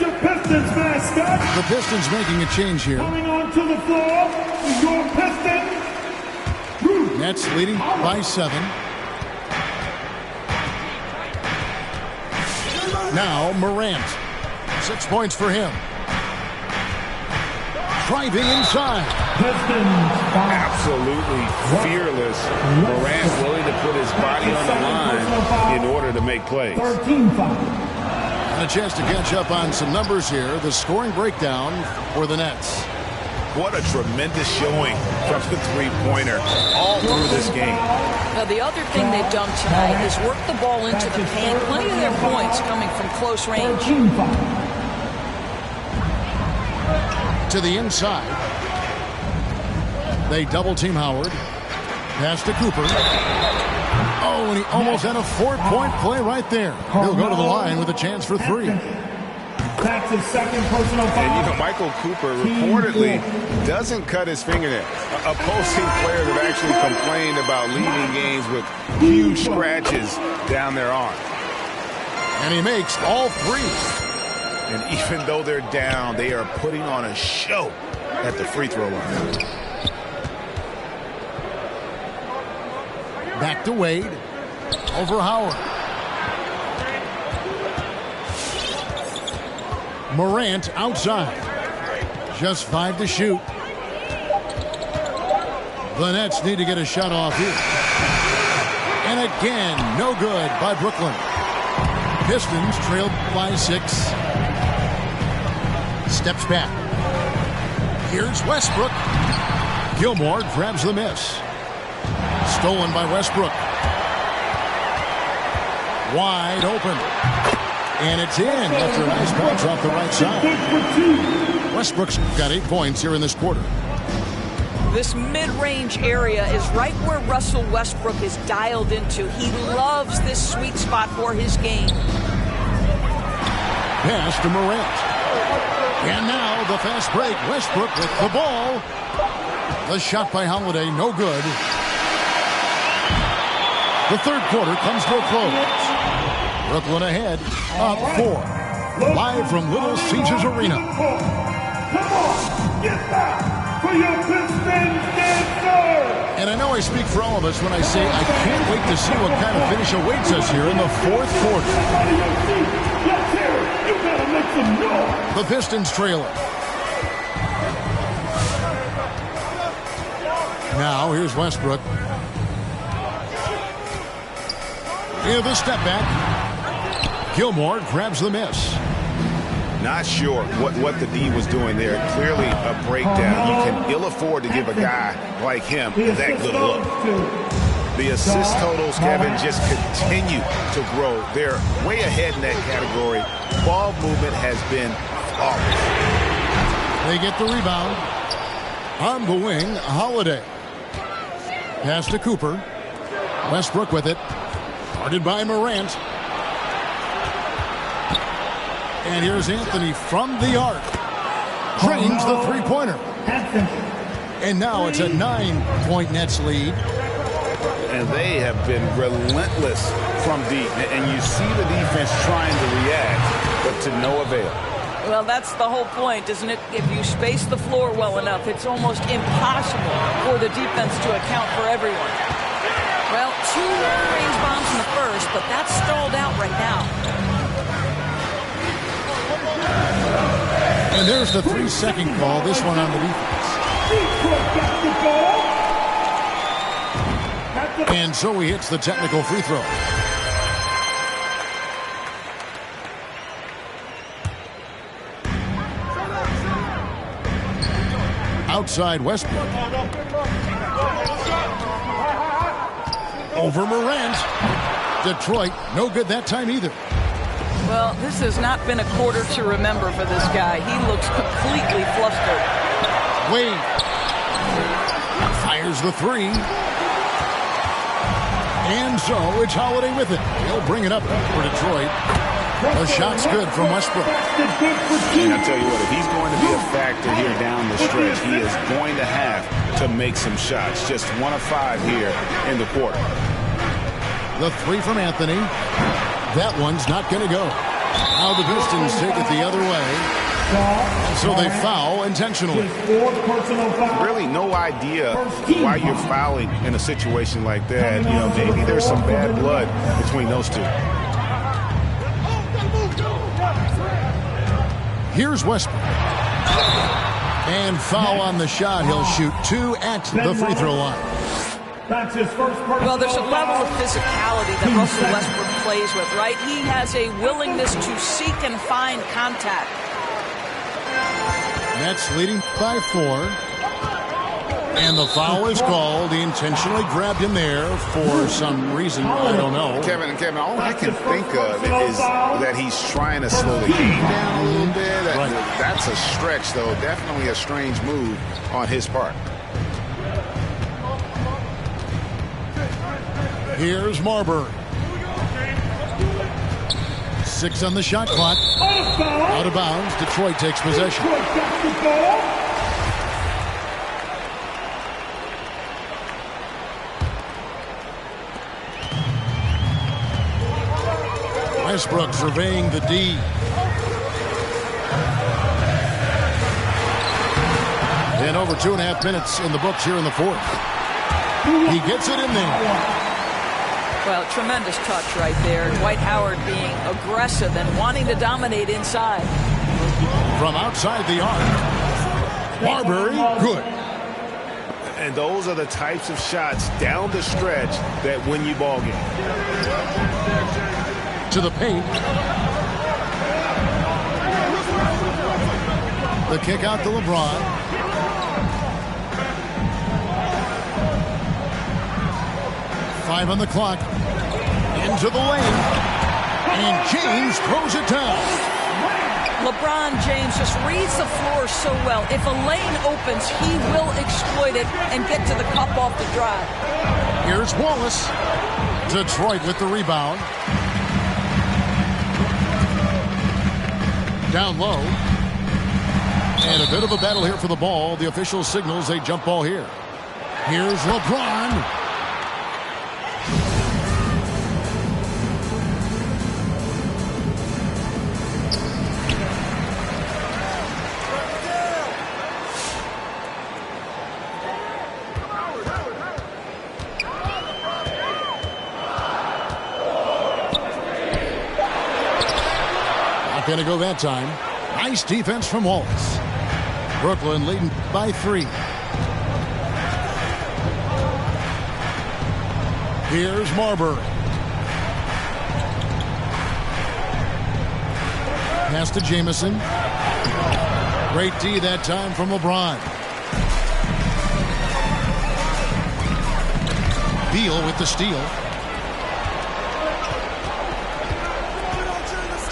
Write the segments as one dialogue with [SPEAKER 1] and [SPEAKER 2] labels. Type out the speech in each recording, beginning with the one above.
[SPEAKER 1] your Pistons mascot.
[SPEAKER 2] The Pistons making a change here.
[SPEAKER 1] Coming onto the floor is your Pistons.
[SPEAKER 2] Nets leading by 7. Now Morant. 6 points for him. Driving inside.
[SPEAKER 3] Absolutely fearless. Morant willing to put his body on the line in order to make plays.
[SPEAKER 1] 13-foul.
[SPEAKER 2] And a chance to catch up on some numbers here. The scoring breakdown for the Nets.
[SPEAKER 3] What a tremendous showing from the three-pointer all through this game.
[SPEAKER 4] Now, the other thing they've done tonight is work the ball into the paint. Plenty of their points coming from close range.
[SPEAKER 2] To the inside. They double-team Howard. Pass to Cooper. Oh, and he almost had a 4-point play right there. He'll go to the line with a chance for 3.
[SPEAKER 1] That's his second personal foul.
[SPEAKER 3] And, Michael Cooper reportedly doesn't cut his fingernails. Opposing players have actually complained about leaving games with huge scratches down their arm.
[SPEAKER 2] And he makes all 3.
[SPEAKER 3] And even though they're down, they are putting on a show at the free throw line.
[SPEAKER 2] Back to Wade. Over Howard. Morant outside. Just 5 to shoot. The Nets need to get a shot off here. And again, no good by Brooklyn. Pistons trailed by 6. Steps back. Here's Westbrook. Gilmore grabs the miss. Stolen by Westbrook. Wide open. And it's in after a nice bounce off the right side. Westbrook's got 8 points here in this quarter.
[SPEAKER 4] This mid-range area is right where Russell Westbrook is dialed into. He loves this sweet spot for his game.
[SPEAKER 2] Pass to Morant. And now the fast break. Westbrook with the ball. The shot by Holiday, no good. The third quarter comes to a close. Brooklyn ahead, up 4. Live from Little Caesars Arena.
[SPEAKER 1] Come on, get back for your Pistons dancer.
[SPEAKER 2] And I know I speak for all of us when I say I can't wait to see what kind of finish awaits us here in the fourth quarter.
[SPEAKER 1] Let's hear it. You gotta make some noise.
[SPEAKER 2] The Pistons trail it. Now here's Westbrook. In the step back. Gilmore grabs the miss.
[SPEAKER 3] Not sure what the D was doing there. Clearly a breakdown. You can ill afford to give a guy like him that good look. The assist totals, Kevin, just continue to grow. They're way ahead in that category. Ball movement has been flawless.
[SPEAKER 2] They get the rebound. On the wing, Holiday. Pass to Cooper. Westbrook with it. Guarded by Morant. And here's Anthony from the arc. Drains the three-pointer. And now it's a 9-point Nets lead.
[SPEAKER 3] And they have been relentless from deep. And you see the defense trying to react, but to no avail.
[SPEAKER 4] Well, that's the whole point, isn't it? If you space the floor well enough, it's almost impossible for the defense to account for everyone. Well, 2 long-range bombs in the first, but that's stalled out right now.
[SPEAKER 2] And there's the 3-second call, this one on the defense. And so he hits the technical free throw. Outside Westbrook. Over Morant. Detroit, no good that time either.
[SPEAKER 4] Well, this has not been a quarter to remember for this guy. He looks completely flustered.
[SPEAKER 2] Wade fires the 3. And so it's Holiday with it. He'll bring it up for Detroit. The shot's good from Westbrook.
[SPEAKER 3] And I tell you what, if he's going to be a factor here down the stretch, he is going to have to make some shots. Just 1 of 5 here in the quarter.
[SPEAKER 2] The 3 from Anthony. That one's not going to go. Now the Pistons take it the other way. So they foul intentionally.
[SPEAKER 3] Really no idea why you're fouling in a situation like that. You know, maybe there's some bad blood between those two.
[SPEAKER 2] Here's Westbrook. And foul on the shot. He'll shoot 2 at the free throw line.
[SPEAKER 1] That's his first
[SPEAKER 4] Well, there's a level of physicality that Russell Westbrook plays with, right? He has a willingness to seek and find contact.
[SPEAKER 2] Nets leading by 4. And the foul is called. He intentionally grabbed him there for some reason. I don't know.
[SPEAKER 3] Kevin, all I can think of is that he's trying to slow the game down a little bit. That's a stretch, though. Definitely a strange move on his part.
[SPEAKER 2] Here's Marbury. 6 on the shot clock. Out of bounds. Detroit takes possession. Westbrook surveying the D. And over 2.5 minutes in the books here in the fourth. He gets it in there.
[SPEAKER 4] Well, tremendous touch right there. Dwight Howard being aggressive and wanting to dominate inside.
[SPEAKER 2] From outside the arc. Marbury, good.
[SPEAKER 3] And those are the types of shots down the stretch that win you ball game.
[SPEAKER 2] To the paint. The kick out to LeBron. Five on the clock. Into the lane. And James throws it down.
[SPEAKER 4] LeBron James just reads the floor so well. If a lane opens, he will exploit it and get to the cup off the drive.
[SPEAKER 2] Here's Wallace. Detroit with the rebound. Down low. And a bit of a battle here for the ball. The official signals a jump ball here. Here's LeBron. Going to go that time. Nice defense from Wallace. Brooklyn leading by 3. Here's Marbury. Pass to Jamison. Great D that time from LeBron. Beal with the steal.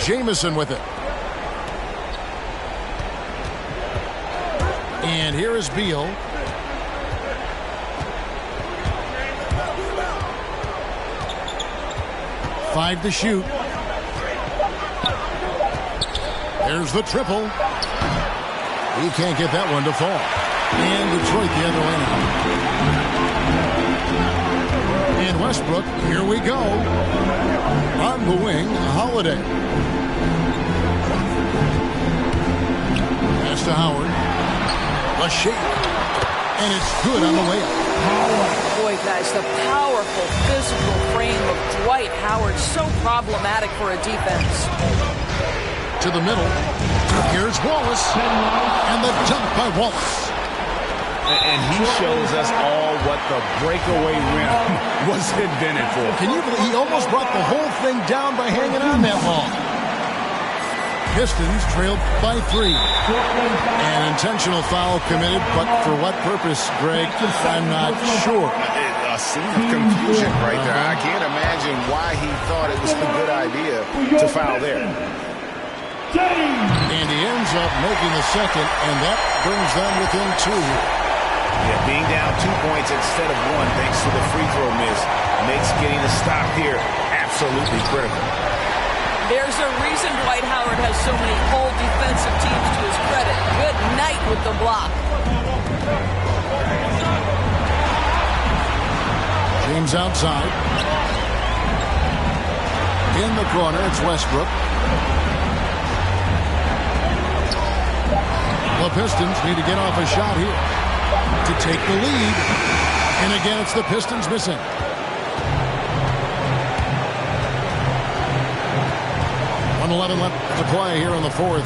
[SPEAKER 2] Jamison with it. And here is Beal. Five to shoot. There's the triple. He can't get that one to fall. And Detroit the other way. And Westbrook, here we go. On the wing, Holiday. Pass to Howard. A shake. And it's good on the way up.
[SPEAKER 4] Boy, guys, the powerful physical frame of Dwight Howard, so problematic for a defense.
[SPEAKER 2] To the middle. Here's Wallace. And the dunk by Wallace.
[SPEAKER 3] And he shows us all what the breakaway rim was invented for.
[SPEAKER 2] Can you believe he almost brought the whole thing down by hanging on that long? Pistons trailed by 3. An intentional foul committed, but for what purpose, Greg? I'm not sure.
[SPEAKER 3] A scene of confusion right there. I can't imagine why he thought it was a good idea to foul there.
[SPEAKER 2] And he ends up making the second, and that brings them within 2 here.
[SPEAKER 3] Yeah, being down 2 points instead of 1 thanks to the free throw miss makes getting the stop here absolutely critical.
[SPEAKER 4] There's a reason Dwight Howard has so many all defensive teams to his credit. Good night with the block.
[SPEAKER 2] James outside. In the corner, it's Westbrook. Pistons need to get off a shot here to take the lead. And again, it's the Pistons missing. .11 left to play here in the fourth.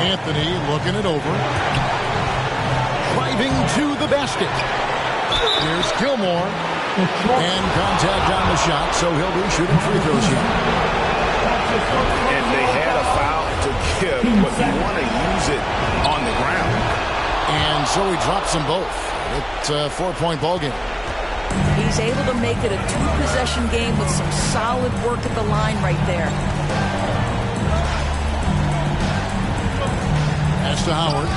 [SPEAKER 2] Anthony looking it over. Driving to the basket. Here's Gilmore. And contact on the shot, so he'll be shooting free throws here.
[SPEAKER 3] And they had a foul to give, but you want to use it on the ground.
[SPEAKER 2] And so he drops them both. It's a 4-point ball game.
[SPEAKER 4] He's able to make it a two-possession game with some solid work at the line right there.
[SPEAKER 2] Pass to Howard.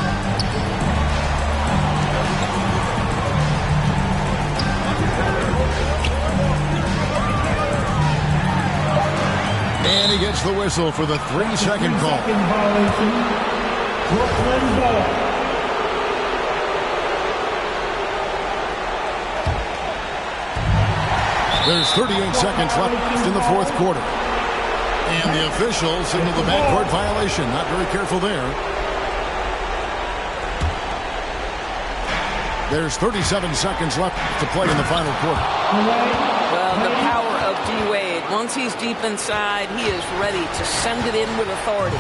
[SPEAKER 2] And he gets the whistle for the 3-second call.
[SPEAKER 1] Brooklyn ball.
[SPEAKER 2] There's 38 seconds left in the fourth quarter. And the official signaled the backcourt violation. Not very careful there. There's 37 seconds left to play in the final quarter.
[SPEAKER 4] Well, the power of D-Wade. Once he's deep inside, he is ready to send it in with authority.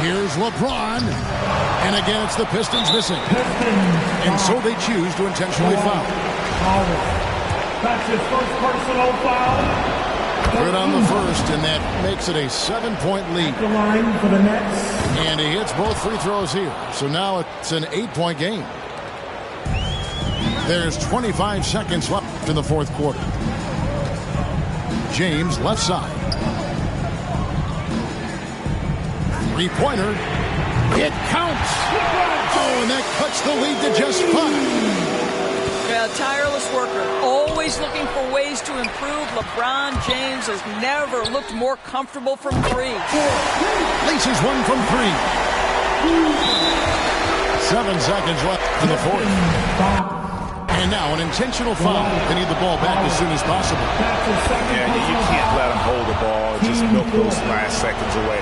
[SPEAKER 2] Here's LeBron. And again, it's the Pistons missing. And so they choose to intentionally foul.
[SPEAKER 1] That's his first personal foul.
[SPEAKER 2] Good on the first, and that makes it a 7-point lead.
[SPEAKER 1] The line for the Nets.
[SPEAKER 2] And he hits both free throws here. So now it's an 8-point game. There's 25 seconds left in the fourth quarter. James, left side. Three-pointer. It counts. Oh, and that cuts the lead to just 5.
[SPEAKER 4] Yeah, tireless worker, always looking for ways to improve. LeBron James has never looked more comfortable from three.
[SPEAKER 2] Laces one from 3. 7 seconds left in the fourth. And now an intentional foul. They need the ball back as soon as possible.
[SPEAKER 3] Yeah, you can't let them hold the ball. Just milk those last seconds away.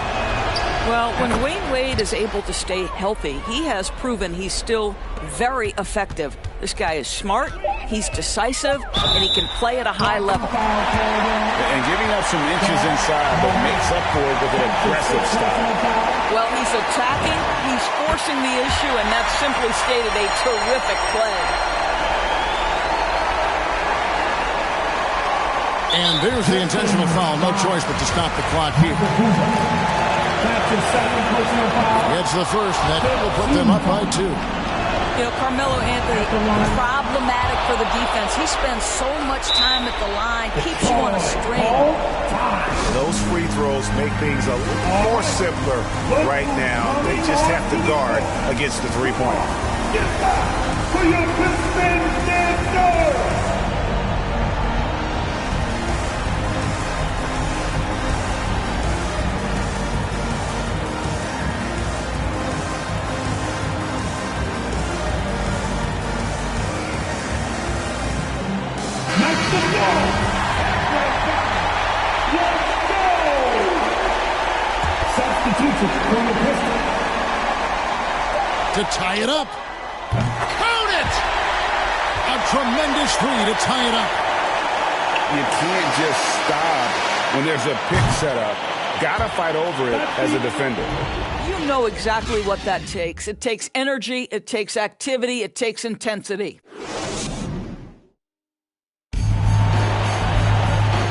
[SPEAKER 4] Well, when Dwyane Wade is able to stay healthy, he has proven he's still very effective. This guy is smart, he's decisive, and he can play at a high level.
[SPEAKER 3] And giving up some inches inside, but makes up for it with an aggressive style.
[SPEAKER 4] Well, he's attacking, he's forcing the issue, and that's simply stated a terrific play.
[SPEAKER 2] And there's the intentional foul. No choice but to stop the clock here. It's the first. That will put them up by 2.
[SPEAKER 4] You know, Carmelo Anthony, problematic for the defense. He spends so much time at the line, keeps you on a string.
[SPEAKER 3] Those free throws make things a little more simpler right now. They just have to guard against the three-pointer.
[SPEAKER 1] Get back for your Pistons dancer!
[SPEAKER 2] To tie it up. Count it! A tremendous 3 to tie it up.
[SPEAKER 3] You can't just stop when there's a pick set up. Gotta fight over it as a defender.
[SPEAKER 4] You know exactly what that takes. It takes energy, it takes activity, it takes intensity.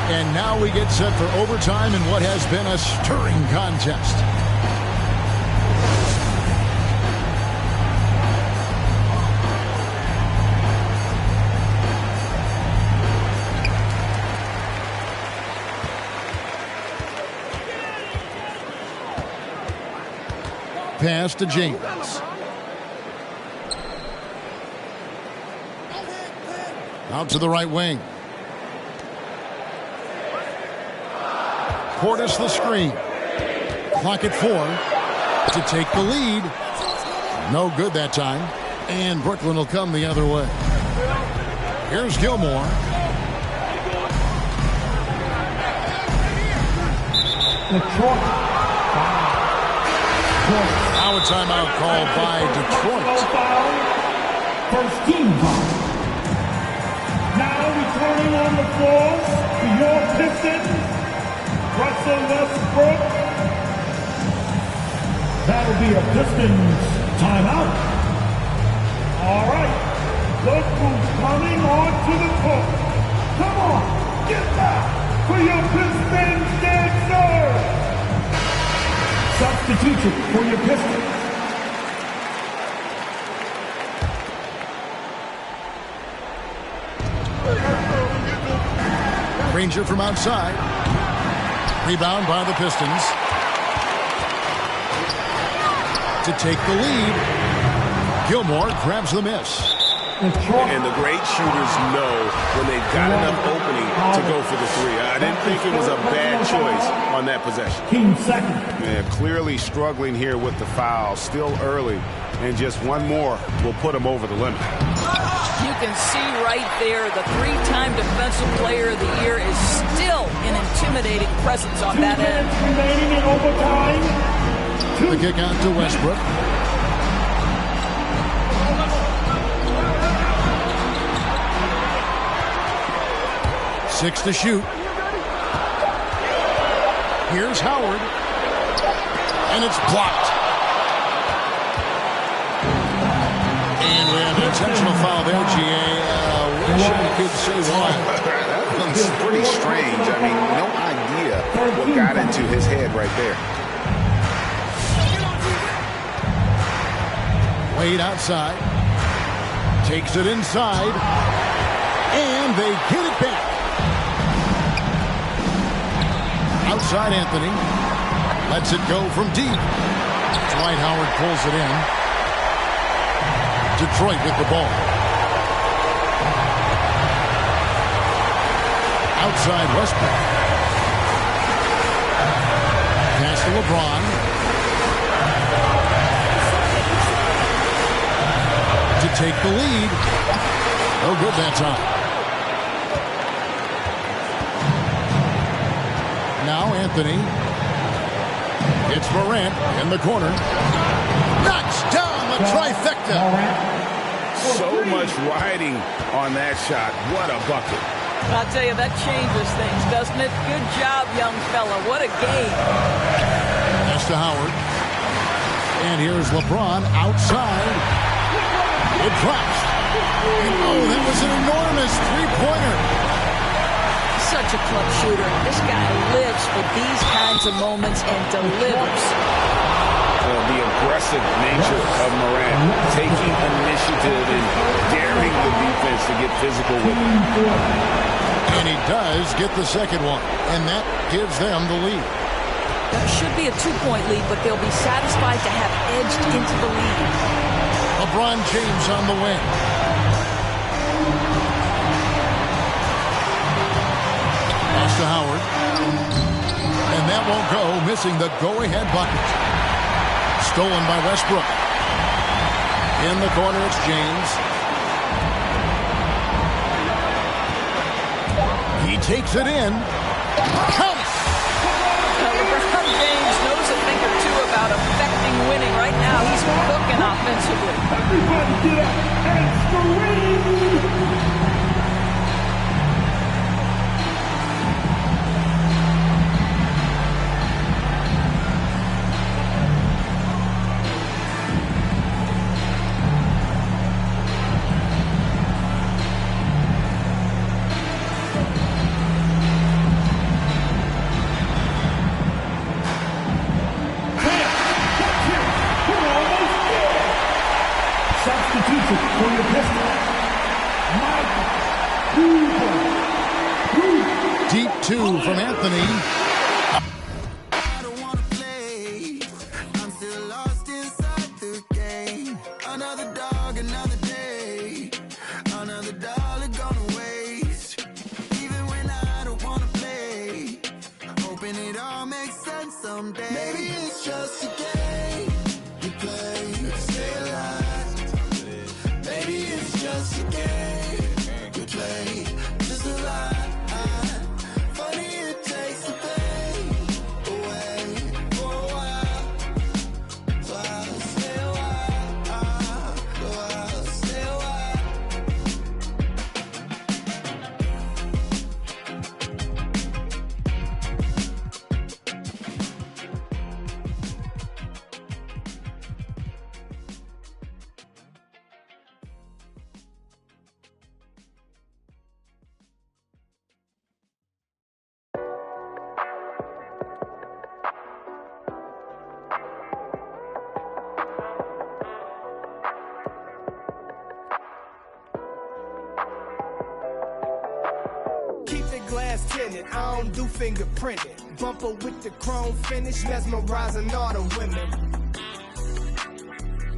[SPEAKER 2] And now we get set for overtime in what has been a stirring contest. Pass to James. Out to the right wing. Portis the screen. Clock at 4 to take the lead. No good that time. And Brooklyn will come the other way. Here's Gilmore.
[SPEAKER 1] Detroit.
[SPEAKER 2] Now a timeout called by Detroit.
[SPEAKER 1] First team foul. Now returning on the floor to your Pistons, Russell Westbrook. That'll be a Pistons timeout. All right. Look who's coming onto the court. Come on, get back for your Pistons dancer. Substitution for your Pistons.
[SPEAKER 2] Granger from outside. Rebound by the Pistons. To take the lead. Gilmore grabs the miss.
[SPEAKER 3] And the great shooters know when they've got enough opening to go for the three. I didn't think it was a bad choice on that possession.
[SPEAKER 1] Team second.
[SPEAKER 3] Yeah, clearly struggling here with the foul. Still early. And just one more will put him over the limit.
[SPEAKER 4] You can see right there the three-time Defensive Player of the Year is still an intimidating presence on that end.
[SPEAKER 1] Remaining in overtime.
[SPEAKER 2] The kick out to Westbrook. Six to shoot. Here's Howard. And it's blocked. And we have an intentional foul there, GA. Wish I could say why.
[SPEAKER 3] It's pretty strange. I mean, no idea what got into his head right there.
[SPEAKER 2] Wade outside. Takes it inside. And they get it back. Outside Anthony. Lets it go from deep. Dwight Howard pulls it in. Detroit with the ball. Outside Westbrook. Pass to LeBron. To take the lead. No good that time. Now Anthony. It's Morant in the corner. Knocks down the trifecta.
[SPEAKER 3] So much riding on that shot. What a bucket.
[SPEAKER 4] I'll tell you, that changes things, doesn't it? Good job, young fella. What a game.
[SPEAKER 2] Pass to Howard. And here's LeBron outside. It drops. Oh, that was an enormous three-pointer.
[SPEAKER 4] Such a club shooter. This guy lives for these kinds of moments and delivers.
[SPEAKER 3] The aggressive nature of Morant, taking initiative and daring the defense to get physical with him.
[SPEAKER 2] And he does get the second one, and that gives them the lead.
[SPEAKER 4] That should be a two-point lead, but they'll be satisfied to have edged into the lead.
[SPEAKER 2] LeBron James on the wing. Pass to Howard. And that won't go, missing the go-ahead bucket. Stolen by Westbrook. In the corner, it's James. He takes it in. Counts!
[SPEAKER 4] LeBron James knows a thing or two about affecting winning. Right now, he's cooking offensively.
[SPEAKER 1] Everybody get up and scream!
[SPEAKER 2] Deep two from Anthony.
[SPEAKER 5] Funny it takes the pain away. tinted, I don't do fingerprinted. Bumper with the chrome finish, mesmerizing all the women.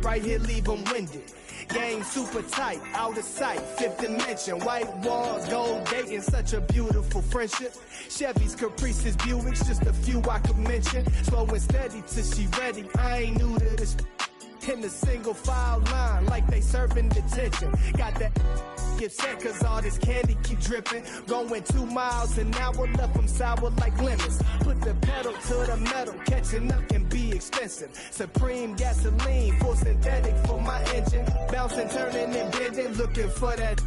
[SPEAKER 5] Right here, leave them winded. Game super tight, out of sight, fifth dimension. White walls, gold dating, such a beautiful friendship. Chevys, Caprices, Buicks, just a few I could mention. Slow and steady till she ready, I ain't new to this. In the single file line, like they serving detention. Got that get set, cause all this candy keep dripping. Going 2 miles an hour, left them sour like lemons. Put the pedal to the metal, catching up can be expensive. Supreme gasoline, full synthetic for my engine. Bouncing, turning and bending, looking for that.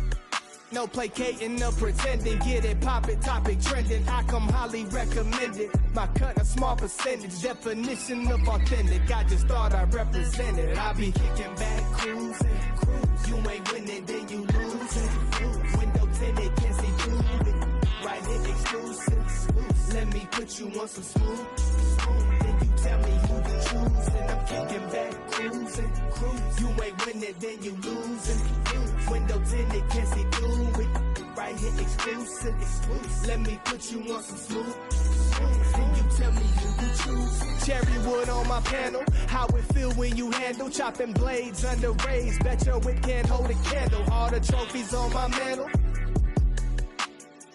[SPEAKER 5] No placating, no pretending. Get it, pop it, topic trending. I come highly recommended. My cut a small percentage. Definition of authentic. I just thought I represented. I be kicking back, cruising. You ain't winning, then you losing. Window tinted, can't see through it. Right here, exclusive. Let me put you on some smooth. Then you tell me who you choosing. I'm kicking back, cruising. You ain't winning, then you losing. Window tinted, can't see through it. Right here, exclusive. Let me put you on some smooth. Then you tell me who you choose. Cherry wood on my panel. How it feel when you handle chopping blades under rays. Bet your whip can't hold a candle. All the trophies on my mantle.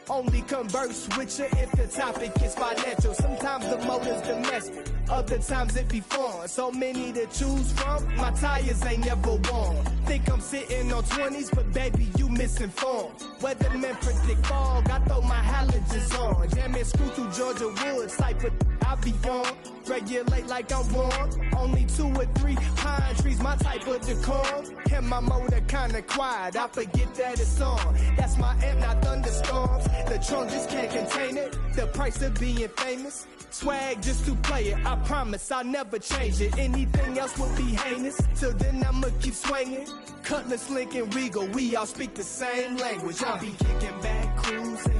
[SPEAKER 5] Only converse with you if the topic is financial. Sometimes the motor's domestic, other times it be foreign. So many to choose from, my tires ain't never worn. Think I'm sitting on 20s, but baby, you misinformed. Weathermen predict fog, I throw my halogens on. Jamming screw through Georgia woods, type of I be on. Regulate like I'm warm. Only 2 or 3 pine trees, my type of decorum. And my motor kinda quiet, I forget that it's on. That's my amp, not thunderstorms. The trunk just can't contain it. The price of being famous. Swag just to play it. I promise I'll never change it. Anything else would be heinous. Till then I'ma keep swinging. Cutlass, Lincoln, Regal, we all speak the same language. I'll be kicking back, cruising.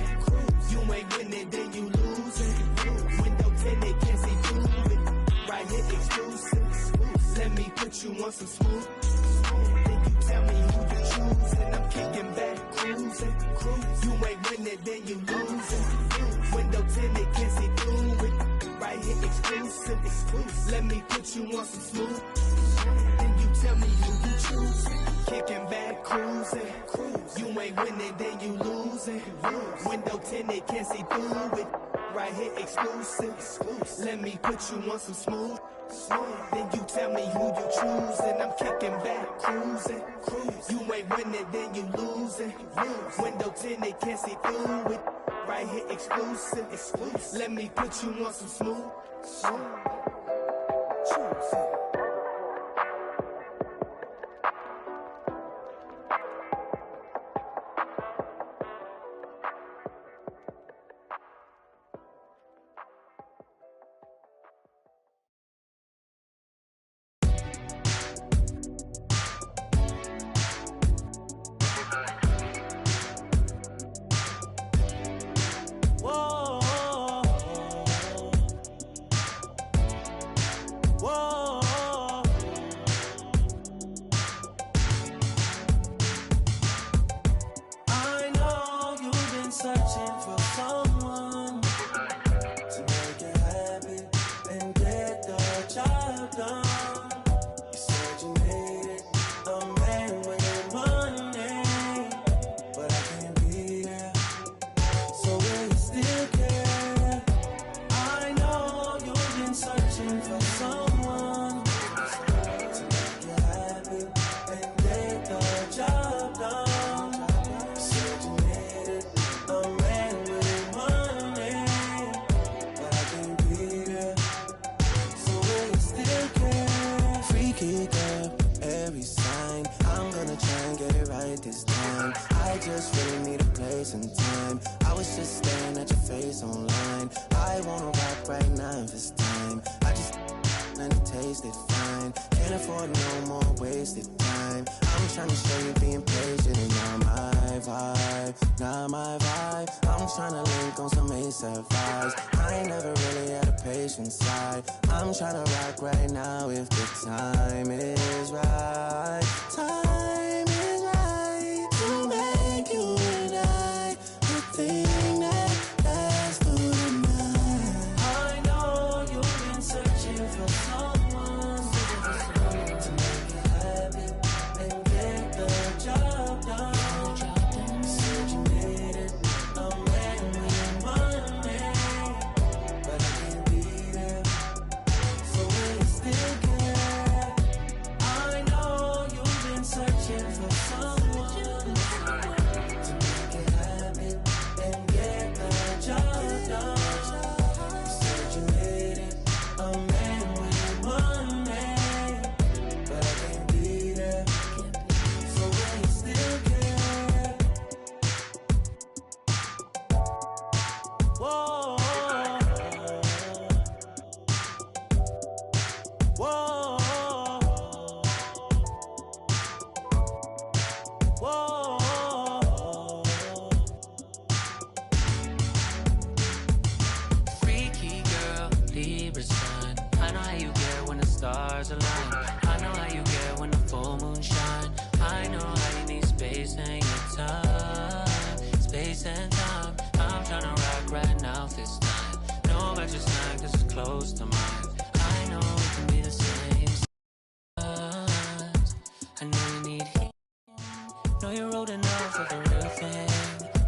[SPEAKER 5] You ain't winning, then you losing. Window tinted, can't see through it. Right here, exclusive. Let me put you on some smooth. Then you tell me who you choosing. I'm kicking back, cruising. You ain't winning, then you losing. Window tinted, can't see through it. Right here, exclusive. Let me put you on some smooth. Then you tell me who you choosing. Kicking back, cruising. You ain't winning, then you losing. Window tinted, can't see through it. Right here, exclusive. Let me put you on some smooth. Then you tell me who you choosing. I'm kicking back, cruising. You ain't winning, then you losing. Window tinted, can't see through it. Right here, exclusive. Let me put you on some smooth. Choose it. I'm tryna rock right now if the time is right. Time is right to make you and I the thing that lasts
[SPEAKER 6] favorite sign. I know how you get when the stars align. I know how you get when the full moon shine. I know how you need space and your time. Space and time. I'm tryna rock right now this time. Know about your snack, this is close to mine. I know it can be the same size. I know you need heat. Know you're old enough for the real thing.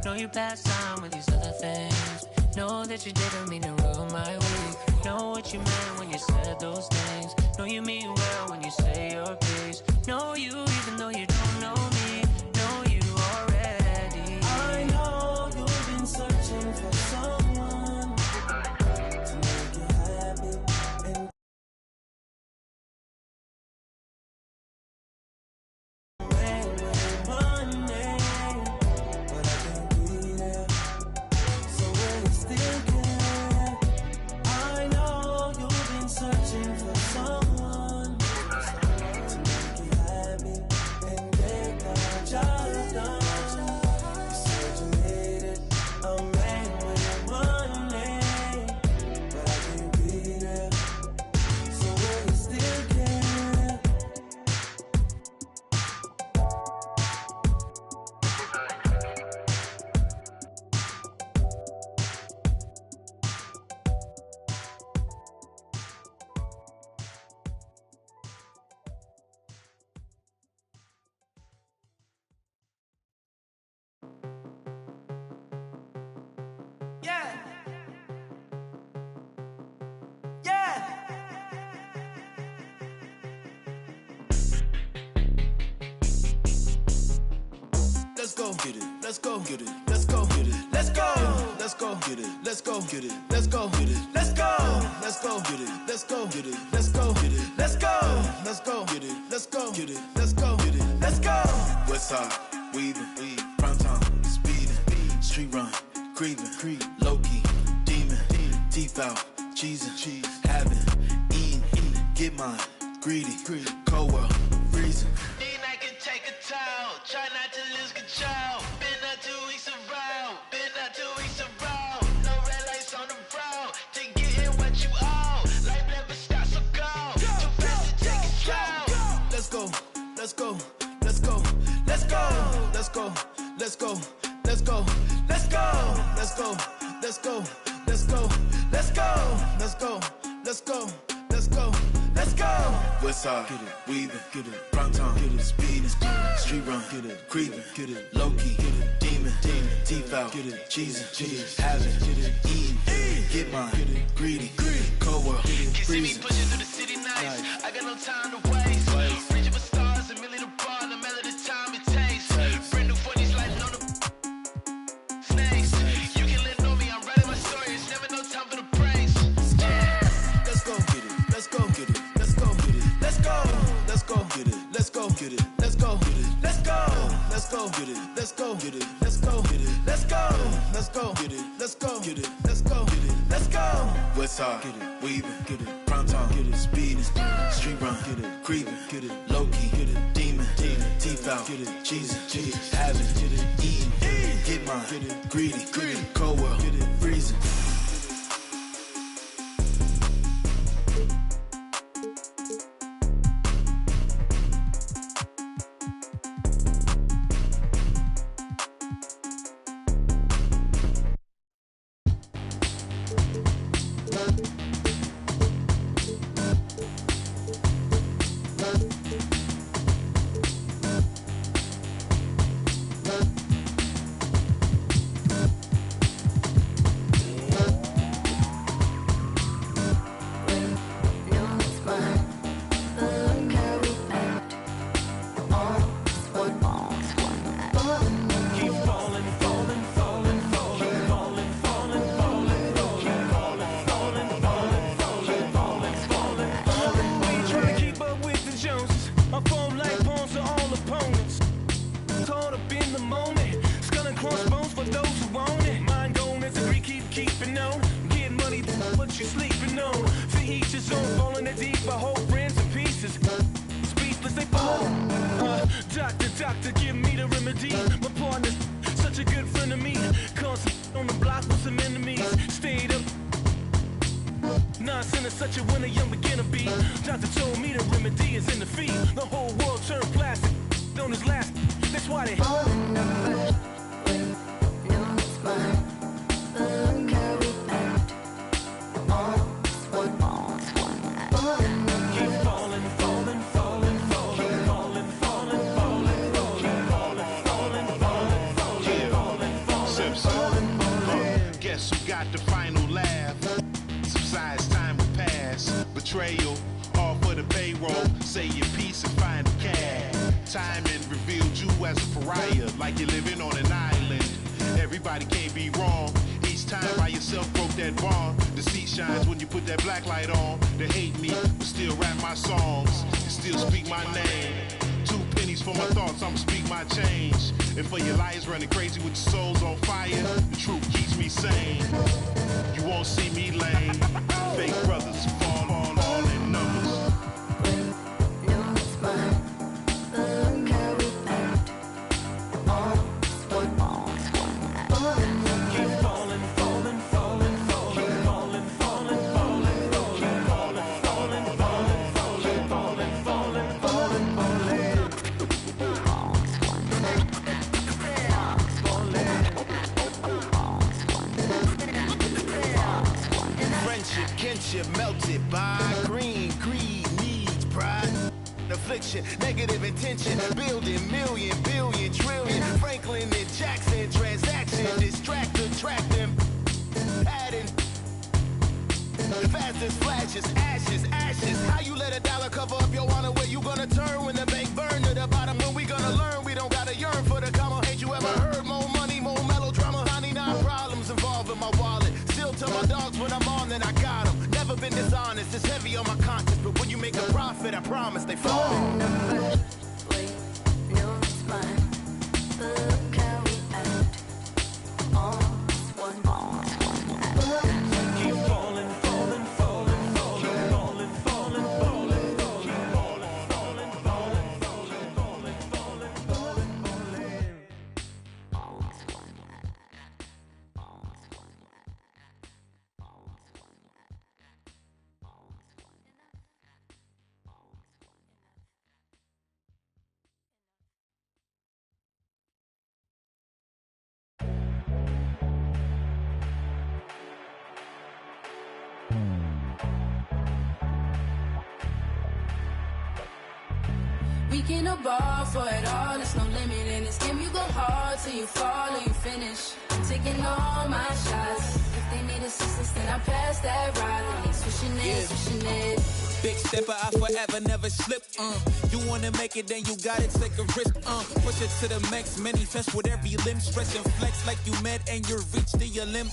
[SPEAKER 6] Know you pass time with these other things. Know that you didn't mean to ruin my week. Know what you meant when you said those things. Know you mean well when you say your piece. Know you even though you don't know me. Know you already.
[SPEAKER 5] I know you've been searching for someone to make you happy and money, but I can't be there. So will you still care? I know you've been searching for someone to make you happy and get the job done. You said you needed a man with money, but I can't be there. So will you still care? Yeah. Yeah. Let's go get it. Let's go get it. Let's go get it. Let's go. Let's go get it. Let's go get it. Let's go get it. Let's go. Let's go get it. Let's go get it. Let's go get it. Let's go. Let's go get it. Let's go get it. Let's go get it. Let's go.
[SPEAKER 7] Westside, weaving, prime time, speeding, street run, creeping, low key, demon, teeth out, cheesing, having, eating, get mine, greedy, cold world, freezing.
[SPEAKER 5] Then I can take a toll. Try not to lose control. Been out 2 weeks around. Been out 2 weeks around. No red lights on the road. To getting what you owe. Life never stops, so go. Too fast to take control. Let's go. Let's go. Let's go. Let's go. Let's go. Let's go. Let's go. Let's go. Let's go. Let's go. Let's go. Let's go. Let's go. Let's go. Let's go. Let's go.
[SPEAKER 7] Westside, weaving, prime time, speeding, street run, creeping, low key, demon, teeth out, cheesing, having, eating, get mine, greedy, cold world,
[SPEAKER 5] You see me
[SPEAKER 7] freezing.
[SPEAKER 5] pushing through the city nights. I got no time to waste. Reaching for stars, a million apart, no matter the time it takes. Brand new 40s, life, no snakes. You can let know me, I'm writing my story. It's never no time for the praise.
[SPEAKER 7] Let's go get it, let's go get it, let's go get it, let's go, let's go get it, let's go get it, let's go get it, let's go, let's go get it, let's go get it, let's go get it, let's go, let's go get it, let's go get it, let's go get it, let's go.
[SPEAKER 5] Westside,
[SPEAKER 7] weaving, prime time, speeding, street run, creeping, low key, demon, teeth out, cheesing, having, eating, get mine, greedy, cold world, freezing.
[SPEAKER 5] Doctor, give me the remedy. My partner's such a good friend of me. Constant on the block with some enemies. Stayed up
[SPEAKER 7] mind center, such a winner, young beginner be. Doctor told me the remedy is in the feed. The whole world turned plastic on his last. That's why they
[SPEAKER 6] All in numbers, we know it's mine. But look how we act. All is one. All in numbers.
[SPEAKER 7] keep falling, falling, falling, falling, falling, falling, falling, falling, falling, falling, falling, falling, falling, falling, falling.
[SPEAKER 8] Guess who got the final laugh? Subsides, time will pass. Betrayal, all for the payroll. Say your piece and find the cash. Timing revealed you as a pariah, like you're living on an island. Everybody can't be wrong. Each time by yourself broke that bond. Deceit shines when you put that black light on. They hate me, but still rap my songs. And still speak my name. 2 pennies for my thoughts, I'ma speak my change. And for your liars running crazy with your souls on fire, the truth keeps me sane. You won't see me lame. Fake brothers fall on all in numbers.
[SPEAKER 6] We know it's mine. But look how we act. All is one. All in numbers.
[SPEAKER 7] Keep falling, falling, falling, falling, falling, falling, falling, falling, falling, falling, falling, falling, falling, falling,
[SPEAKER 5] Friendship, kinship melted by green, greed, needs, pride, affliction, negative intention, building million, billion, trillion, Franklin and Jackson, transaction, distract, attract them, adding, fast as flashes, ashes, ashes. How you let a dollar cover up your honor? Where you gonna turn when the bank burn to the bottom? When we gonna learn? We don't gotta yearn for the comma. Ain't you ever heard more money, more melodrama? 99 problems involved in my wallet. Still tell my dogs when I'm on, then I got them. Never been dishonest, it's heavy on my conscience. But when you make a profit, I promise they fall.
[SPEAKER 6] All in numbers. We know it's mine. But look how we act. All is one. All in numbers.
[SPEAKER 7] keep falling, falling, falling, falling, falling, falling, falling, falling, falling, falling, falling, falling, falling, falling, falling.
[SPEAKER 9] We can ball for it all, there's no limit in this game. You go hard till you fall or you finish. I'm taking all my shots. If they need assistance, then I pass that ride. They need switching it, switching it.
[SPEAKER 10] Big stepper, I forever never slip. You wanna make it, then you gotta take a risk. Push it to the max, manifest with every limb. Stretch and flex like you mad and you reach to your limb.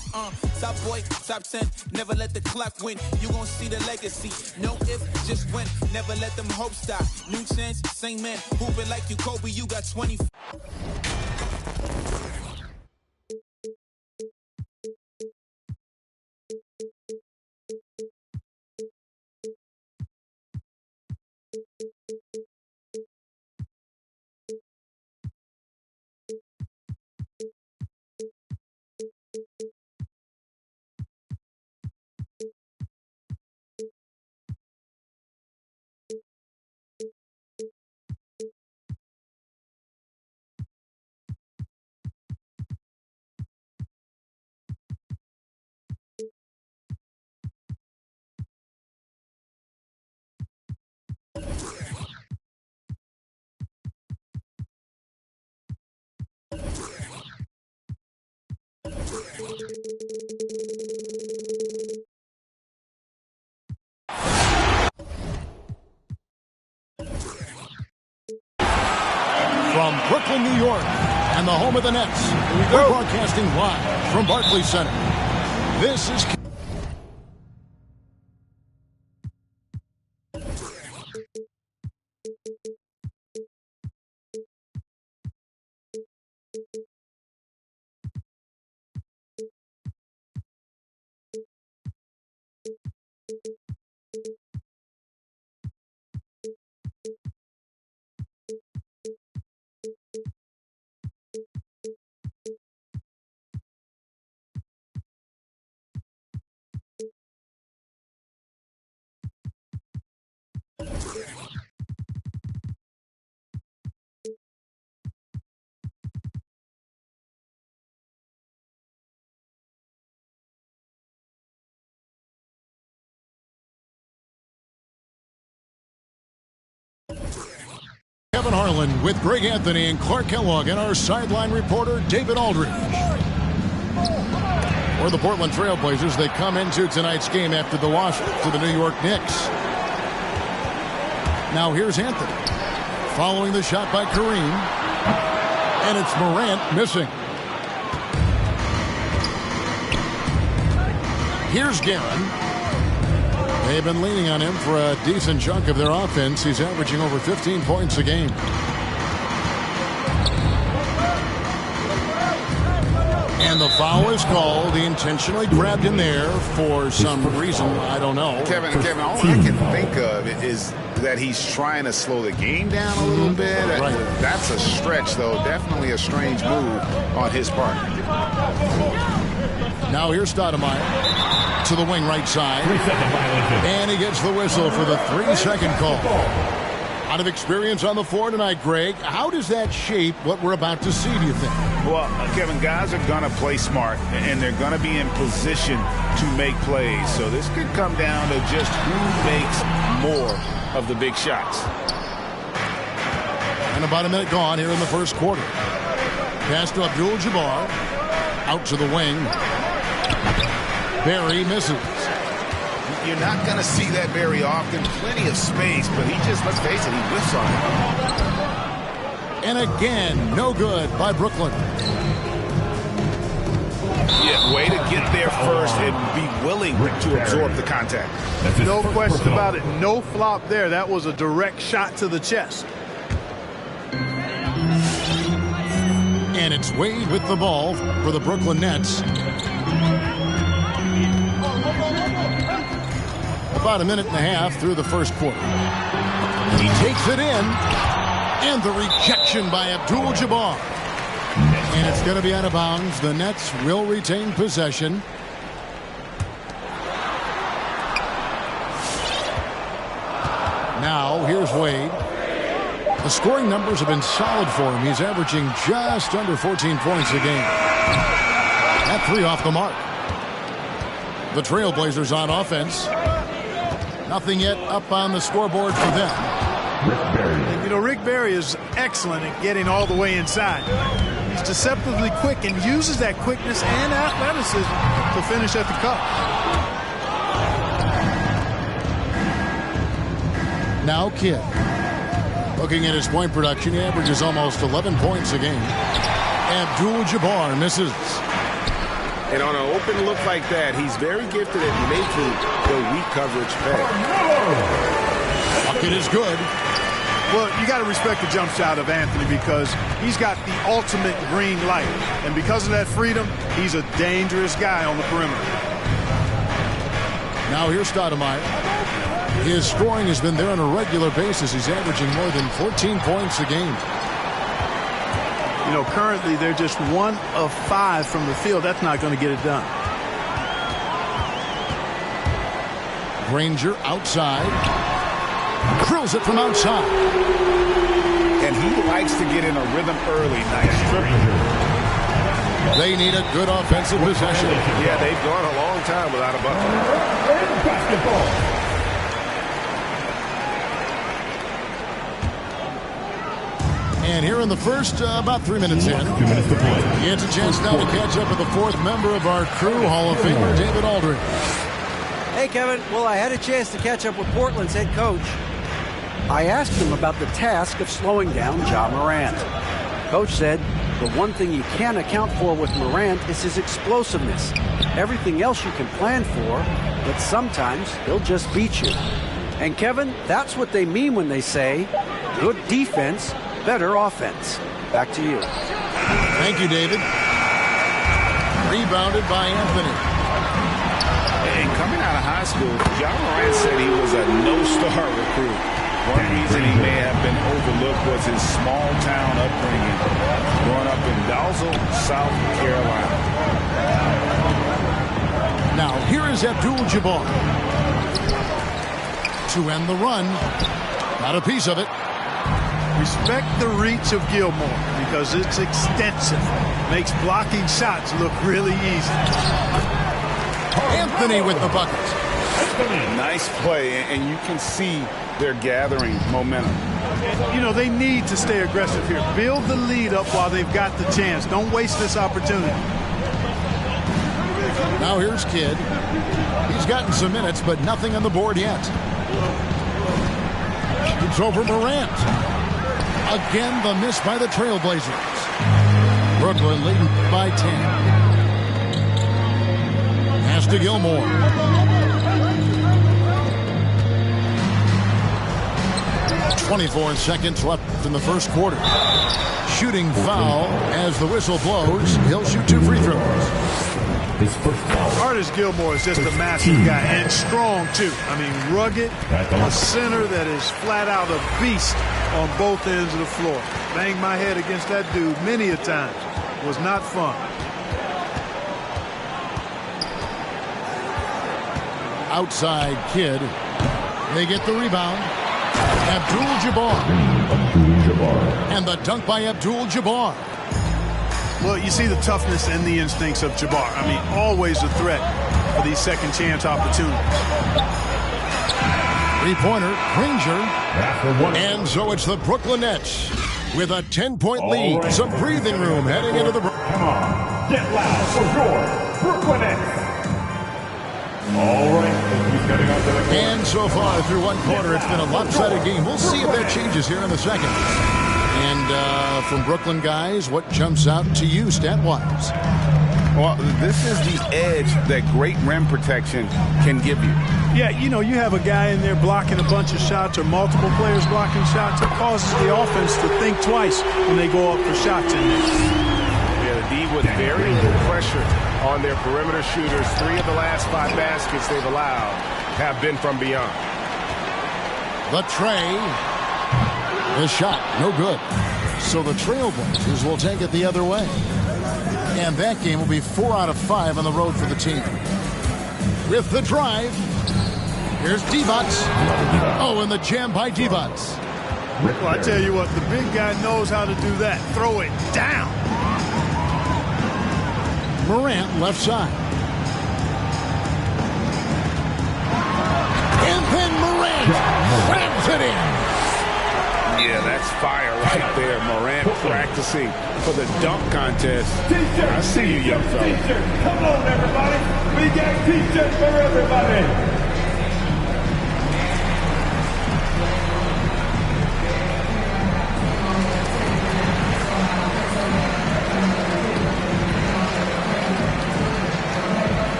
[SPEAKER 10] Top boy, top 10, never let the clock win. You gon' see the legacy. No if, just when. Never let them hopes die. New chance, same man. Hooping like you Kobe, you got 20.
[SPEAKER 2] From Brooklyn, New York, and the home of the Nets, we're broadcasting live from Barclays Center. This is Kevin Harlan with Greg Anthony and Clark Kellogg and our sideline reporter, David Aldridge. For the Portland Trailblazers, they come into tonight's game after the loss to the New York Knicks. Now here's Anthony. Following the shot by Kareem. And it's Morant missing. Here's Guerin. They've been leaning on him for a decent chunk of their offense. He's averaging over 15 points a game. And the foul is called. He intentionally grabbed him there for some reason. I don't know.
[SPEAKER 3] Kevin, all I can think of is that he's trying to slow the game down a little bit.
[SPEAKER 2] Right.
[SPEAKER 3] That's a stretch, though. Definitely a strange move on his part.
[SPEAKER 2] Now here's Stoudemire to the wing right side. And he gets the whistle for the 3-second call. Out of experience on the floor tonight, Greg, how does that shape what we're about to see, do you think?
[SPEAKER 3] Well, Kevin, guys are going to play smart, and they're going to be in position to make plays. So this could come down to just who makes more of the big shots.
[SPEAKER 2] And about a minute gone here in the first quarter. Pass to Abdul-Jabbar. Out to the wing. Barry misses.
[SPEAKER 3] You're not going to see that very often. Plenty of space, but he just, let's face it, he whiffs on it.
[SPEAKER 2] And again, no good by Brooklyn.
[SPEAKER 3] Yeah, way to get there first and be willing to absorb the contact.
[SPEAKER 11] No question about it. No flop there. That was a direct shot to the chest.
[SPEAKER 2] And it's Wade with the ball for the Brooklyn Nets. About a minute and a half through the first quarter. He takes it in. And the rejection by Abdul-Jabbar. And it's going to be out of bounds. The Nets will retain possession. Now, here's Wade. The scoring numbers have been solid for him. He's averaging just under 14 points a game. That 3 off the mark. The Trailblazers on offense. Nothing yet up on the scoreboard for them.
[SPEAKER 11] You know, Rick Barry is excellent at getting all the way inside. He's deceptively quick and uses that quickness and athleticism to finish at the cup.
[SPEAKER 2] Now Kidd. Looking at his point production, he averages almost 11 points a game. Abdul-Jabbar misses.
[SPEAKER 3] And on an open look like that, he's very gifted at making the weak coverage pay.
[SPEAKER 2] Bucket is good.
[SPEAKER 11] Well, you got to respect the jump shot of Anthony because he's got the ultimate green light. And because of that freedom, he's a dangerous guy on the perimeter.
[SPEAKER 2] Now here's Stoudemire. His scoring has been there on a regular basis. He's averaging more than 14 points a game.
[SPEAKER 11] You know, currently they're just 1 of 5 from the field. That's not going to get it done.
[SPEAKER 2] Granger outside. Drills it from outside.
[SPEAKER 3] And he likes to get in a rhythm early. Nice trip.
[SPEAKER 2] They need a good offensive possession.
[SPEAKER 3] Yeah, they've gone a long time without a bucket.
[SPEAKER 1] Basketball.
[SPEAKER 2] And here in the first, about 3 minutes in, he gets a chance now to catch up with the 4th member of our crew, Hall of Famer David Aldridge.
[SPEAKER 12] Hey, Kevin. Well, I had a chance to catch up with Portland's head coach. I asked him about the task of slowing down Ja Morant. Coach said the one thing you can't account for with Morant is his explosiveness. Everything else you can plan for, but sometimes he'll just beat you. And, Kevin, that's what they mean when they say good defense, better offense. Back to you.
[SPEAKER 2] Thank you, David. Rebounded by Anthony.
[SPEAKER 3] And coming out of high school, Ja Morant said he was a no-star recruit. One reason he may have been overlooked was his small-town upbringing, growing up in Dalzell, South Carolina.
[SPEAKER 2] Now, here is Abdul-Jabbar. To end the run. Got a piece of it.
[SPEAKER 11] Respect the reach of Gilmore because it's extensive. Makes blocking shots look really easy.
[SPEAKER 2] Anthony with the bucket.
[SPEAKER 3] Nice play, and you can see they're gathering momentum.
[SPEAKER 11] You know, they need to stay aggressive here. Build the lead up while they've got the chance. Don't waste this opportunity.
[SPEAKER 2] Now here's Kidd. He's gotten some minutes, but nothing on the board yet. It's over Morant. Again, the miss by the Trailblazers. Brooklyn leading by 10. Pass to Gilmore. .24 seconds left in the first quarter. Shooting foul as the whistle blows. He'll shoot 2 free throws.
[SPEAKER 11] Artis Gilmore is just a massive guy, and strong too. I mean, rugged, a center that is flat out a beast on both ends of the floor. Banged my head against that dude many a time. Was not fun.
[SPEAKER 2] Outside Kidd. They get the rebound. Abdul-Jabbar. And the dunk by Abdul-Jabbar.
[SPEAKER 11] Well, you see the toughness and the instincts of Jabbar. I mean, always a threat for these second chance opportunities.
[SPEAKER 2] 3-pointer, Granger. And so it's the Brooklyn Nets with a 10-point lead.
[SPEAKER 1] right.
[SPEAKER 2] Some breathing room heading into the...
[SPEAKER 1] Come on, get loud for your Brooklyn Nets. All right, he's coming up to the court.
[SPEAKER 2] And so far through one quarter, it's been a lopsided game. We'll see if that changes here in the second. And from Brooklyn guys, what jumps out to you stat-wise?
[SPEAKER 3] Well, this is the edge that great rim protection can give you.
[SPEAKER 11] Yeah, you know, you have a guy in there blocking a bunch of shots or multiple players blocking shots. It causes the offense to think twice when they go up for shots in there.
[SPEAKER 3] Yeah, the D with very little pressure on their perimeter shooters. 3 of the last 5 baskets they've allowed have been from beyond.
[SPEAKER 2] The tray. The shot, no good. So the Trailblazers will take it the other way. And that game will be 4 out of 5 on the road for the team. With the drive, here's Divac. Oh, and the jam by Divac.
[SPEAKER 11] Well, I tell you what, the big guy knows how to do that. Throw it down.
[SPEAKER 2] Morant left side. And then Morant grabs it in.
[SPEAKER 3] Yeah, that's fire right there. Morant practicing for the dunk contest. I see you, young fella.
[SPEAKER 1] T-shirt. Come on, everybody. We got T-shirts for everybody.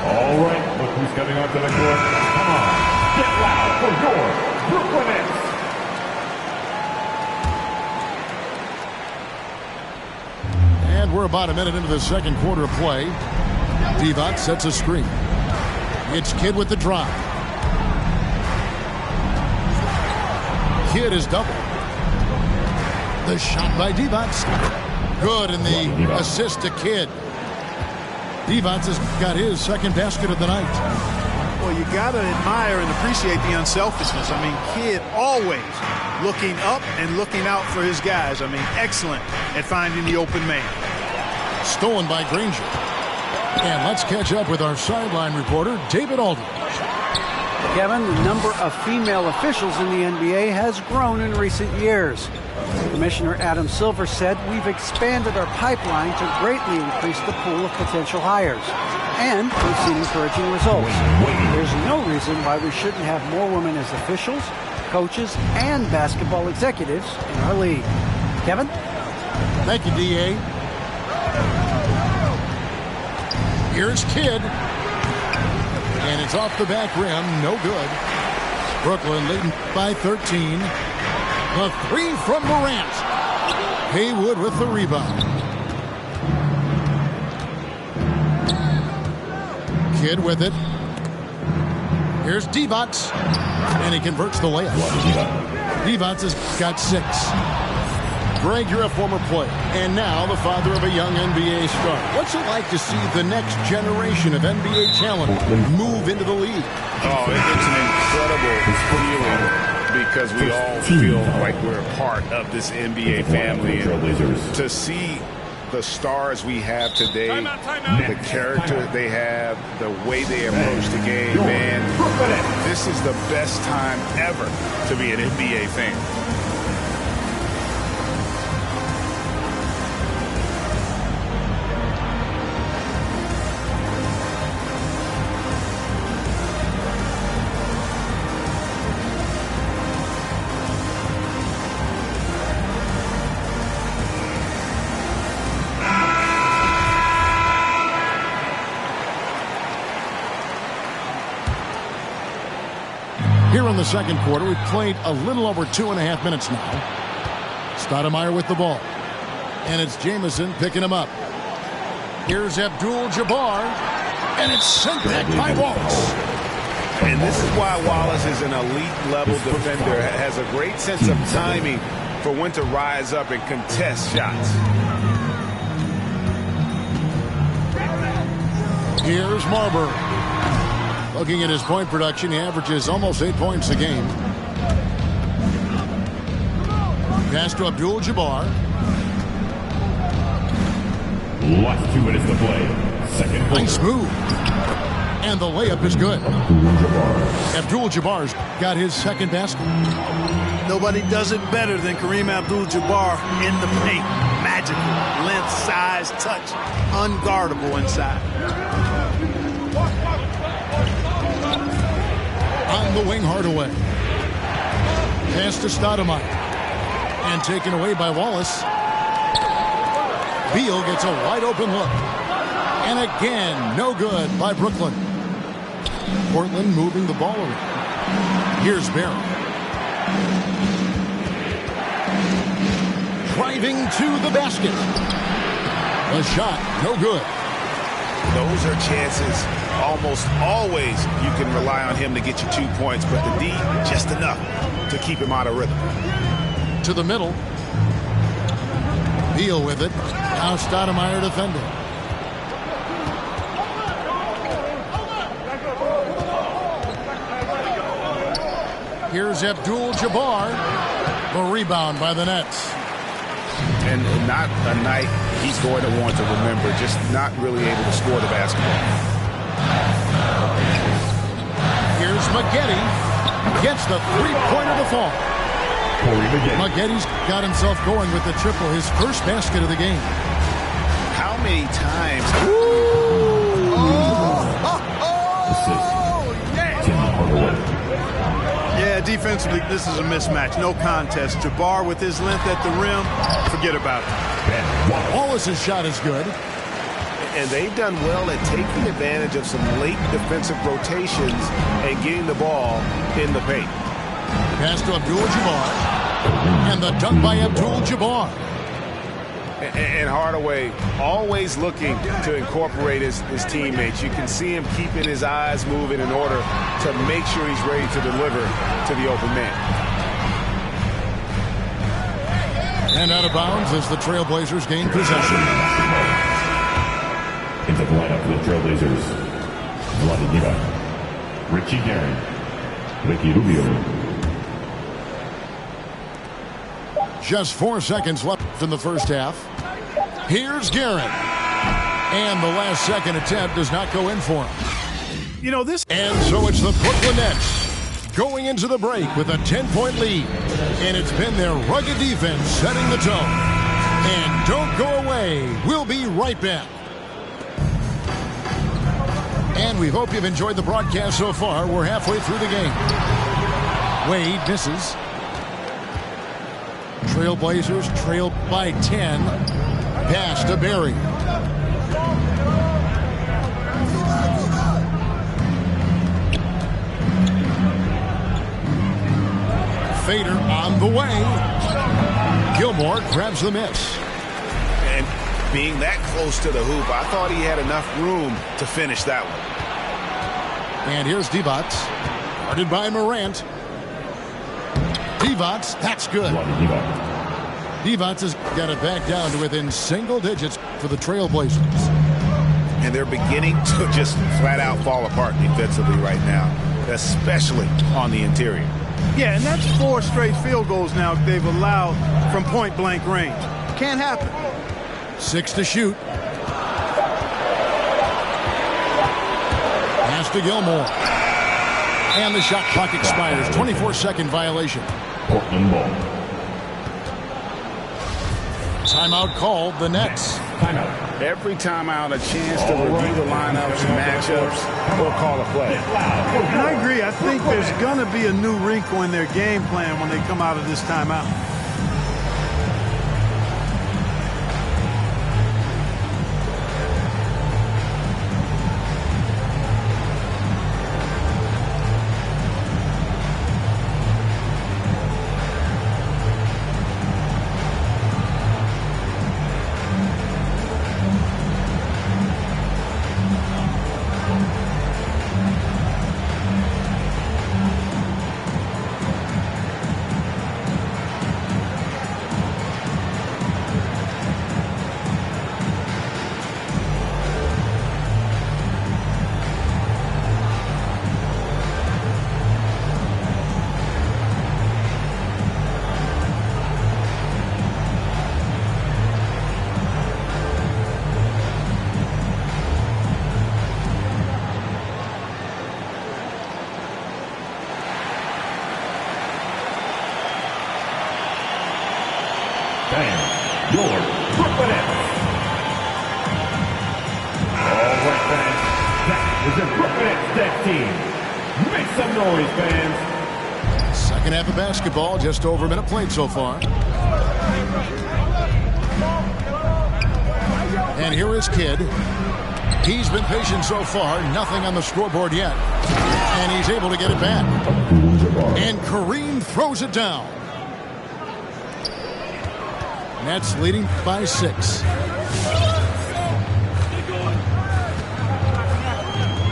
[SPEAKER 1] All right, look who's coming onto the court. Come on, get loud for your Brooklyn Nets.
[SPEAKER 2] And we're about a minute into the second quarter of play. Divac sets a screen. It's Kidd with the drive. Kidd is double. The shot by Divac. Good, and the assist to Kidd. Divac has got his second basket of the night.
[SPEAKER 11] Well, you got to admire and appreciate the unselfishness. I mean, Kidd always looking up and looking out for his guys. I mean, excellent at finding the open man.
[SPEAKER 2] Stolen by Granger. And let's catch up with our sideline reporter, David Aldridge.
[SPEAKER 12] Kevin, the number of female officials in the NBA has grown in recent years. Commissioner Adam Silver said, "We've expanded our pipeline to greatly increase the pool of potential hires. And we've seen encouraging results. There's no reason why we shouldn't have more women as officials, coaches, and basketball executives in our league." Kevin?
[SPEAKER 2] Thank you, D.A. Here's Kidd. And it's off the back rim. No good. Brooklyn leading by 13. The 3 from Morant. Haywood with the rebound. Kidd with it. Here's Divac. And he converts the layup. Divac has got 6. Greg, you're a former player, and now the father of a young NBA star. What's it like to see the next generation of NBA talent move into the league?
[SPEAKER 3] Oh, it's an incredible feeling because we all feel like we're a part of this NBA family. And to see the stars we have today, the character they have, the way they approach the game, man, this is the best time ever to be an NBA fan.
[SPEAKER 2] Here in the second quarter, we've played a little over 2.5 minutes now. Stoudemire with the ball. And it's Jamison picking him up. Here's Abdul-Jabbar. And it's sent back by Wallace.
[SPEAKER 3] And this is why Wallace is an elite-level defender. Has a great sense of timing for when to rise up and contest shots.
[SPEAKER 2] Here's Marbury. Looking at his point production, he averages almost 8 points a game. Pass to Abdul-Jabbar.
[SPEAKER 1] Last 2 minutes to play. Second quarter.
[SPEAKER 2] Nice move. And the layup is good. Abdul-Jabbar's got his second basket.
[SPEAKER 11] Nobody does it better than Kareem Abdul-Jabbar in the paint. Magical. Length, size, touch. Unguardable inside.
[SPEAKER 2] On the wing, Hardaway. Pass to Stoudemire. And taken away by Wallace. Beal gets a wide open look. And again, no good by Brooklyn. Portland moving the ball around. Here's Barry. Driving to the basket. A shot, no good.
[SPEAKER 3] Those are chances. Almost always you can rely on him to get you 2 points, but the D, just enough to keep him out of rhythm.
[SPEAKER 2] To the middle. Beal with it. Now Stoudemire defending. Here's Abdul-Jabbar. The rebound by the Nets.
[SPEAKER 3] And not a night he's going to want to remember, just not really able to score the basketball.
[SPEAKER 2] Here's Maggette. Gets the three-pointer to fall. Maggetti's got himself going with the triple, his first basket of the game.
[SPEAKER 3] How many times?
[SPEAKER 11] Yeah, defensively, this is a mismatch. No contest. Jabbar with his length at the rim, forget about it.
[SPEAKER 2] Wallace's shot is good.
[SPEAKER 3] And they've done well at taking advantage of some late defensive rotations and getting the ball in the paint.
[SPEAKER 2] Pass to Abdul-Jabbar. And the dunk by Abdul-Jabbar.
[SPEAKER 3] And Hardaway always looking to incorporate his teammates. You can see him keeping his eyes moving in order to make sure he's ready to deliver to the open man.
[SPEAKER 2] And out of bounds as the Trailblazers gain possession.
[SPEAKER 1] Into the lineup for the Trailblazers. Vlade Divac, Richie Guerin, Ricky Rubio.
[SPEAKER 2] Just 4 seconds left in the first half. Here's Guerin. And the last second attempt does not go in for him.
[SPEAKER 11] You know this.
[SPEAKER 2] And so it's the Brooklyn Nets going into the break with a 10-point lead. And it's been their rugged defense setting the tone. And don't go away. We'll be right back. And we hope you've enjoyed the broadcast so far. We're halfway through the game. Wade misses. Trailblazers trail by 10. Pass to Barry. Fader on the way. Gilmore grabs the miss.
[SPEAKER 3] And being that close to the hoop, I thought he had enough room to finish that one.
[SPEAKER 2] And here's Divac. Guarded by Morant. Divac, that's good. Divac has got it back down to within single digits for the Trailblazers.
[SPEAKER 3] And they're beginning to just flat out fall apart defensively right now, especially on the interior.
[SPEAKER 11] Yeah, and that's 4 straight field goals now they've allowed from point-blank range. Can't happen.
[SPEAKER 2] 6 to shoot. Pass to Gilmore. And the shot clock expires. 24-second violation.
[SPEAKER 1] Portland ball.
[SPEAKER 2] Timeout called, the Nets.
[SPEAKER 3] Timeout. Every timeout, a chance to review the lineups and matchups. We'll call a play.
[SPEAKER 11] And I agree. I think there's going to be a new wrinkle in their game plan when they come out of this timeout.
[SPEAKER 2] Second half of basketball, just over a minute played so far. And here is Kidd. He's been patient so far, nothing on the scoreboard yet. And he's able to get it back. And Kareem throws it down. Nets leading by 6.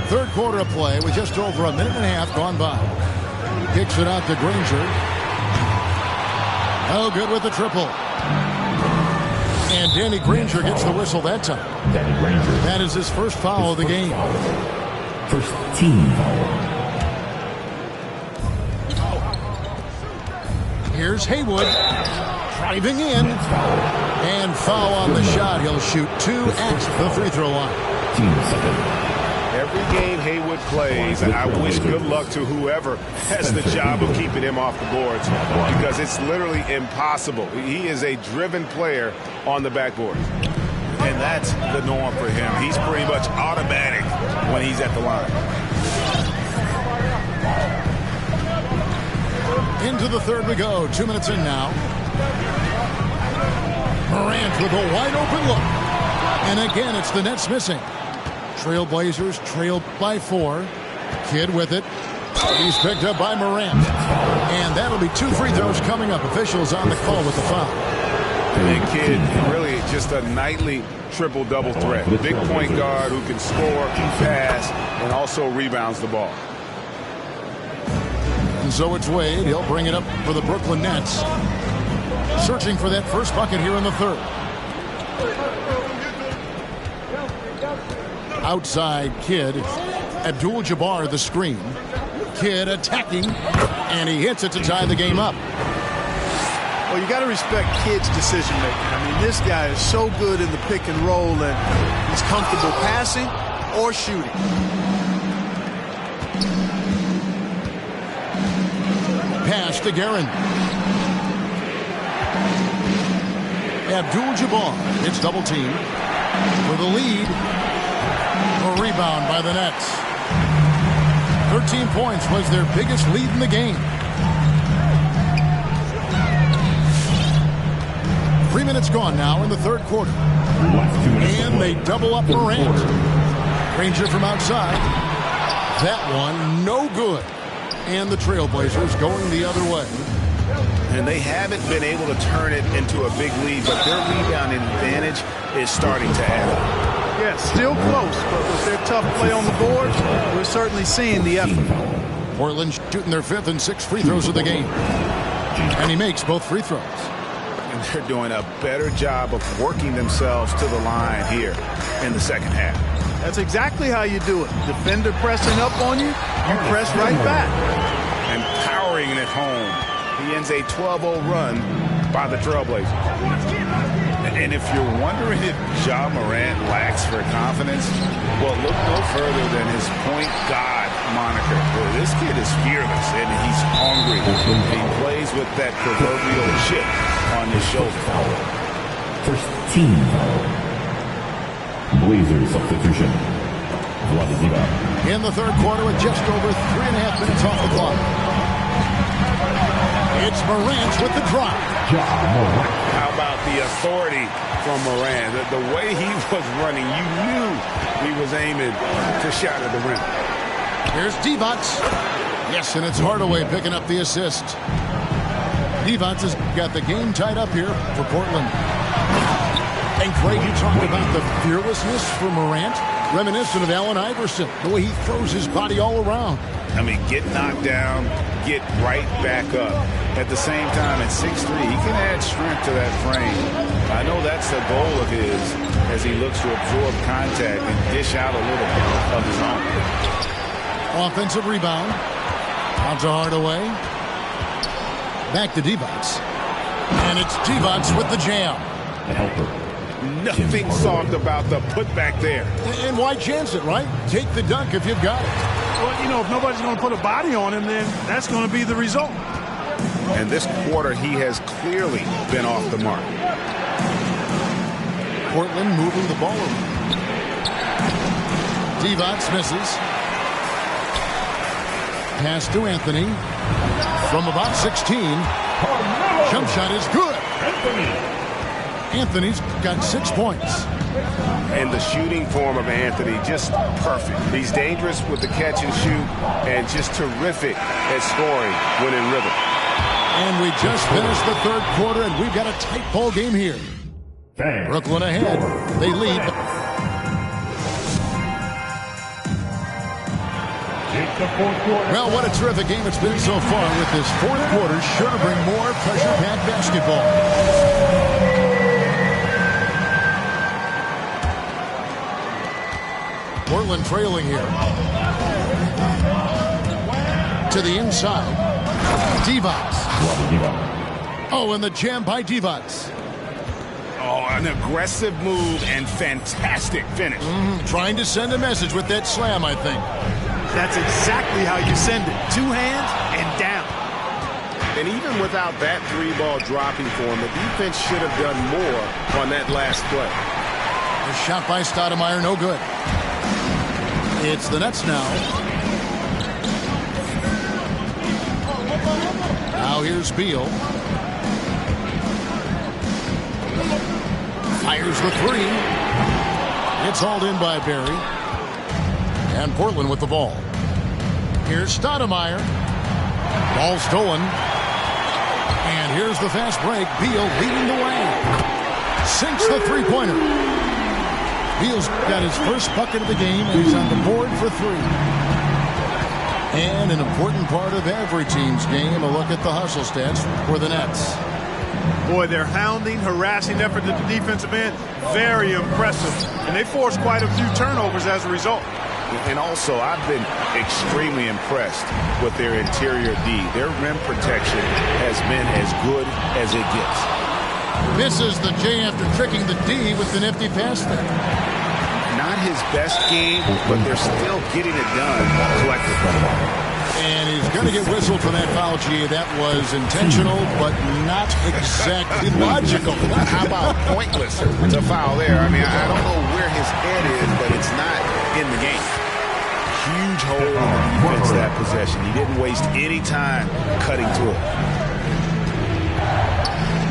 [SPEAKER 2] Third quarter of play with just over a minute and a half gone by. Kicks it out to Granger. Oh, good with the triple. And Danny Granger gets the whistle that time.
[SPEAKER 1] Danny Granger.
[SPEAKER 2] That is his first foul of the game.
[SPEAKER 1] First team foul.
[SPEAKER 2] Here's Haywood driving in. And foul on the shot. He'll shoot 2 at the free throw line.
[SPEAKER 1] Team second.
[SPEAKER 3] Every game Haywood plays, and I wish good luck to whoever has the job of keeping him off the boards, because it's literally impossible. He is a driven player on the backboard, and that's the norm for him. He's pretty much automatic when he's at the line.
[SPEAKER 2] Into the third we go. 2 minutes in now. Morant with a wide open look. And again, it's the Nets missing. Trailblazers trailed by 4. Kidd with it. He's picked up by Morant. And that'll be 2 free throws coming up. Officials on the call with the foul.
[SPEAKER 3] And Kidd, really just a nightly triple-double threat. Big point guard who can score, pass, and also rebounds the ball.
[SPEAKER 2] And so it's Wade. He'll bring it up for the Brooklyn Nets. Searching for that first bucket here in the third. Outside Kidd. Abdul-Jabbar the screen. Kidd attacking, and he hits it to tie the game up.
[SPEAKER 11] Well, you got to respect Kidd's decision making. I mean, this guy is so good in the pick and roll, and he's comfortable passing or shooting.
[SPEAKER 2] Pass to Guerin. Abdul-Jabbar hits double team for the lead. A rebound by the Nets. 13 points was their biggest lead in the game. 3 minutes gone now in the third quarter. And they double up Morant. Granger from outside. That one no good. And the Trailblazers going the other way.
[SPEAKER 3] And they haven't been able to turn it into a big lead, but their rebounding advantage is starting to add up.
[SPEAKER 11] Yeah, still close, but with their tough play on the board, we're certainly seeing the effort.
[SPEAKER 2] Portland shooting their 5th and 6th free throws of the game. And he makes both free throws.
[SPEAKER 3] And they're doing a better job of working themselves to the line here in the second half.
[SPEAKER 11] That's exactly how you do it. Defender pressing up on you, you press right back.
[SPEAKER 3] And powering it home. He ends a 12-0 run by the Trailblazers. And if you're wondering if Ja Morant lacks for confidence, well, look no further than his point God moniker. Well, this kid is fearless, and he's hungry. He plays with that proverbial chip on his shoulder.
[SPEAKER 13] First team foul. Blazers substitution.
[SPEAKER 2] In the third quarter with just over 3.5 minutes off the clock. It's Morant with the drive.
[SPEAKER 3] How about the authority from Morant? The way he was running, you knew he was aiming to shatter the rim.
[SPEAKER 2] Here's Divac. Yes, and it's Hardaway picking up the assist. Divac has got the game tied up here for Portland. And Craig, you talked about the fearlessness for Morant, reminiscent of Allen Iverson, the way he throws his body all around.
[SPEAKER 3] I mean, get knocked down, get right back up. At the same time, at 6'3", he can add strength to that frame. I know that's the goal of his as he looks to absorb contact and dish out a little of his own.
[SPEAKER 2] Offensive rebound. Out to Hardaway. Back to Divac. And it's Divac with the jam.
[SPEAKER 13] The helper.
[SPEAKER 3] Nothing soft about the putback there.
[SPEAKER 2] And why chance it, right? Take the dunk if you've got it.
[SPEAKER 11] Well, you know, if nobody's going to put a body on him, then that's going to be the result.
[SPEAKER 3] And this quarter, he has clearly been off the mark.
[SPEAKER 2] Portland moving the ball around. Divac misses. Pass to Anthony. From about 16. Jump shot is good. Anthony's got 6 points.
[SPEAKER 3] And the shooting form of Anthony, just perfect. He's dangerous with the catch and shoot and just terrific at scoring when in rhythm.
[SPEAKER 2] And we just finished the third quarter, and we've got a tight ball game here. Brooklyn ahead. They lead. Well, what a terrific game it's been so far with this fourth quarter. Sure to bring more pressure-packed basketball. Portland trailing here. To the inside. Divac. Oh, and the jam by Divac.
[SPEAKER 3] Oh, an aggressive move and fantastic finish.
[SPEAKER 2] Trying to send a message with that slam, I think.
[SPEAKER 11] That's exactly how you send it. 2 hands and down.
[SPEAKER 3] And even without that 3-ball dropping for him, the defense should have done more on that last play.
[SPEAKER 2] The shot by Stoudemire, no good. It's the Nets now. Now here's Beal. Fires the 3. It's hauled in by Barry. And Portland with the ball. Here's Stoudemire. Ball stolen. And here's the fast break. Beal leading the way. Sinks the three-pointer. Beal's got his first bucket of the game, and he's on the board for 3. And an important part of every team's game, a look at the hustle stats for the Nets.
[SPEAKER 11] Boy, their hounding, harassing effort at the defensive end, very impressive. And they forced quite a few turnovers as a result.
[SPEAKER 3] And also, I've been extremely impressed with their interior D. Their rim protection has been as good as it gets.
[SPEAKER 2] Misses the J after tricking the D with the nifty pass there.
[SPEAKER 3] Not his best game, but they're still getting it done collectively.
[SPEAKER 2] And he's going to get whistled for that foul, G. That was intentional, but not exactly logical.
[SPEAKER 3] How about pointless to foul there? I mean, I don't know where his head is, but it's not in the game. Huge hole in the defense that possession. He didn't waste any time cutting to it.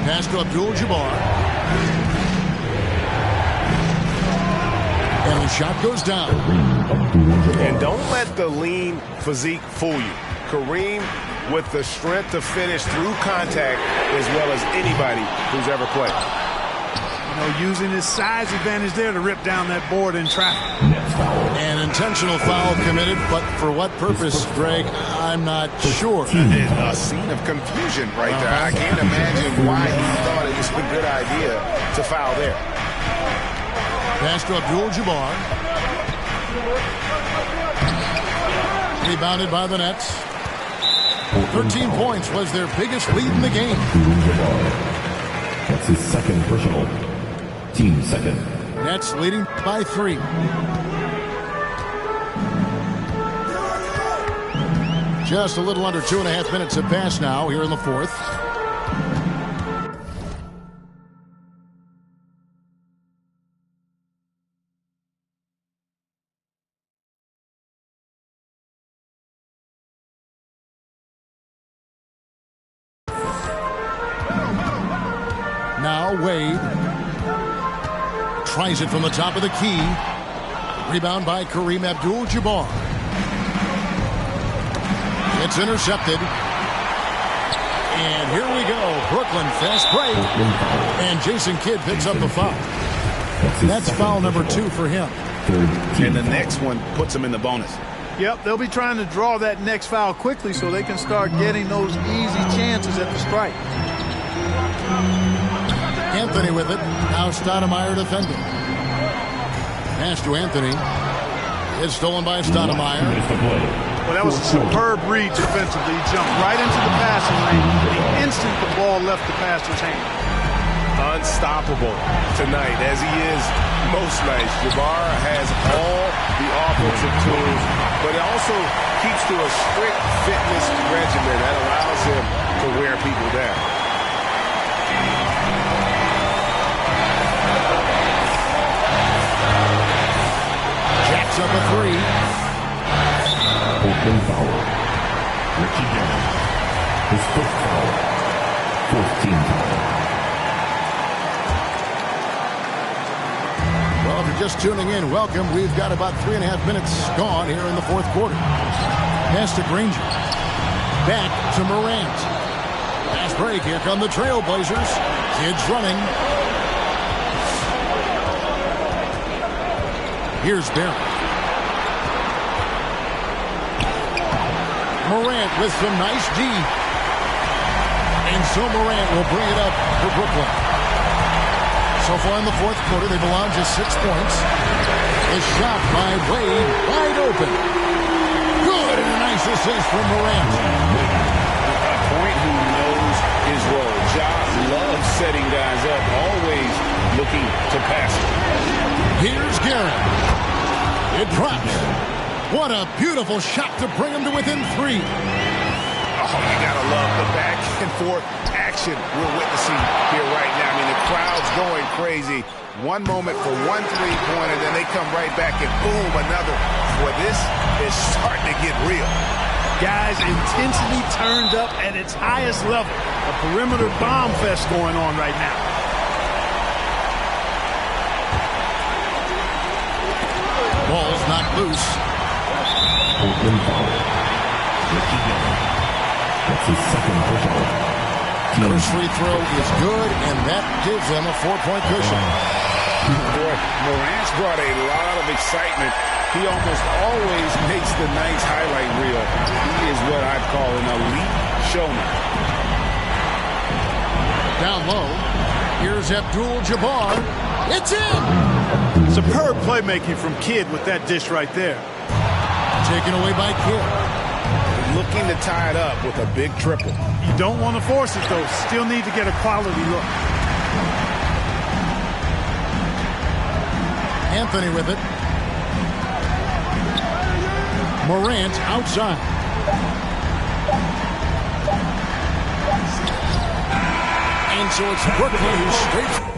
[SPEAKER 2] Pass to Abdul-Jabbar. And the shot goes down.
[SPEAKER 3] And don't let the lean physique fool you. Kareem with the strength to finish through contact as well as anybody who's ever played.
[SPEAKER 11] You know, using his size advantage there to rip down that board in traffic.
[SPEAKER 2] An intentional foul committed, but for what purpose, Greg, I'm not sure.
[SPEAKER 3] A scene of confusion right there. I can't imagine why he thought it was a good idea to foul there.
[SPEAKER 2] Pass to Abdul-Jabbar. Rebounded by the Nets. 13 points was their biggest lead in the game.
[SPEAKER 13] That's his second personal. 13 seconds.
[SPEAKER 2] Nets leading by 3. Just a little under 2.5 minutes have passed now here in the fourth. Now Wade tries it from the top of the key. Rebound by Kareem Abdul-Jabbar. It's intercepted. And here we go. Brooklyn fast break. And Jason Kidd picks up the foul. That's foul number 2 for him.
[SPEAKER 3] And the next one puts him in the bonus.
[SPEAKER 11] Yep, they'll be trying to draw that next foul quickly so they can start getting those easy chances at the strike.
[SPEAKER 2] Anthony with it. Now Stoudemire defending. Pass to Anthony. It's stolen by Stoudemire.
[SPEAKER 11] Well, that was a superb read defensively. He jumped right into the passing lane the instant the ball left the passer's hand.
[SPEAKER 3] Unstoppable tonight, as he is most nights. Jabbar has all the offensive tools, but it also keeps to a strict fitness regimen that allows him to wear people down.
[SPEAKER 2] Jacks up a 3.
[SPEAKER 13] Open foul. Richie Gannon. His first foul. 14th foul.
[SPEAKER 2] Well, if you're just tuning in, welcome. We've got about 3.5 minutes gone here in the fourth quarter. Pass to Granger. Back to Morant. Fast break. Here come the Trailblazers. Kids running. Here's Barrett. Morant with some nice D. And so Morant will bring it up for Brooklyn. So far in the fourth quarter, they've allowed just 6 points. A shot by Wade, wide open. Good, and a nice assist from Morant.
[SPEAKER 3] A point who knows his role. Ja loves setting guys up, always looking to pass it.
[SPEAKER 2] Here's Garrett. It drops. What a beautiful shot to bring him to within 3.
[SPEAKER 3] Oh, you gotta love the back and forth action we're witnessing here right now. I mean, the crowd's going crazy. One moment for one three-pointer, then they come right back and boom, another. Boy, this is starting to get real.
[SPEAKER 11] Guys, intensity turned up at its highest level. A perimeter bomb fest going on right now.
[SPEAKER 2] Ball's not loose.
[SPEAKER 13] Open foul. Richie Gannon. That's his second foul.
[SPEAKER 2] First free throw is good, and that gives them a 4-point cushion.
[SPEAKER 3] Boy, Morant's brought a lot of excitement. He almost always makes the night's highlight reel. He is what I'd call an elite showman.
[SPEAKER 2] Down low, here's Abdul-Jabbar. It's in!
[SPEAKER 11] Superb playmaking from Kidd with that dish right there.
[SPEAKER 2] Taken away by Kidd.
[SPEAKER 3] Looking to tie it up with a big triple.
[SPEAKER 11] You don't want to force it, though. Still need to get a quality look.
[SPEAKER 2] Anthony with it. Morant outside. And so it's Brooklyn who's straight.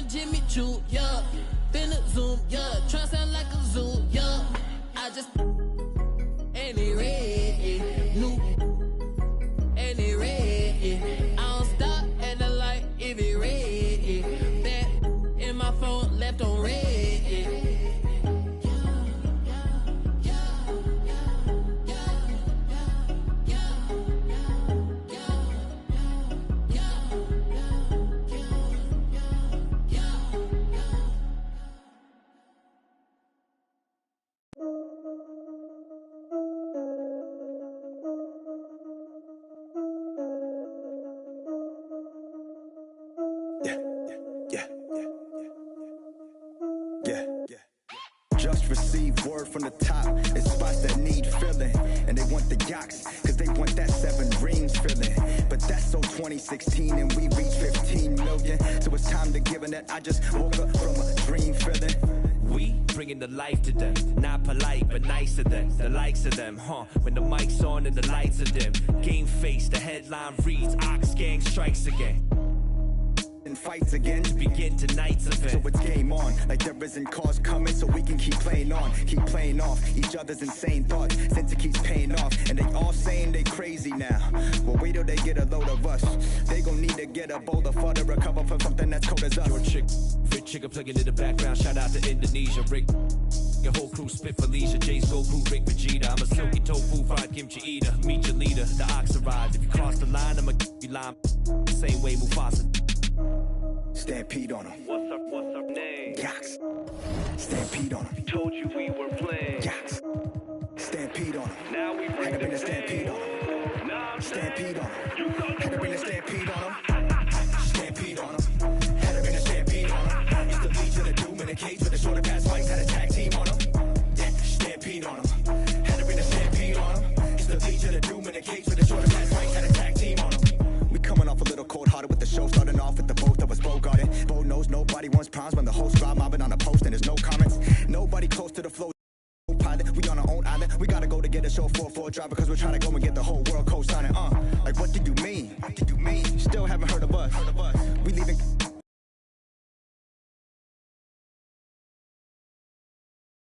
[SPEAKER 5] Jimmy Choo, yeah. Finna zoom, yeah.
[SPEAKER 14] the Yaks, cause they want that 7 rings feeling. But that's so 2016 and we reached 15 million. So it's time to give it that. I just woke up from a dream feeling.
[SPEAKER 15] We bringing the life to them, not polite but nice to them, the likes of them, when the mic's on and the lights are dim, game face, the headline reads, Ox Gang strikes again.
[SPEAKER 14] And fights again
[SPEAKER 15] to begin tonight's event.
[SPEAKER 14] So it's game on, like there isn't cause coming, so we can keep playing on, keep playing off each other's insane thoughts, since it keeps paying off. And they all saying they crazy now. Well, wait till they get a load of us. They gon' need to get a bowl of fun to recover from something that's cold as us.
[SPEAKER 15] Your chick, Rick Chicken plugging in the background. Shout out to Indonesia, Rick. Your whole crew spit Felicia, Jay's Goku, Rick Vegeta. I'm a silky tofu, fried kimchi eater. Meet your leader, the ox arrived. If you cross the line, I'ma you line. Same way Mufasa.
[SPEAKER 14] Stampede on him.
[SPEAKER 15] What's up, name?
[SPEAKER 14] Yaks. Stampede on him.
[SPEAKER 15] Told you we were playing.
[SPEAKER 14] Yaks. Stampede on him.
[SPEAKER 15] Now we bring
[SPEAKER 14] Had to bring
[SPEAKER 15] the
[SPEAKER 14] a stampede on him. Stampede on him. Had to bring a stampede on him. Stampede on him. Had to bring a stampede on him. It's the Legion of Doom in a cage with a shorter pass fights. Had a tag team on him. Yeah, stampede on him. Had to bring a stampede on him. It's the Legion of Doom in a cage with a shorter pass fights. Had a tag team on him. We coming off a little cold-hearted with the show starting off with the both of us Bogarting. Bo knows nobody wants problems when the host crowd mobbing on a post and there's no comments. Nobody close to the flow. Pilot, we on our own island. We gotta go to get a show 4-4 drive because we're trying to go and get the whole world co-signing. Like what do you mean? What do you mean? Still haven't heard of us. We leaving.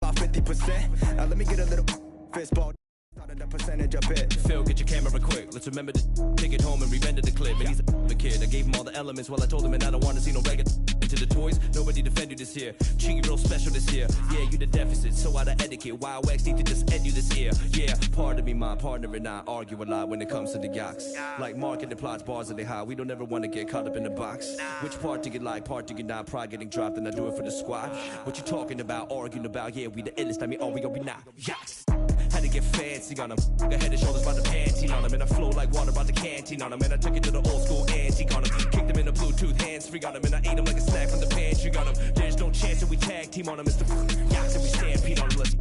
[SPEAKER 14] About 50%. Now let me get a little fistball. The percentage of it.
[SPEAKER 15] Phil, get your camera quick. Let's remember to take it home and re-render the clip. And he's a kid. I gave him all the elements while I told him, and I don't want to see no regular. Into the toys, nobody defended this year. Treat you real special this year. Yeah, you the deficit, so out of etiquette. Wild wax need to just end you this year. Yeah, pardon me, my partner and I argue a lot when it comes to the Yaks. Like marketing plots, bars are they high. We don't ever want to get caught up in the box. Which part to get like, part to get not, pride getting dropped, and I do it for the squad. What you talking about, arguing about? Yeah, we the illest. I mean, are we not? Yaks. Had to get fancy on him. Got head and shoulders by the panty on him. And I flow like water by the canteen on him. And I took it to the old school antique on him. Kicked him in the Bluetooth hands-free on him. And I ate him like a snack from the pantry on him. There's no chance that we tag team on him. It's the Yaks and we stampede on him. Let's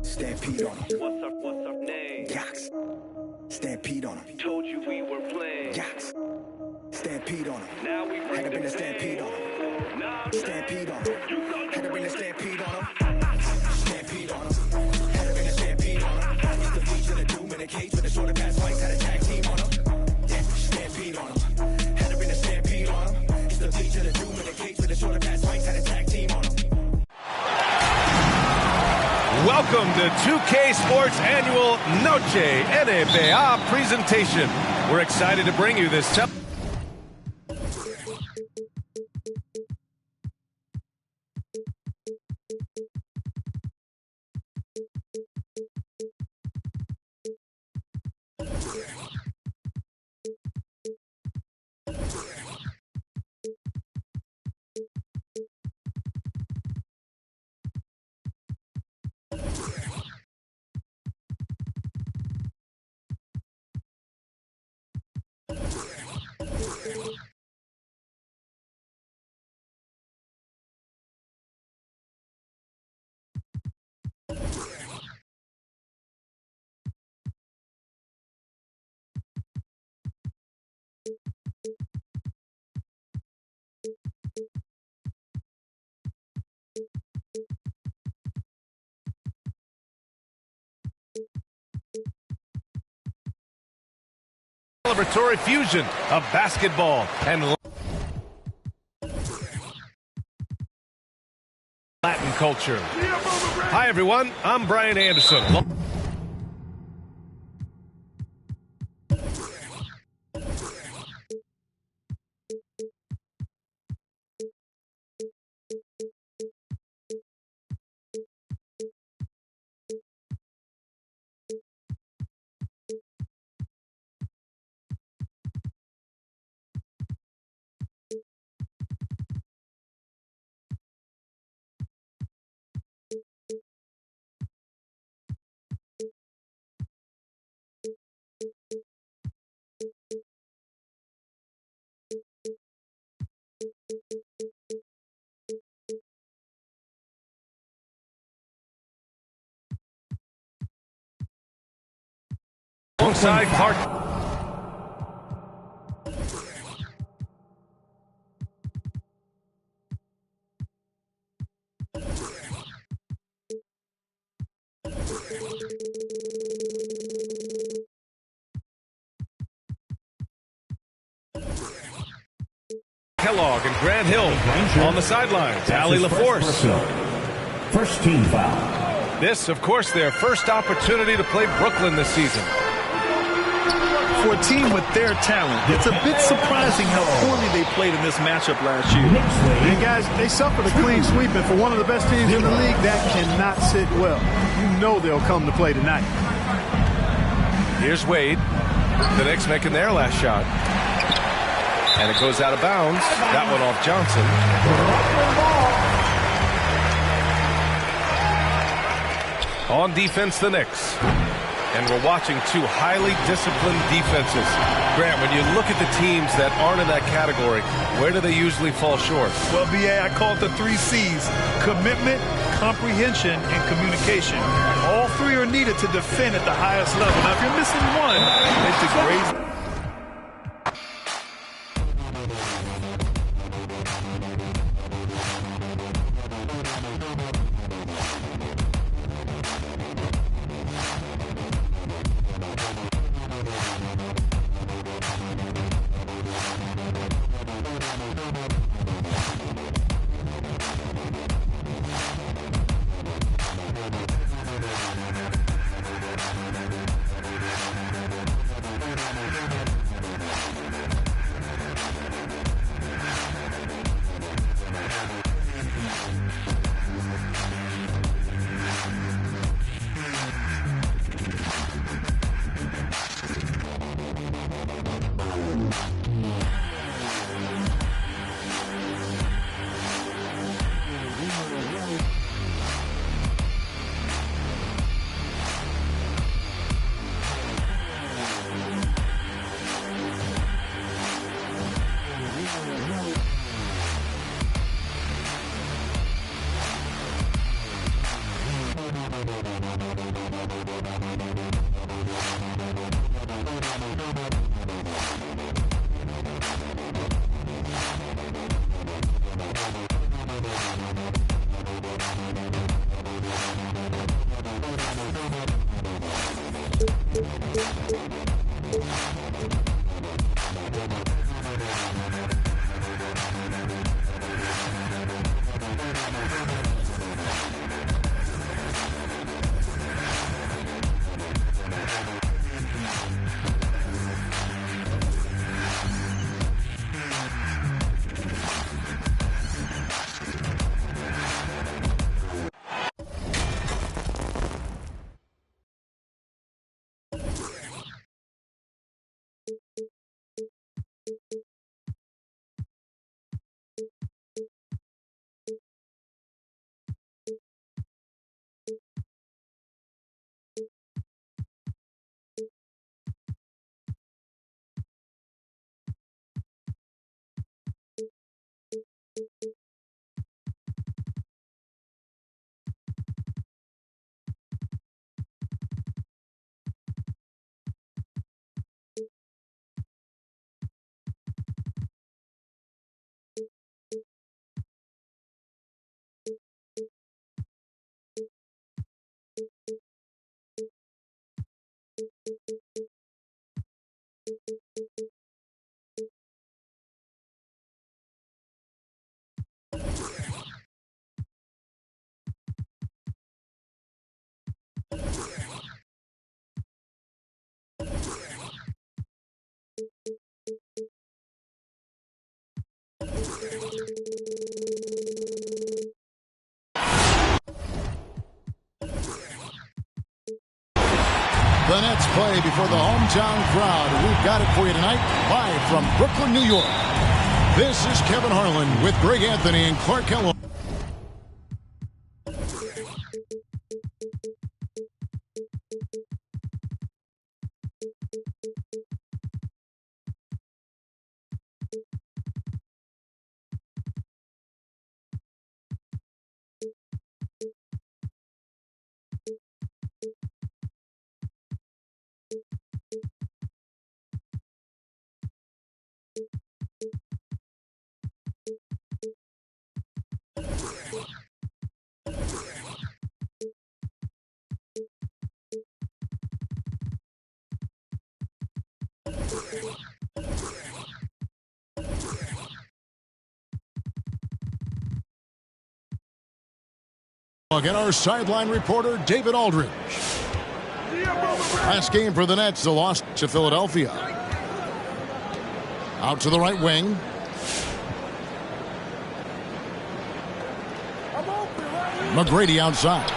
[SPEAKER 14] stampede on him.
[SPEAKER 15] What's up, name?
[SPEAKER 14] Yaks. Stampede on him.
[SPEAKER 15] Told you we were playing.
[SPEAKER 14] Yaks. Stampede on him.
[SPEAKER 15] Now we bring
[SPEAKER 14] had to bring
[SPEAKER 15] the
[SPEAKER 14] a stampede on him.
[SPEAKER 15] Nah,
[SPEAKER 14] stampede on him. Had to bring a stampede on him. Stampede on him. Had to bring a stampede on him. It's the Legion of Doom in a cage with a shorter pass fights. Had a tag team on him. Yeah, stampede on him. Had to bring a stampede on him. It's the Legion of Doom in a cage with a shorter pass fights. Had a tag team on him.
[SPEAKER 16] Welcome to 2K Sports Annual Noche NBA presentation. We're excited to bring you this. Celebratory fusion of basketball and Latin culture. Hi, everyone. I'm Brian Anderson. alongside Clark. Kellogg and Grant Hill on the sidelines. Allie LaForce.
[SPEAKER 13] First team foul.
[SPEAKER 16] This, of course, their first opportunity to play Brooklyn this season.
[SPEAKER 17] For a team with their talent, it's a bit surprising how poorly they played in this matchup last year.
[SPEAKER 11] And guys, they suffered a clean sweep, and for one of the best teams in the league, that cannot sit well. You know they'll come to play tonight.
[SPEAKER 16] Here's Wade. The Knicks making their last shot. And it goes out of bounds. That one off Johnson. On defense, the Knicks. And we're watching two highly disciplined defenses. Grant, when you look at the teams that aren't in that category, where do they usually fall short?
[SPEAKER 17] Well, BA, I call it the 3 C's. Commitment, comprehension, and communication. All 3 are needed to defend at the highest level. Now, if you're missing one, it degrades.
[SPEAKER 2] The Nets play before the hometown crowd. We've got it for you tonight, live from Brooklyn, New York. This is Kevin Harlan with Greg Anthony and Clark Kellogg. Again, our sideline reporter, David Aldridge. Last game for the Nets, the loss to Philadelphia. Out to the right wing. McGrady outside.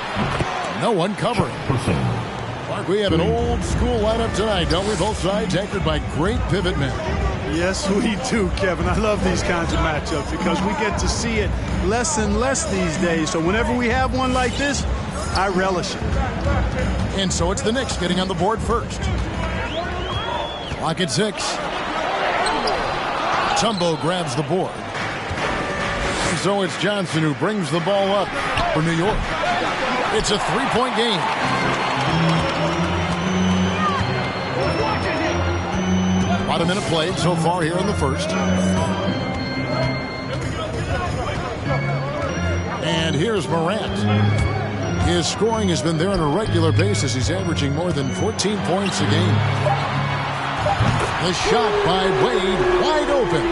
[SPEAKER 2] No one covering. Mark, we have an old school lineup tonight, don't we? Both sides anchored by great pivot men.
[SPEAKER 11] Yes, we do, Kevin. I love these kinds of matchups because we get to see it less and less these days. So whenever we have one like this, I relish it.
[SPEAKER 2] And so it's the Knicks getting on the board first. Clock at 6. Tumbo grabs the board. And so it's Johnson who brings the ball up for New York. It's a 3-point game. About a minute played so far here in the first. And here's Morant. His scoring has been there on a regular basis. He's averaging more than 14 points a game. The shot by Wade, wide open.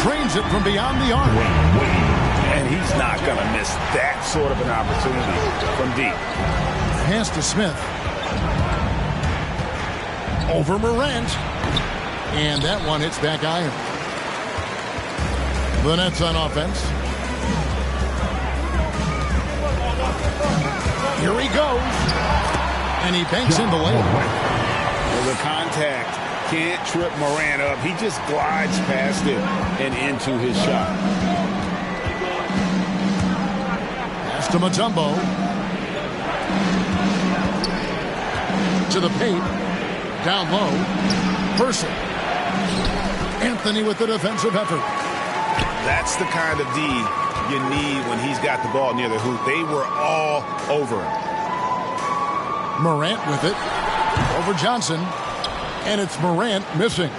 [SPEAKER 2] Drains it from beyond the arc.
[SPEAKER 3] And he's not going to miss that sort of an opportunity from deep.
[SPEAKER 2] Pass to Smith. Over Morant. And that one hits back iron. The Nets on offense. Here he goes. And he banks in the layup.
[SPEAKER 3] Well, the contact can't trip Morant up. He just glides past it and into his shot.
[SPEAKER 2] Pass to Mutombo. To the paint. Down low. Person. Anthony with the defensive effort.
[SPEAKER 3] That's the kind of D you need when he's got the ball near the hoop. They were all over him.
[SPEAKER 2] Morant with it. Over Johnson. And it's Morant missing.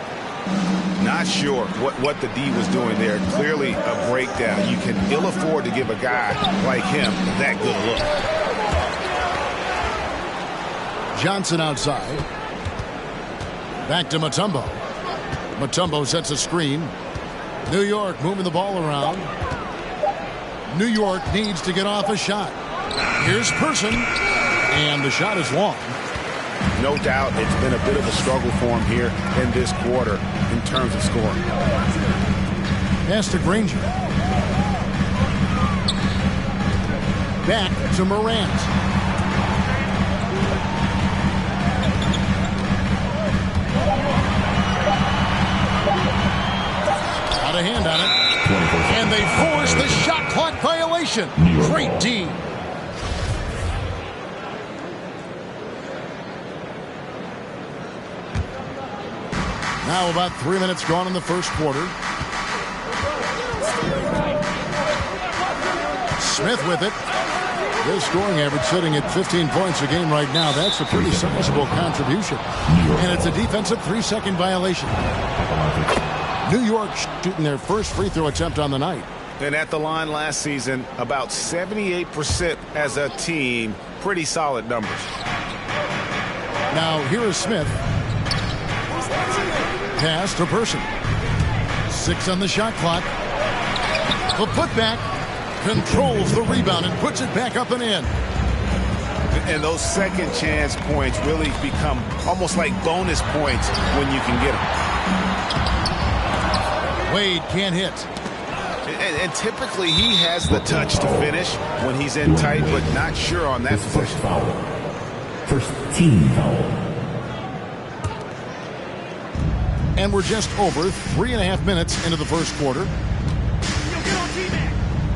[SPEAKER 3] Not sure what the D was doing there. Clearly a breakdown. You can ill afford to give a guy like him that good a look.
[SPEAKER 2] Johnson outside. Back to Mutombo. Mutombo sets a screen. New York moving the ball around. New York needs to get off a shot. Here's Person. And the shot is long.
[SPEAKER 3] No doubt it's been a bit of a struggle for him here in this quarter in terms of scoring.
[SPEAKER 2] Pass to Granger. Back to Morant. Got a hand on it. And they force the shot clock violation. Great D. Now about 3 minutes gone in the first quarter. Smith with it. His scoring average sitting at 15 points a game right now. That's a pretty sizable contribution. And it's a defensive 3-second violation. New York shooting their first free throw attempt on the night.
[SPEAKER 3] And at the line last season, about 78% as a team. Pretty solid numbers.
[SPEAKER 2] Now here is Smith. Pass to Person. 6 on the shot clock. The putback controls the rebound and puts it back up and in.
[SPEAKER 3] And those second chance points really become almost like bonus points when you can get them.
[SPEAKER 2] Wade can't hit.
[SPEAKER 3] And typically he has the touch to finish when he's in tight, but not sure on that
[SPEAKER 13] first foul. First team foul.
[SPEAKER 2] And we're just over 3.5 minutes into the first quarter.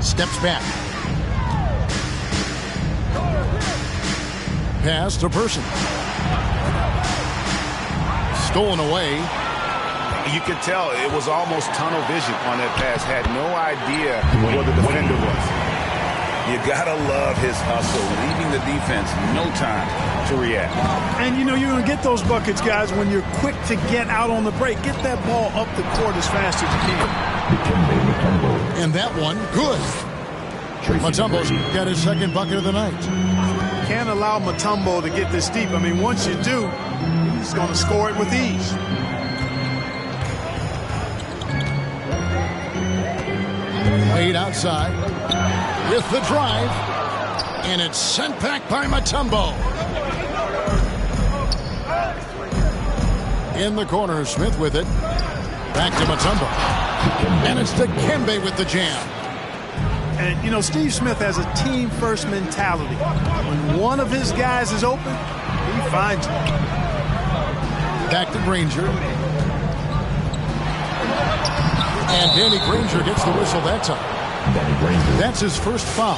[SPEAKER 2] Steps back. Pass to Person. Stolen away.
[SPEAKER 3] You could tell it was almost tunnel vision on that pass. Had no idea where the defender was. You gotta love his hustle, leaving the defense no time to react.
[SPEAKER 11] And you know you're gonna get those buckets, guys, when you're quick to get out on the break. Get that ball up the court as fast as you can.
[SPEAKER 2] And that one, good. Mutombo's got his second bucket of the night.
[SPEAKER 11] Can't allow Mutombo to get this deep. I mean, once you do, he's gonna score it with ease.
[SPEAKER 2] Wade outside with the drive, and it's sent back by Mutombo. In the corner, Smith with it. Back to Mutombo. And it's Dikembe with the jam.
[SPEAKER 11] And, you know, Steve Smith has a team-first mentality. When one of his guys is open, he finds it.
[SPEAKER 2] Back to Granger. And Danny Granger gets the whistle that time. That's his first foul.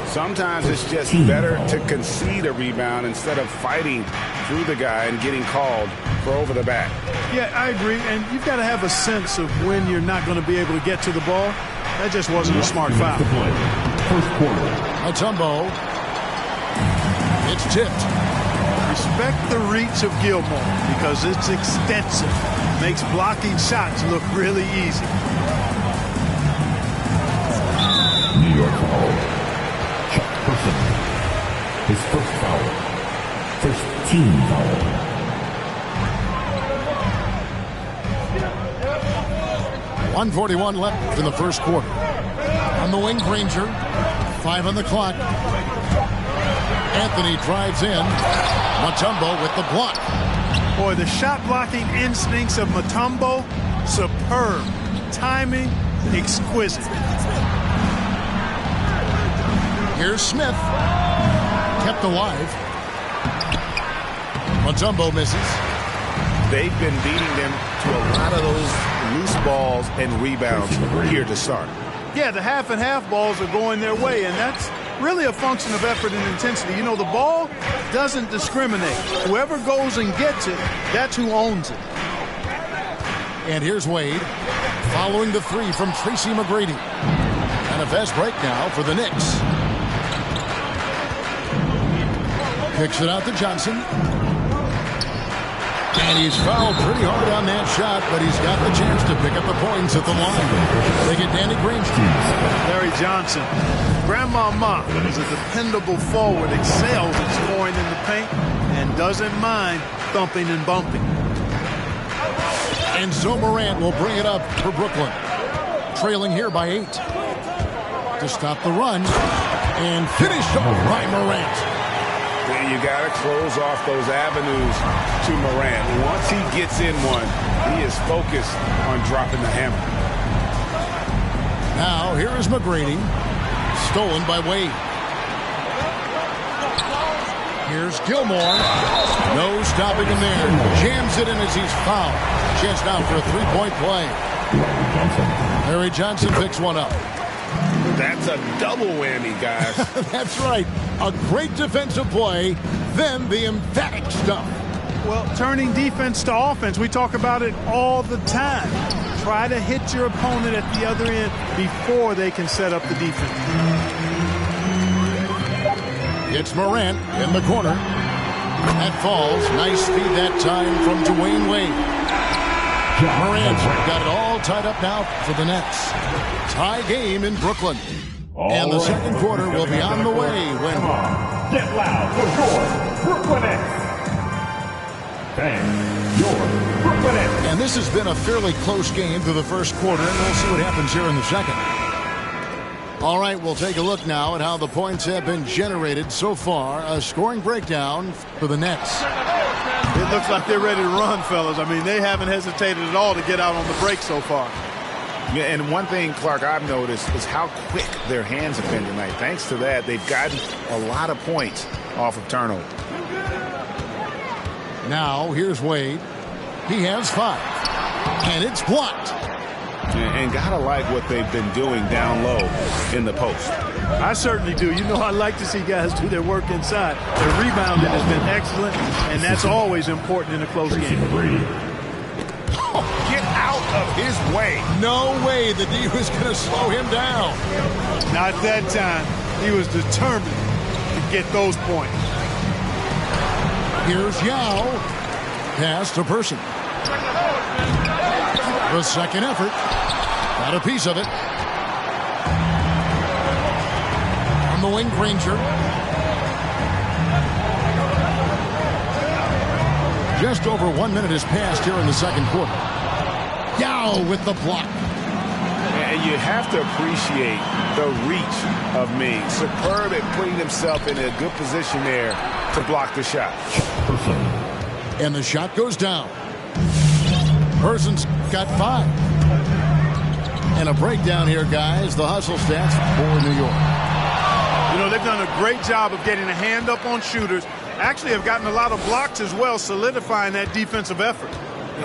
[SPEAKER 3] Sometimes it's just better to concede a rebound instead of fighting through the guy and getting called for over the back.
[SPEAKER 11] Yeah, I agree. And you've got to have a sense of when you're not going to be able to get to the ball. That just wasn't a smart foul.
[SPEAKER 13] First quarter.
[SPEAKER 2] Mutombo. It's tipped.
[SPEAKER 11] Respect the reach of Gilmore because it's extensive. Makes blocking shots look really easy.
[SPEAKER 13] New York foul. Chuck Person. His first foul. First team foul.
[SPEAKER 2] 1:41 left in the first quarter. On the wing, Granger. 5 on the clock. Anthony drives in. Mutombo with the block.
[SPEAKER 11] Boy, the shot blocking instincts of Mutombo, superb. Timing, exquisite.
[SPEAKER 2] Here's Smith. Kept alive. Mutombo misses.
[SPEAKER 3] They've been beating them to a lot of those loose balls and rebounds here to start.
[SPEAKER 11] Yeah, the half and half balls are going their way, and that's really a function of effort and intensity. You know, the ball doesn't discriminate. Whoever goes and gets it, that's who owns it.
[SPEAKER 2] And here's Wade following the three from Tracy McGrady. And a fast break now for the Knicks. Kicks it out to Johnson. And he's fouled pretty hard on that shot, but he's got the chance to pick up the points at the line. They get Danny Granger.
[SPEAKER 11] Larry Johnson. Grandmama is a dependable forward, excels at scoring in the paint, and doesn't mind thumping and bumping.
[SPEAKER 2] And Zoe Morant will bring it up for Brooklyn. Trailing here by 8. To stop the run. And finished off by Morant.
[SPEAKER 3] You got to close off those avenues to Morant. Once he gets in one, he is focused on dropping the hammer.
[SPEAKER 2] Now, here is McGrady. Stolen by Wade. Here's Gilmore. No stopping him there. Jams it in as he's fouled. Chance now for a three-point play. Larry Johnson picks one up.
[SPEAKER 3] That's a double whammy, guys.
[SPEAKER 2] That's right. A great defensive play, then the emphatic stuff.
[SPEAKER 11] Well, turning defense to offense, we talk about it all the time. Try to hit your opponent at the other end before they can set up the defense.
[SPEAKER 2] It's Morant in the corner. That falls. Nice feed that time from Dwayne Wade. Morant's got it all tied up now for the Nets. Tie game in Brooklyn. And the second quarter will be on the way when...
[SPEAKER 13] Get loud for your Brooklyn Nets. And your Brooklyn Nets.
[SPEAKER 2] And this has been a fairly close game through the first quarter, and we'll see what happens here in the second. All right, we'll take a look now at how the points have been generated so far. A scoring breakdown for the Nets.
[SPEAKER 11] It looks like they're ready to run, fellas. I mean, they haven't hesitated at all to get out on the break so far.
[SPEAKER 3] Yeah, and one thing, Clark, I've noticed is how quick their hands have been tonight. Thanks to that, they've gotten a lot of points off of turnover.
[SPEAKER 2] Now, here's Wade. He has 5. And it's blocked.
[SPEAKER 3] And gotta like what they've been doing down low in the post.
[SPEAKER 11] I certainly do. You know, I like to see guys do their work inside. Their rebounding has been excellent, and that's always important in a close game.
[SPEAKER 3] Get out of his way.
[SPEAKER 2] No way the D was going to slow him down.
[SPEAKER 11] Not that time. He was determined to get those points.
[SPEAKER 2] Here's Yao. Pass to Person. The second effort. Got a piece of it. On the wing, Granger. Just over 1 minute has passed here in the second quarter. Yao with the block.
[SPEAKER 3] And you have to appreciate the reach of Ming. Superb at putting himself in a good position there to block the shot.
[SPEAKER 2] And the shot goes down. Person's got 5. And a breakdown here, guys. The hustle stats for New York.
[SPEAKER 11] You know, they've done a great job of getting a hand up on shooters. Actually have gotten a lot of blocks as well, solidifying that defensive effort.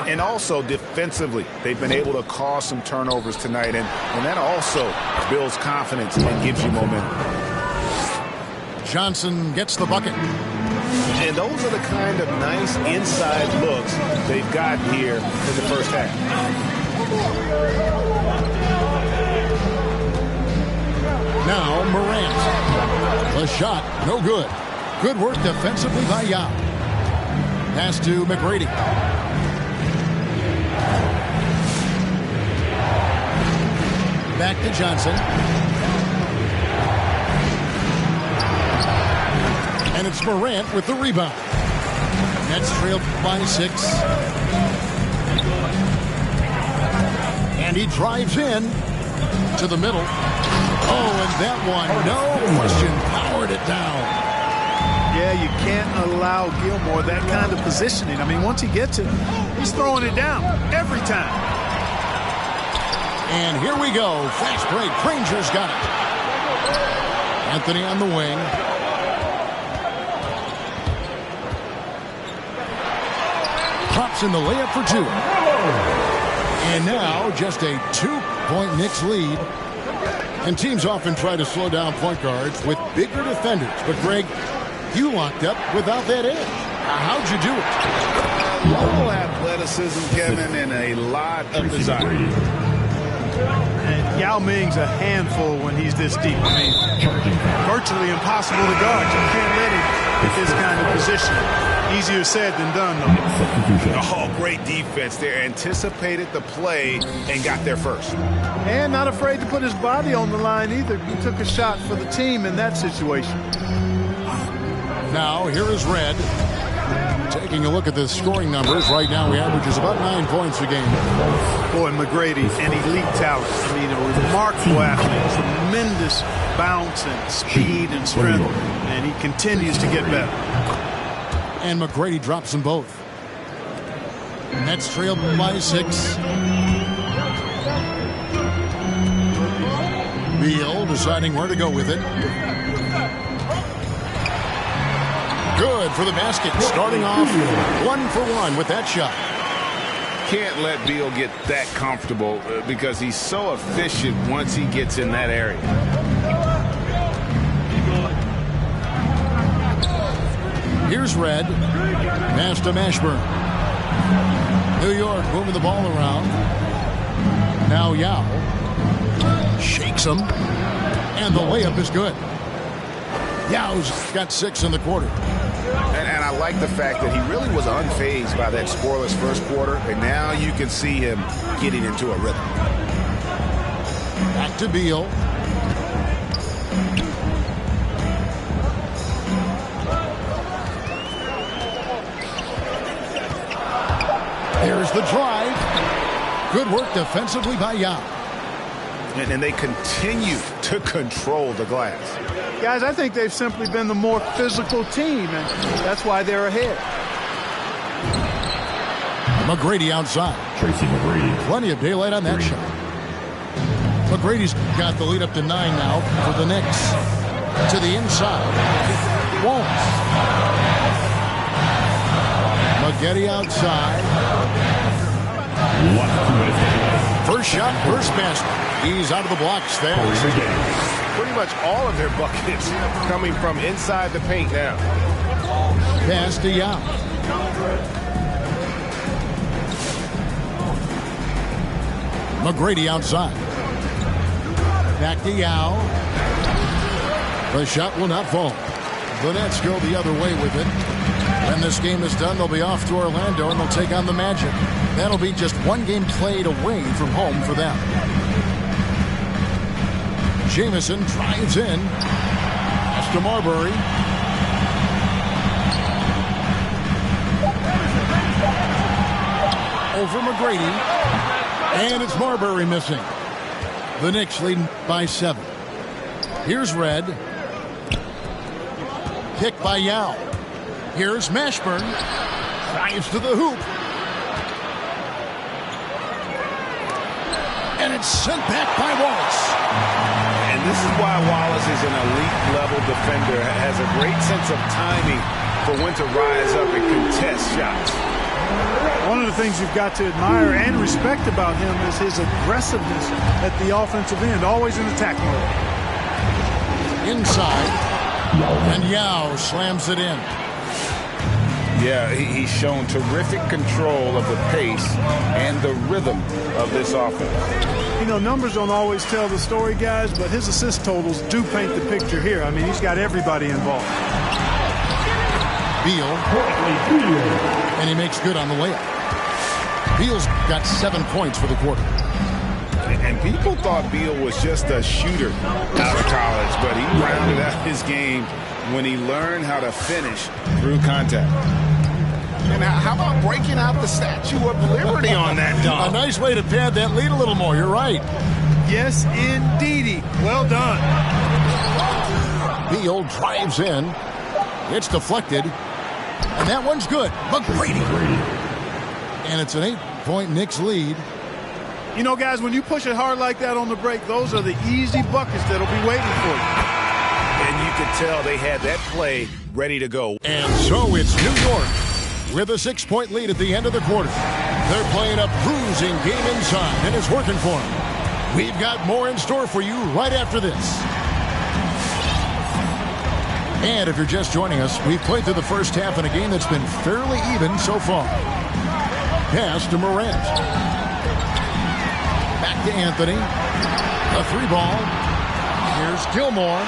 [SPEAKER 3] And also defensively, they've been able to cause some turnovers tonight, and that also builds confidence and gives you momentum.
[SPEAKER 2] Johnson gets the bucket.
[SPEAKER 3] And those are the kind of nice inside looks they've got here in the first half.
[SPEAKER 2] Now Morant. The shot, no good. Good work defensively by Yao. Pass to McGrady. Back to Johnson. And it's Morant with the rebound. Nets trailed by 6. And he drives in to the middle. Oh, and that one, no question, powered it down.
[SPEAKER 11] Yeah, you can't allow Gilmore that kind of positioning. I mean, once he gets it, he's throwing it down every time.
[SPEAKER 2] And here we go. Fast break. Granger's got it. Anthony on the wing. Drops in the layup for 2. And now just a 2-point Knicks lead. And teams often try to slow down point guards with bigger defenders. But, Greg, you locked up without that edge. How'd you do it?
[SPEAKER 3] Low athleticism, Kevin, and a lot of desire.
[SPEAKER 11] And Yao Ming's a handful when he's this deep. I mean, virtually impossible to guard. You can't let him get this kind of position. Easier said than done, though.
[SPEAKER 3] Oh, great defense there. Anticipated the play and got there first.
[SPEAKER 11] And not afraid to put his body on the line either. He took a shot for the team in that situation.
[SPEAKER 2] Now, here is Red. Taking a look at the scoring numbers. Right now, he averages about 9 points a game.
[SPEAKER 11] Boy, McGrady, an elite talent. I mean, a remarkable athlete. Tremendous bounce and speed and strength. And he continues to get better.
[SPEAKER 2] And McGrady drops them both. Nets trailed by 6. Beal deciding where to go with it. Good for the basket. Starting off 1 for 1 with that shot.
[SPEAKER 3] Can't let Beal get that comfortable because he's so efficient once he gets in that area.
[SPEAKER 2] Here's Red. Pass to Mashburn. New York moving the ball around. Now Yao. Shakes him. And the layup is good. Yao's got 6 in the quarter.
[SPEAKER 3] And I like the fact that he really was unfazed by that scoreless first quarter. And now you can see him getting into a rhythm.
[SPEAKER 2] Back to Beal. There's the drive. Good work defensively by Yao.
[SPEAKER 3] And they continue to control the glass.
[SPEAKER 11] Guys, I think they've simply been the more physical team, and that's why they're ahead.
[SPEAKER 2] McGrady outside. Tracy McGrady. Plenty of daylight on that shot. McGrady's got the lead up to 9 now for the Knicks. To the inside. Won't. McGrady outside. First shot, first basket. He's out of the blocks there.
[SPEAKER 3] Pretty much all of their buckets coming from inside the paint now.
[SPEAKER 2] Pass to Yao. McGrady outside. Back to Yao. The shot will not fall. The Nets go the other way with it. When this game is done, they'll be off to Orlando and they'll take on the Magic. That'll be just 1 game played away from home for them. Jamison drives in. Pass to Marbury. Over McGrady. And it's Marbury missing. The Knicks leading by 7. Here's Red. Kick by Yao. Here's Mashburn. Drives to the hoop. And it's sent back by Wallace.
[SPEAKER 3] And this is why Wallace is an elite-level defender. Has a great sense of timing for when to rise up and contest shots.
[SPEAKER 11] One of the things you've got to admire and respect about him is his aggressiveness at the offensive end, always in attack mode.
[SPEAKER 2] Inside. And Yao slams it in.
[SPEAKER 3] Yeah, he's shown terrific control of the pace and the rhythm of this offense.
[SPEAKER 11] You know, numbers don't always tell the story, guys, but his assist totals do paint the picture here. I mean, he's got everybody involved.
[SPEAKER 2] Beal. And he makes good on the layup. Beal's got 7 points for the quarter.
[SPEAKER 3] And people thought Beal was just a shooter out of college, but he rounded out his game when he learned how to finish through contact. And how about breaking out the Statue of Liberty on that dunk?
[SPEAKER 2] A nice way to pad that lead a little more. You're right.
[SPEAKER 11] Yes, indeedy. Well done.
[SPEAKER 2] Beal drives in. It's deflected. And that one's good. McGrady. And it's an 8-point Knicks lead.
[SPEAKER 11] You know, guys, when you push it hard like that on the break, those are the easy buckets that'll be waiting for you.
[SPEAKER 3] And you could tell they had that play ready to go.
[SPEAKER 2] And so it's New York with a 6-point lead at the end of the quarter. They're playing a bruising game inside, and it's working for them. We've got more in store for you right after this. And if you're just joining us, we've played through the first half in a game that's been fairly even so far. Pass to Morant. Back to Anthony. A 3-ball. Here's Gilmore.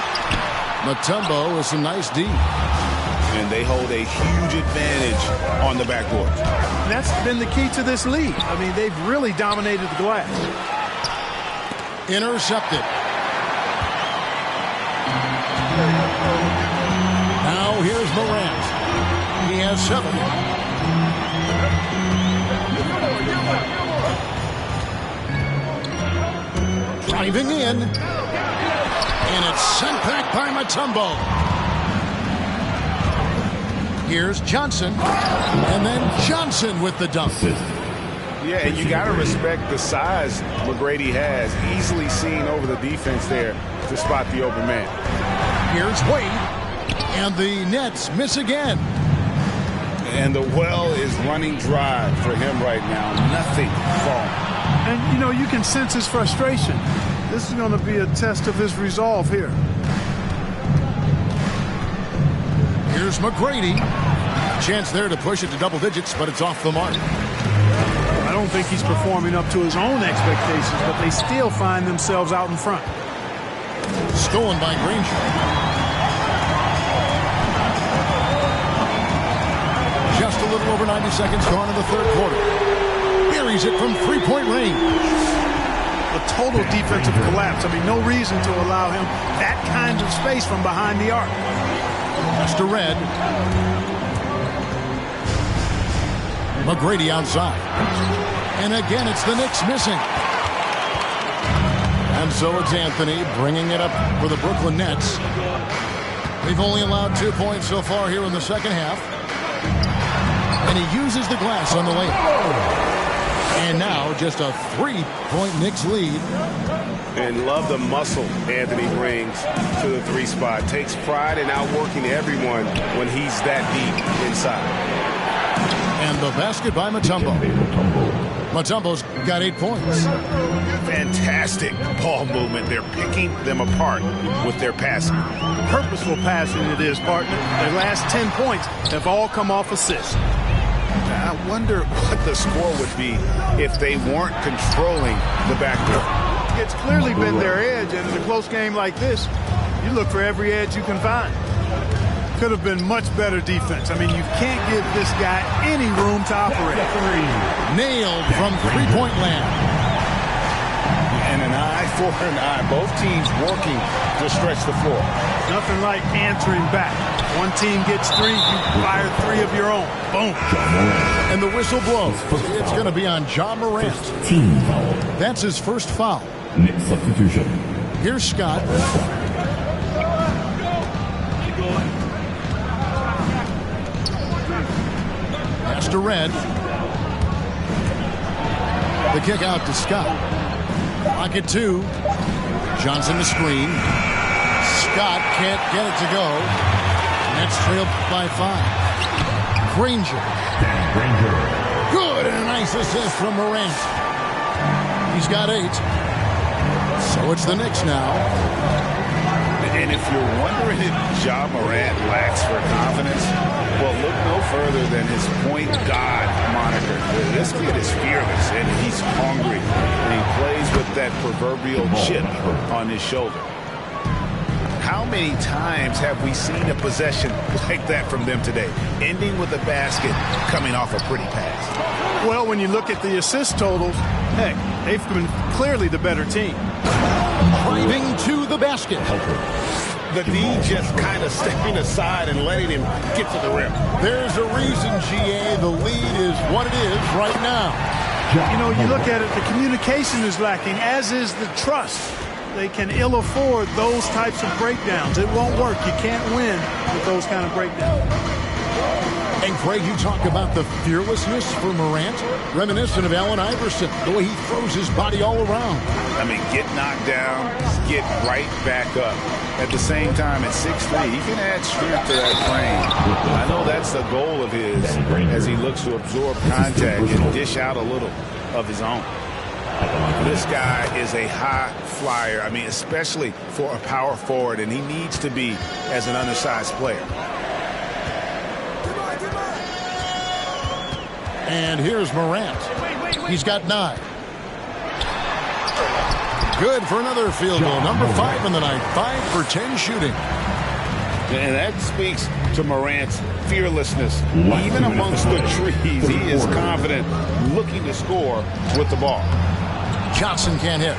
[SPEAKER 2] Mutombo with some nice D.
[SPEAKER 3] And they hold a huge advantage on the backboard.
[SPEAKER 11] That's been the key to this league. I mean, they've really dominated the glass.
[SPEAKER 2] Intercepted. Now here's Morant. He has 7. Driving in. And it's sent back by Mutombo. Here's Johnson. And then Johnson with the dunk.
[SPEAKER 3] Yeah, and you got to respect the size McGrady has. Easily seen over the defense there to spot the open man.
[SPEAKER 2] Here's Wade. And the Nets miss again.
[SPEAKER 3] And the well is running dry for him right now. Nothing falling.
[SPEAKER 11] And, you know, you can sense his frustration. This is going to be a test of his resolve here.
[SPEAKER 2] Here's McGrady. Chance there to push it to double digits, but it's off the mark.
[SPEAKER 11] I don't think he's performing up to his own expectations, but they still find themselves out in front.
[SPEAKER 2] Stolen by Granger. Just a little over 90 seconds gone in the third quarter. Buries it from 3-point range.
[SPEAKER 11] A total defensive collapse. I mean, no reason to allow him that kind of space from behind the arc.
[SPEAKER 2] Mr. Red. McGrady outside. And again, it's the Knicks missing. And so it's Anthony bringing it up for the Brooklyn Nets. We've only allowed 2 points so far here in the second half. And he uses the glass on the layup. And now just a 3-point Knicks lead.
[SPEAKER 3] And love the muscle Anthony brings to the 3 spot. Takes pride in outworking everyone when he's that deep inside.
[SPEAKER 2] And the basket by Mutombo. Mutombo's got 8 points.
[SPEAKER 3] Fantastic ball movement. They're picking them apart with their passing.
[SPEAKER 11] Purposeful passing it is, partner. Their last 10 points have all come off assists.
[SPEAKER 3] I wonder what the score would be if they weren't controlling the backcourt.
[SPEAKER 11] It's clearly been their edge, and in a close game like this, you look for every edge you can find. Could have been much better defense. I mean, you can't give this guy any room to operate.
[SPEAKER 2] Nailed from 3-point land.
[SPEAKER 3] And an eye for an eye. Both teams working to stretch the floor.
[SPEAKER 11] Nothing like answering back. One team gets 3, you fire 3 of your own. Boom.
[SPEAKER 2] And the whistle blows. It's going to be on Ja Morant. That's his first foul.
[SPEAKER 13] Next substitution.
[SPEAKER 2] Here's Scott. Pass to Red. The kick out to Scott. Pocket 2. Johnson to screen. Scott can't get it to go. Nets trailed by 5. Granger. Good, and a nice assist from Morant. He's got 8. So it's the Knicks now.
[SPEAKER 3] And if you're wondering if Ja Morant lacks for confidence, well, look no further than his point God moniker. This kid is fearless, and he's hungry. And he plays with that proverbial chip on his shoulder. How many times have we seen a possession like that from them today, ending with a basket coming off a pretty pass?
[SPEAKER 11] Well, when you look at the assist totals, heck, they've been clearly the better team.
[SPEAKER 2] Driving to the basket.
[SPEAKER 3] The D just kind of stepping aside and letting him get to the rim.
[SPEAKER 2] There's a reason, GA, the lead is what it is right now.
[SPEAKER 11] You know, you look at it, the communication is lacking, as is the trust. They can ill afford those types of breakdowns. It won't work. You can't win with those kind of breakdowns.
[SPEAKER 2] And Craig, you talk about the fearlessness for Morant, reminiscent of Allen Iverson, the way he throws his body all around.
[SPEAKER 3] I mean, get knocked down, get right back up. At the same time, at 6'3", he can add strength to that frame. I know that's the goal of his as he looks to absorb contact and dish out a little of his own. This guy is a high flyer, I mean, especially for a power forward, and he needs to be as an undersized player.
[SPEAKER 2] And here's Morant. He's got 9. Good for another field goal. Number 5 in the night. 5 for 10 shooting.
[SPEAKER 3] And that speaks to Morant's fearlessness. Even amongst the trees, he is confident, looking to score with the ball.
[SPEAKER 2] Johnson can't hit.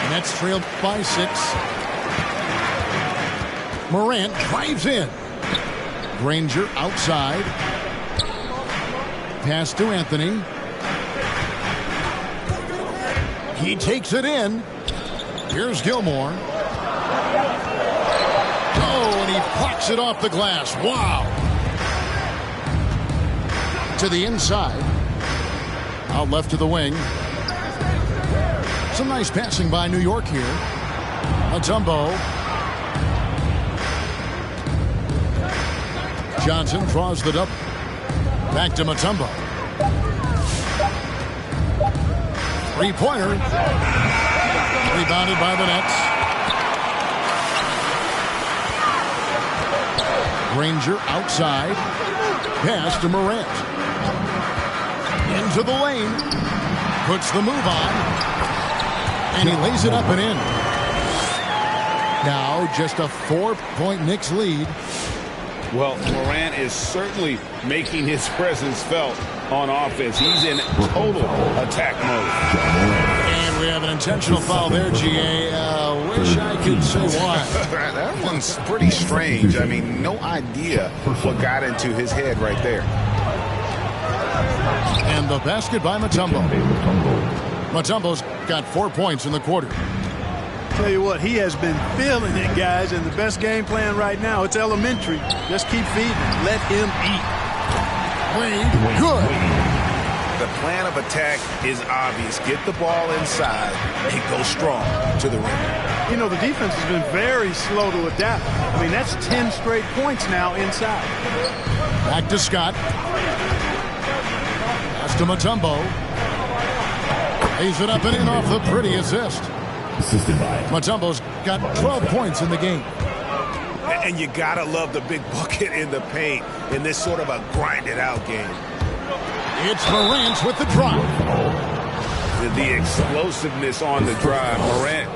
[SPEAKER 2] Nets trailed by 6. Morant drives in. Granger outside. Pass to Anthony. He takes it in. Here's Gilmore. Oh, and he plucks it off the glass. Wow. To the inside. Out left to the wing. Some nice passing by New York here. Mutombo. Johnson draws the double. Back to Mutombo. Three-pointer. Rebounded by the Nets. Granger outside. Pass to Morant. Into the lane. Puts the move on. And he lays it up and in. Now just a 4-point Knicks lead.
[SPEAKER 3] Well, Morant is certainly making his presence felt on offense. He's in total attack mode.
[SPEAKER 2] And we have an intentional foul there, GA. Wish I could say why.
[SPEAKER 3] That one's pretty strange. I mean, no idea what got into his head right there.
[SPEAKER 2] And the basket by Mutombo. Mutombo's got 4 points in the quarter.
[SPEAKER 11] Tell you what, he has been feeling it, guys, and the best game plan right now, it's elementary. Just keep feeding. Let him eat.
[SPEAKER 2] Wade, good.
[SPEAKER 3] The plan of attack is obvious. Get the ball inside and go strong to the rim.
[SPEAKER 11] You know, the defense has been very slow to adapt. I mean, that's 10 straight points now inside.
[SPEAKER 2] Back to Scott. Pass to Mutombo. Lays it up and in off the pretty assist. Mutombo's got 12 points in the game.
[SPEAKER 3] And you gotta love the big bucket in the paint in this sort of a grind-it-out game.
[SPEAKER 2] It's Morant with the drive.
[SPEAKER 3] The explosiveness on the drive. Morant.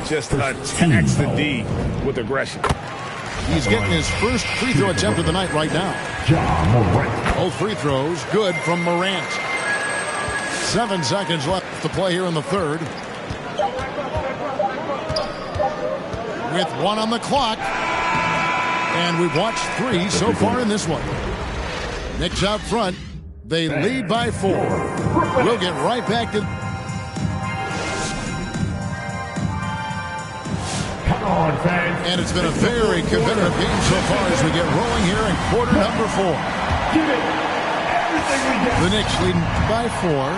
[SPEAKER 3] Just attacks the D with aggression.
[SPEAKER 2] He's getting his first free throw attempt of the night right now. Both free throws good from Morant. 7 seconds left to play here in the third. With 1 on the clock. And we've watched 3 so far in this one. Knicks out front. They lead by 4. We'll get right back to...
[SPEAKER 1] Come on, fans.
[SPEAKER 2] And it's been a very competitive game so far as we get rolling here in quarter number 4.
[SPEAKER 1] Give it everything we got.
[SPEAKER 2] The Knicks leading by 4.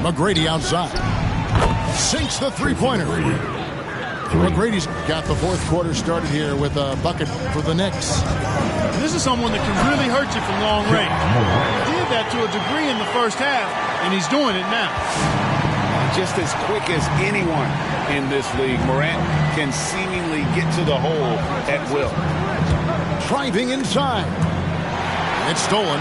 [SPEAKER 2] McGrady outside. Sinks the three-pointer. McGrady's got the fourth quarter started here with a bucket for the Knicks.
[SPEAKER 11] This is someone that can really hurt you from long range. He did that to a degree in the first half, and he's doing it now.
[SPEAKER 3] Just as quick as anyone in this league, Morant can seemingly get to the hole at will.
[SPEAKER 2] Driving inside. It's stolen.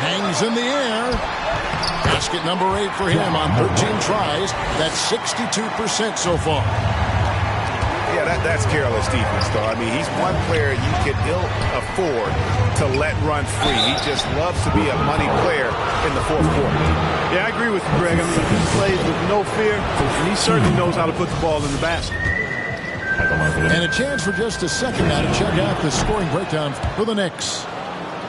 [SPEAKER 2] Hangs in the air. Basket number 8 for him on 13 tries. That's 62% so far.
[SPEAKER 3] Yeah, that's careless defense, though. I mean, he's one player you can ill afford to let run free. He just loves to be a money player in the fourth quarter.
[SPEAKER 11] Yeah, I agree with you, Greg. I mean, he plays with no fear, and he certainly knows how to put the ball in the basket.
[SPEAKER 2] And a chance for just a second now to check out the scoring breakdown for the Knicks.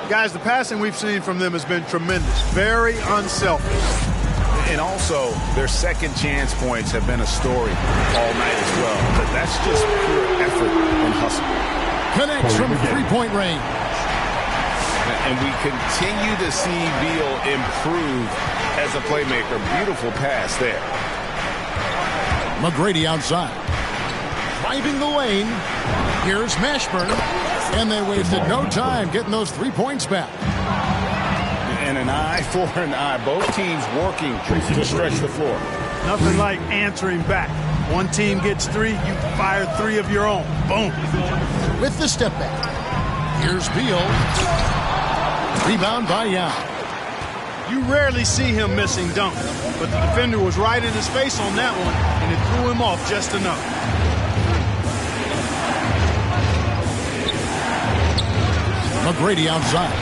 [SPEAKER 11] Guys, the passing we've seen from them has been tremendous. Very unselfish.
[SPEAKER 3] And also, their second chance points have been a story all night as well. But that's just pure effort and hustle.
[SPEAKER 2] Connects from three-point range.
[SPEAKER 3] And we continue to see Beal improve as a playmaker. Beautiful pass there.
[SPEAKER 2] McGrady outside. Driving the lane. Here's Mashburn. And they wasted no time getting those 3 points back.
[SPEAKER 3] And an eye for an eye. Both teams working to stretch the floor.
[SPEAKER 11] Nothing like answering back. One team gets 3, you fire 3 of your own. Boom.
[SPEAKER 2] With the step back. Here's Beal. Rebound by Yao.
[SPEAKER 11] You rarely see him missing dunks, but the defender was right in his face on that one, and it threw him off just enough.
[SPEAKER 2] McGrady outside.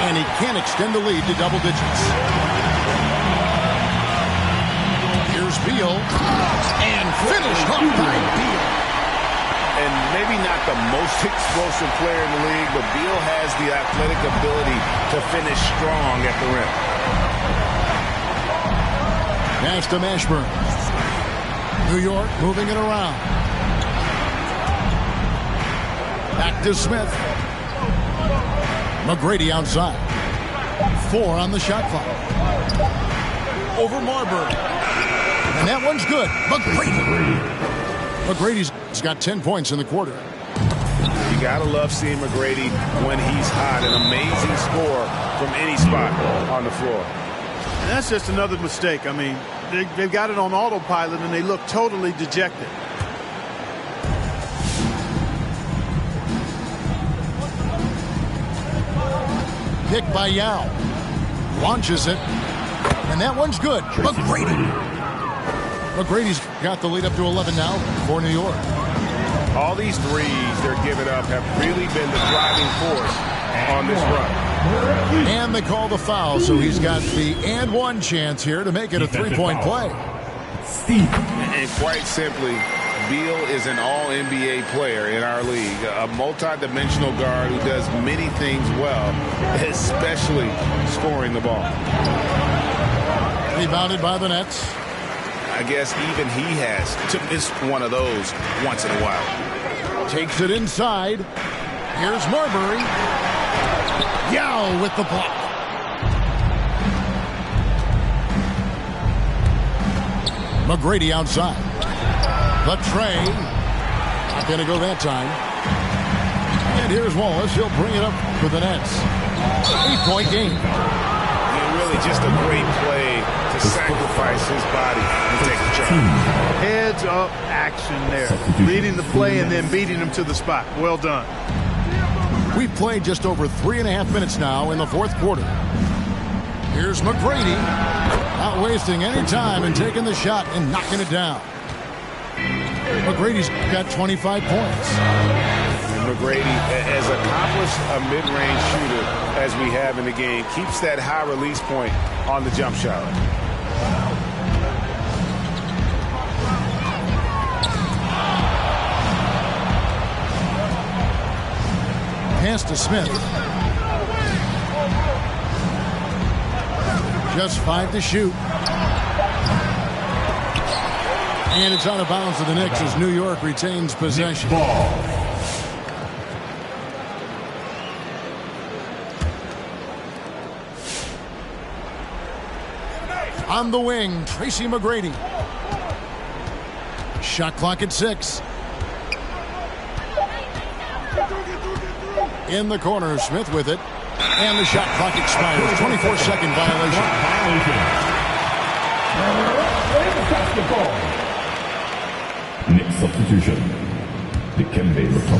[SPEAKER 2] And he can't extend the lead to double digits. Here's Beal. And finished off by Beal.
[SPEAKER 3] And maybe not the most explosive player in the league, but Beal has the athletic ability to finish strong at the rim.
[SPEAKER 2] Pass to Mashburn. New York moving it around. Back to Smith. McGrady outside. 4 on the shot clock. Over Marbury. And that one's good. McGrady's got 10 points in the quarter.
[SPEAKER 3] You gotta love seeing McGrady when he's hot. An amazing score from any spot on the floor.
[SPEAKER 11] And that's just another mistake. I mean, they've got it on autopilot, and they look totally dejected.
[SPEAKER 2] Pick by Yao. Launches it. And that one's good. McGrady's got the lead up to 11 now for New York.
[SPEAKER 3] All these threes they're giving up have really been the driving force on this run.
[SPEAKER 2] And they call the foul, so he's got the and one chance here to make it a three-point play.
[SPEAKER 3] And quite simply, Beal is an all-NBA player in our league, a multi-dimensional guard who does many things well, especially scoring the ball.
[SPEAKER 2] Rebounded by the Nets.
[SPEAKER 3] I guess even he has to miss one of those once in a while.
[SPEAKER 2] Takes it inside. Here's Marbury. Yao with the block. McGrady outside. The tray. Not going to go that time. And here's Wallace. He'll bring it up for the Nets. 8-point game.
[SPEAKER 3] And really just a great play to sacrifice his body and take the charge.
[SPEAKER 11] Heads heads-up action there. Reading the play and then beating him to the spot. Well done.
[SPEAKER 2] We've played just over 3.5 minutes now in the fourth quarter. Here's McGrady, not wasting any time and taking the shot and knocking it down. McGrady's got 25 points.
[SPEAKER 3] McGrady, as accomplished a mid-range shooter as we have in the game, keeps that high release point on the jump shot.
[SPEAKER 2] Pass to Smith. Just 5 to shoot. And it's out of bounds to the Knicks as New York retains possession. On the wing, Tracy McGrady. Shot clock at 6. In the corner, Smith with it. And the shot clock expires. 24-second violation.
[SPEAKER 13] Next substitution.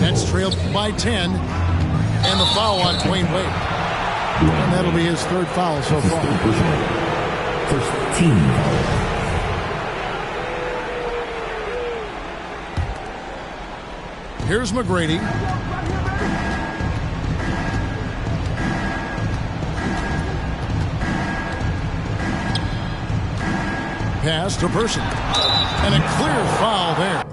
[SPEAKER 2] Nets trailed by 10. And the foul on Dwayne Wade. And that'll be his third foul so far.
[SPEAKER 13] First team foul.
[SPEAKER 2] Here's McGrady. Pass to Person. And a clear foul there.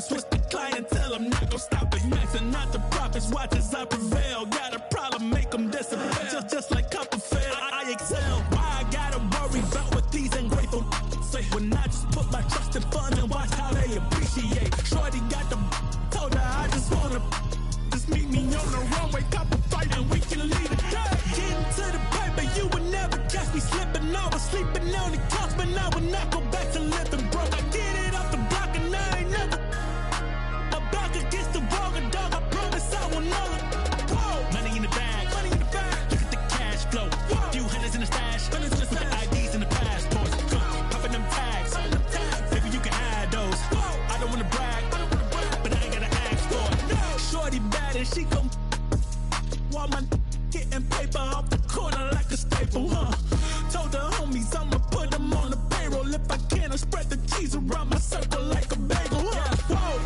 [SPEAKER 18] Switch the clientele, I'm not gonna stop it. Maxing not the profits, watch as I prevail. Got a problem, make them disappear. Just like Copperfield, I excel. Why I gotta worry about what these ungrateful say? When I just put my trust in funds and watch how they appreciate. Shorty got the told her I just wanna just meet me on the runway, cop a fight and we can lead it. Getting to the paper, you would never catch me slipping. I was sleeping on the couch, but I would not go back to living broke. I get it off the block and I ain't never against the wall, dog, I promise I will know it. Money in the bag, look at the cash flow. Few hundreds in the stash, with the IDs and the passports. Popping them tags, baby, you can hide those. I don't wanna brag, but I ain't gotta ask for it. Shorty bad and she gon' while my getting paper off the corner like a staple, huh? Told the homies I'ma put them on the payroll. If I can, I spread the cheese around my circle like a bagel, huh?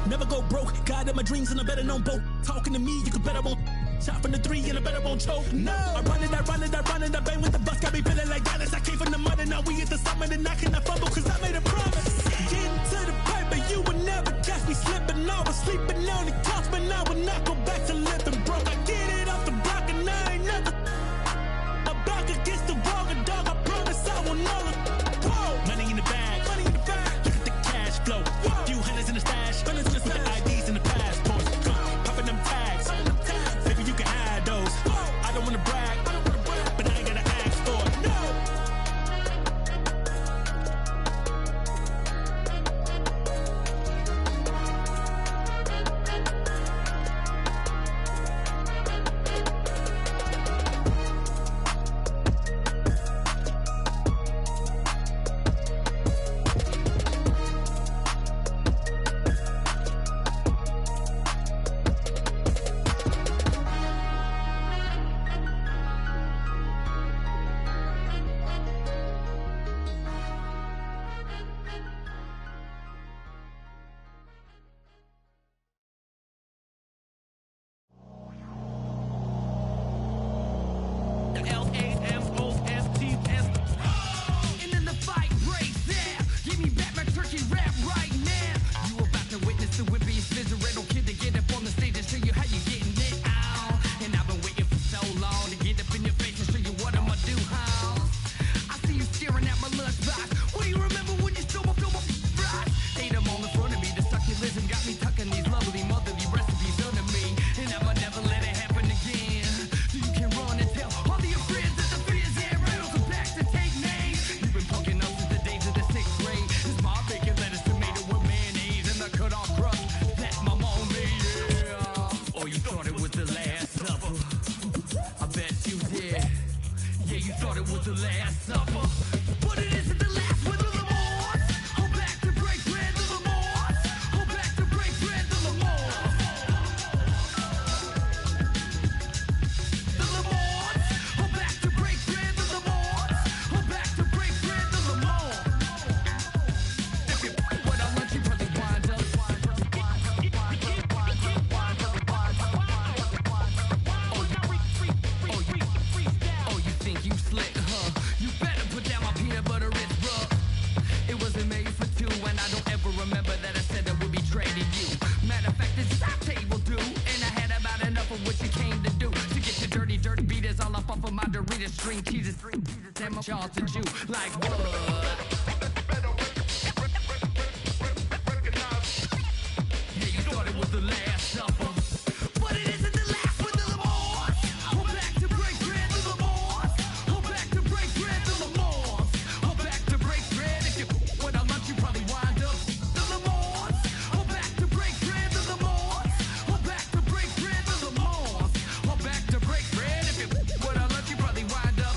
[SPEAKER 18] Never go broke, God in my dreams and I better know both. Talking to me, you could better won't. Shot from the 3 and I better won't choke. No, I run it, I bang with the bus, got me feeling like Dallas. I came from the mud and now we at the summit and I cannot fumble cause I made a promise. Getting to the paper, you would never catch me slipping. I was sleeping on the couch, but I would not go back to living broke. I get it off the block and I ain't never a back against the wall, dog, I promise I will know it. Money in the bag, look at the cash flow. Few hundreds in the stash, with the IDs and the passports. Popping them tags, baby, you can hide those. I don't wanna brag, but I ain't gotta ask for it. No.
[SPEAKER 19] Charleston Jew. Like what? Yeah, you thought it was the last supper, but it isn't the last with the Lamars. We're back to break bread, the Lamars. We're back to break bread, the Lamars. We're back to break bread. If you went out lunch, you probably wind up the Lamars. We're back to break bread, the Lamars. We're back to break bread, the Lamars. We're back to break bread. If you went out lunch, you probably wind up.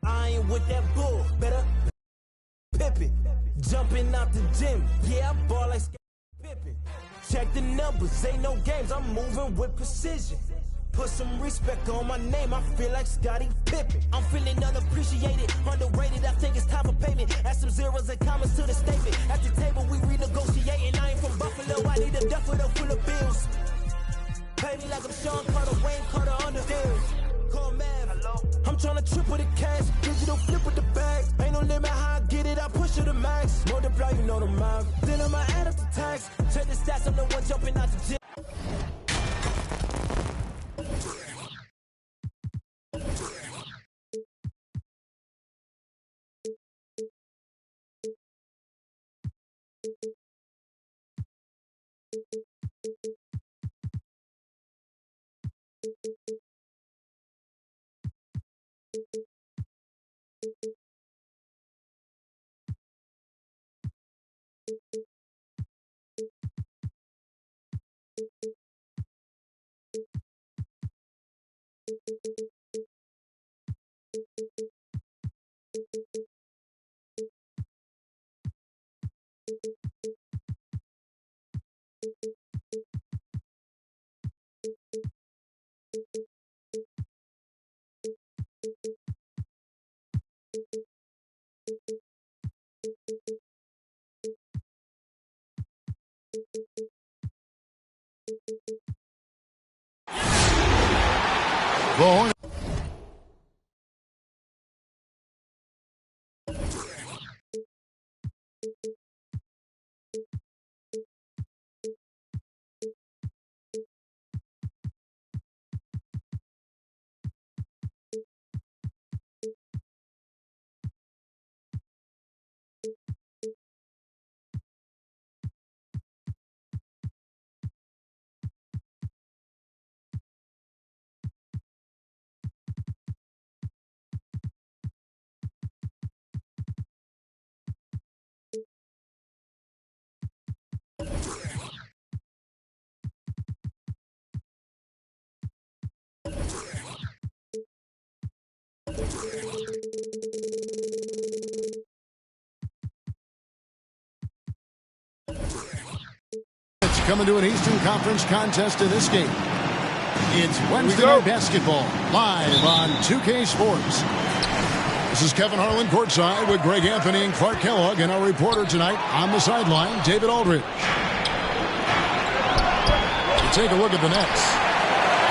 [SPEAKER 5] I ain't with that bull, better pip it. Jumping out the gym, yeah, I ball like Pippen. Check the numbers, ain't no games, I'm moving with precision. Put some respect on my name, I feel like Scottie Pippen. I'm feeling unappreciated, underrated, I think it's time for payment. Add some zeros and commas to the statement. At the table we renegotiating, I ain't from Buffalo, I need a duffel full of bills. Pay me like I'm Sean Carter, Wayne Carter on the deal. Call Mav. Hello? I'm tryna triple the cash, digital flip with the bag. Ain't no limit how I get it, I push it to max. Multiply, you know the math. Then I'ma add up the tax. Check the stats, I'm the one jumping out the gym.
[SPEAKER 2] Ball. Coming to an Eastern Conference contest in this game. It's Wednesday Night Basketball, live on 2K Sports. This is Kevin Harlan courtside with Greg Anthony and Clark Kellogg, and our reporter tonight on the sideline, David Aldridge. Take a look at the Nets.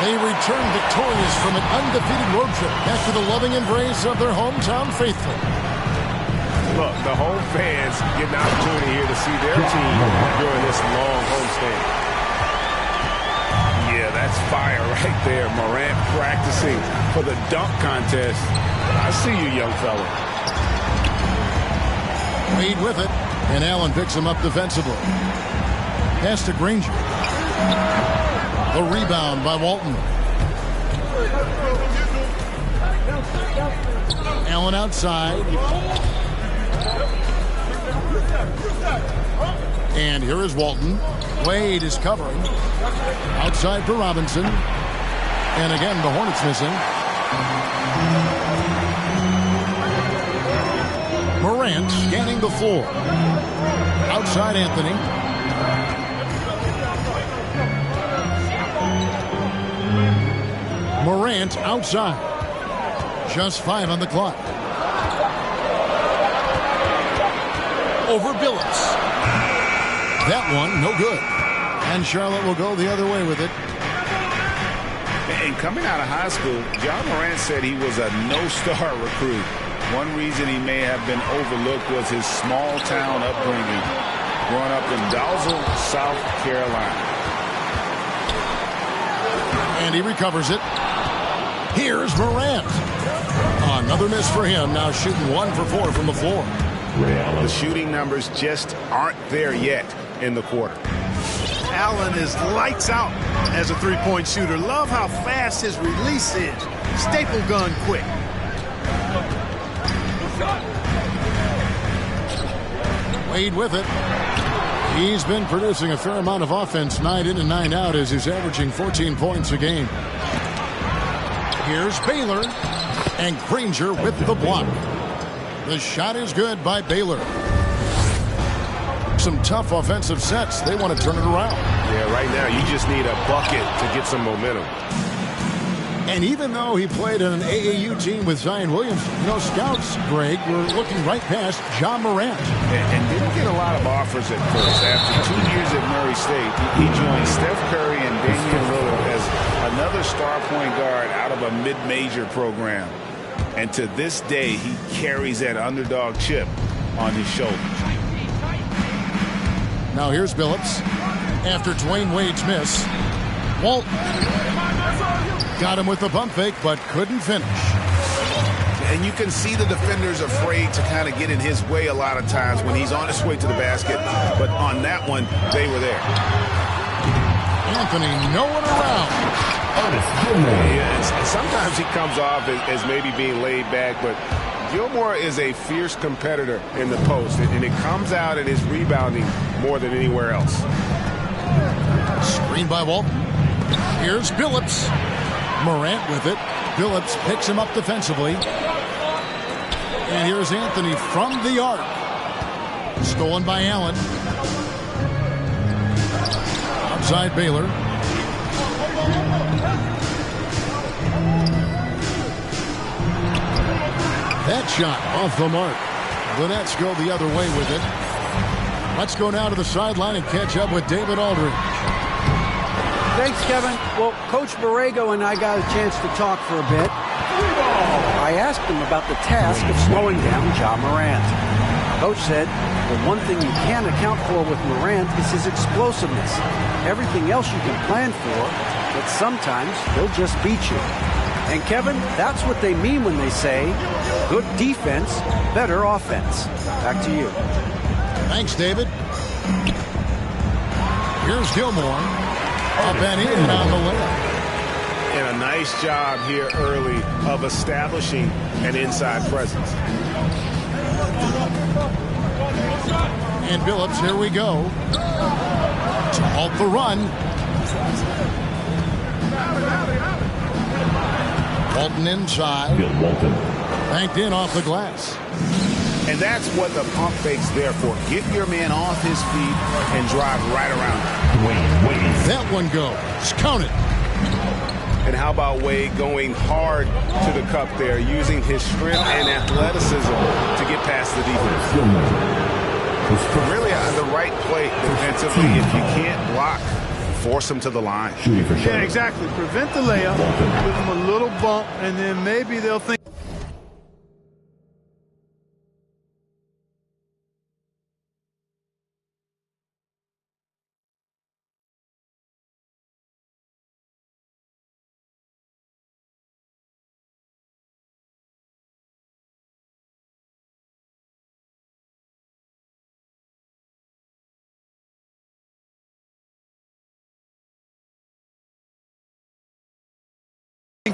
[SPEAKER 2] They return victorious from an undefeated road trip back to the loving embrace of their hometown faithful.
[SPEAKER 3] Look, the home fans get an opportunity here to see their team during this long homestand. Yeah, that's fire right there. Morant practicing for the dunk contest. I see you, young fella.
[SPEAKER 2] Wade with it, and Allen picks him up defensively. Pass to Granger. The rebound by Walton. Allen outside. And here is Walton. Wade is covering. Outside for Robinson. And again, the Hornets missing. Morant scanning the floor. Outside Anthony. Morant outside. Just 5 on the clock. Over Billups. That one, no good. And Charlotte will go the other way with it.
[SPEAKER 3] And coming out of high school, John Morant said he was a no-star recruit. One reason he may have been overlooked was his small-town upbringing, growing up in Dalzell, South Carolina.
[SPEAKER 2] And he recovers it. Here's Morant. Another miss for him, now shooting 1 for 4 from the floor.
[SPEAKER 3] The shooting numbers just aren't there yet in the quarter.
[SPEAKER 11] Allen is lights out as a three-point shooter. Love how fast his release is. Staple gun quick.
[SPEAKER 2] Wade with it. He's been producing a fair amount of offense 9 in and 9 out as he's averaging 14 points a game. Here's Baylor. And Granger with the block. The shot is good by Baylor. Some tough offensive sets. They want to turn it around.
[SPEAKER 3] Yeah, right now you just need a bucket to get some momentum.
[SPEAKER 2] And even though he played on an AAU team with Zion Williamson, scouts, Greg, were looking right past John Morant.
[SPEAKER 3] And didn't get a lot of offers at first. After 2 years at Murray State, he joined Steph Curry and Damian Lillard as another star point guard out of a mid-major program. And to this day, he carries that underdog chip on his shoulders.
[SPEAKER 2] Now here's Billups. After Dwayne Wade's miss, Walton got him with the pump fake, but couldn't finish.
[SPEAKER 3] And you can see the defenders afraid to kind of get in his way a lot of times when he's on his way to the basket. But on that one, they were there.
[SPEAKER 2] Anthony, no one around.
[SPEAKER 3] Yeah, sometimes he comes off as maybe being laid back, but Gilmore is a fierce competitor in the post, and it comes out in his rebounding more than anywhere else.
[SPEAKER 2] Screen by Walton. Here's Billups. Morant with it. Billups picks him up defensively. And here's Anthony from the arc. Stolen by Allen. Outside Baylor. That shot off the mark. The Nets go the other way with it. Let's go now to the sideline and catch up with David Aldridge.
[SPEAKER 12] Thanks, Kevin. Well, Coach Borrego and I got a chance to talk for a bit. I asked him about the task of slowing down John Morant. Coach said, the one thing you can't account for with Morant is his explosiveness. Everything else you can plan for, but sometimes he'll just beat you. And Kevin, that's what they mean when they say, good defense, better offense. Back to you.
[SPEAKER 2] Thanks, David. Here's Gilmore. Up and in on the layup.
[SPEAKER 3] And a nice job here early of establishing an inside presence.
[SPEAKER 2] And Billups, here we go. To halt the run. Walton inside. Banked in off the glass.
[SPEAKER 3] And that's what the pump fake's there for. Get your man off his feet and drive right around him.
[SPEAKER 2] That one goes. Count it.
[SPEAKER 3] And how about Wade going hard to the cup there, using his strength and athleticism to get past the defense. Really on the right play defensively. If you can't block force them to the line.
[SPEAKER 11] Yeah, exactly. Prevent the layup, give them a little bump, and then maybe they'll think.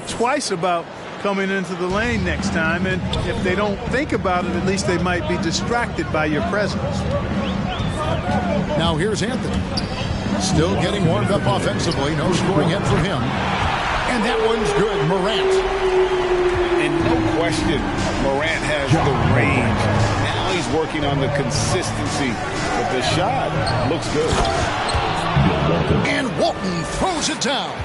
[SPEAKER 11] Twice about coming into the lane next time, and if they don't think about it, at least they might be distracted by your presence.
[SPEAKER 2] Now here's Anthony. Still getting warmed up offensively. No scoring hit for him. And that one's good. Morant.
[SPEAKER 3] And no question, Morant has the range. Now he's working on the consistency, but the shot looks good.
[SPEAKER 2] And Walton throws it down.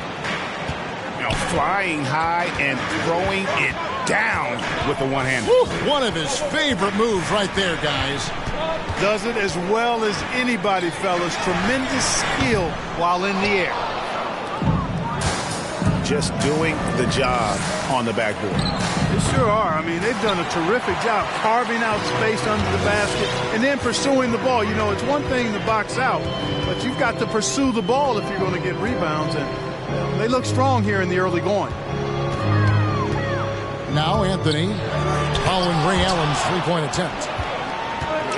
[SPEAKER 3] Flying high and throwing it down with the one-hander.
[SPEAKER 2] One of his favorite moves right there, guys.
[SPEAKER 11] Does it as well as anybody, fellas. Tremendous skill while in the air.
[SPEAKER 3] Just doing the job on the backboard.
[SPEAKER 11] They sure are. I mean, they've done a terrific job carving out space under the basket and then pursuing the ball. You know, it's one thing to box out, but you've got to pursue the ball if you're going to get rebounds, and they look strong here in the early going.
[SPEAKER 2] Now Anthony following Ray Allen's three-point attempt.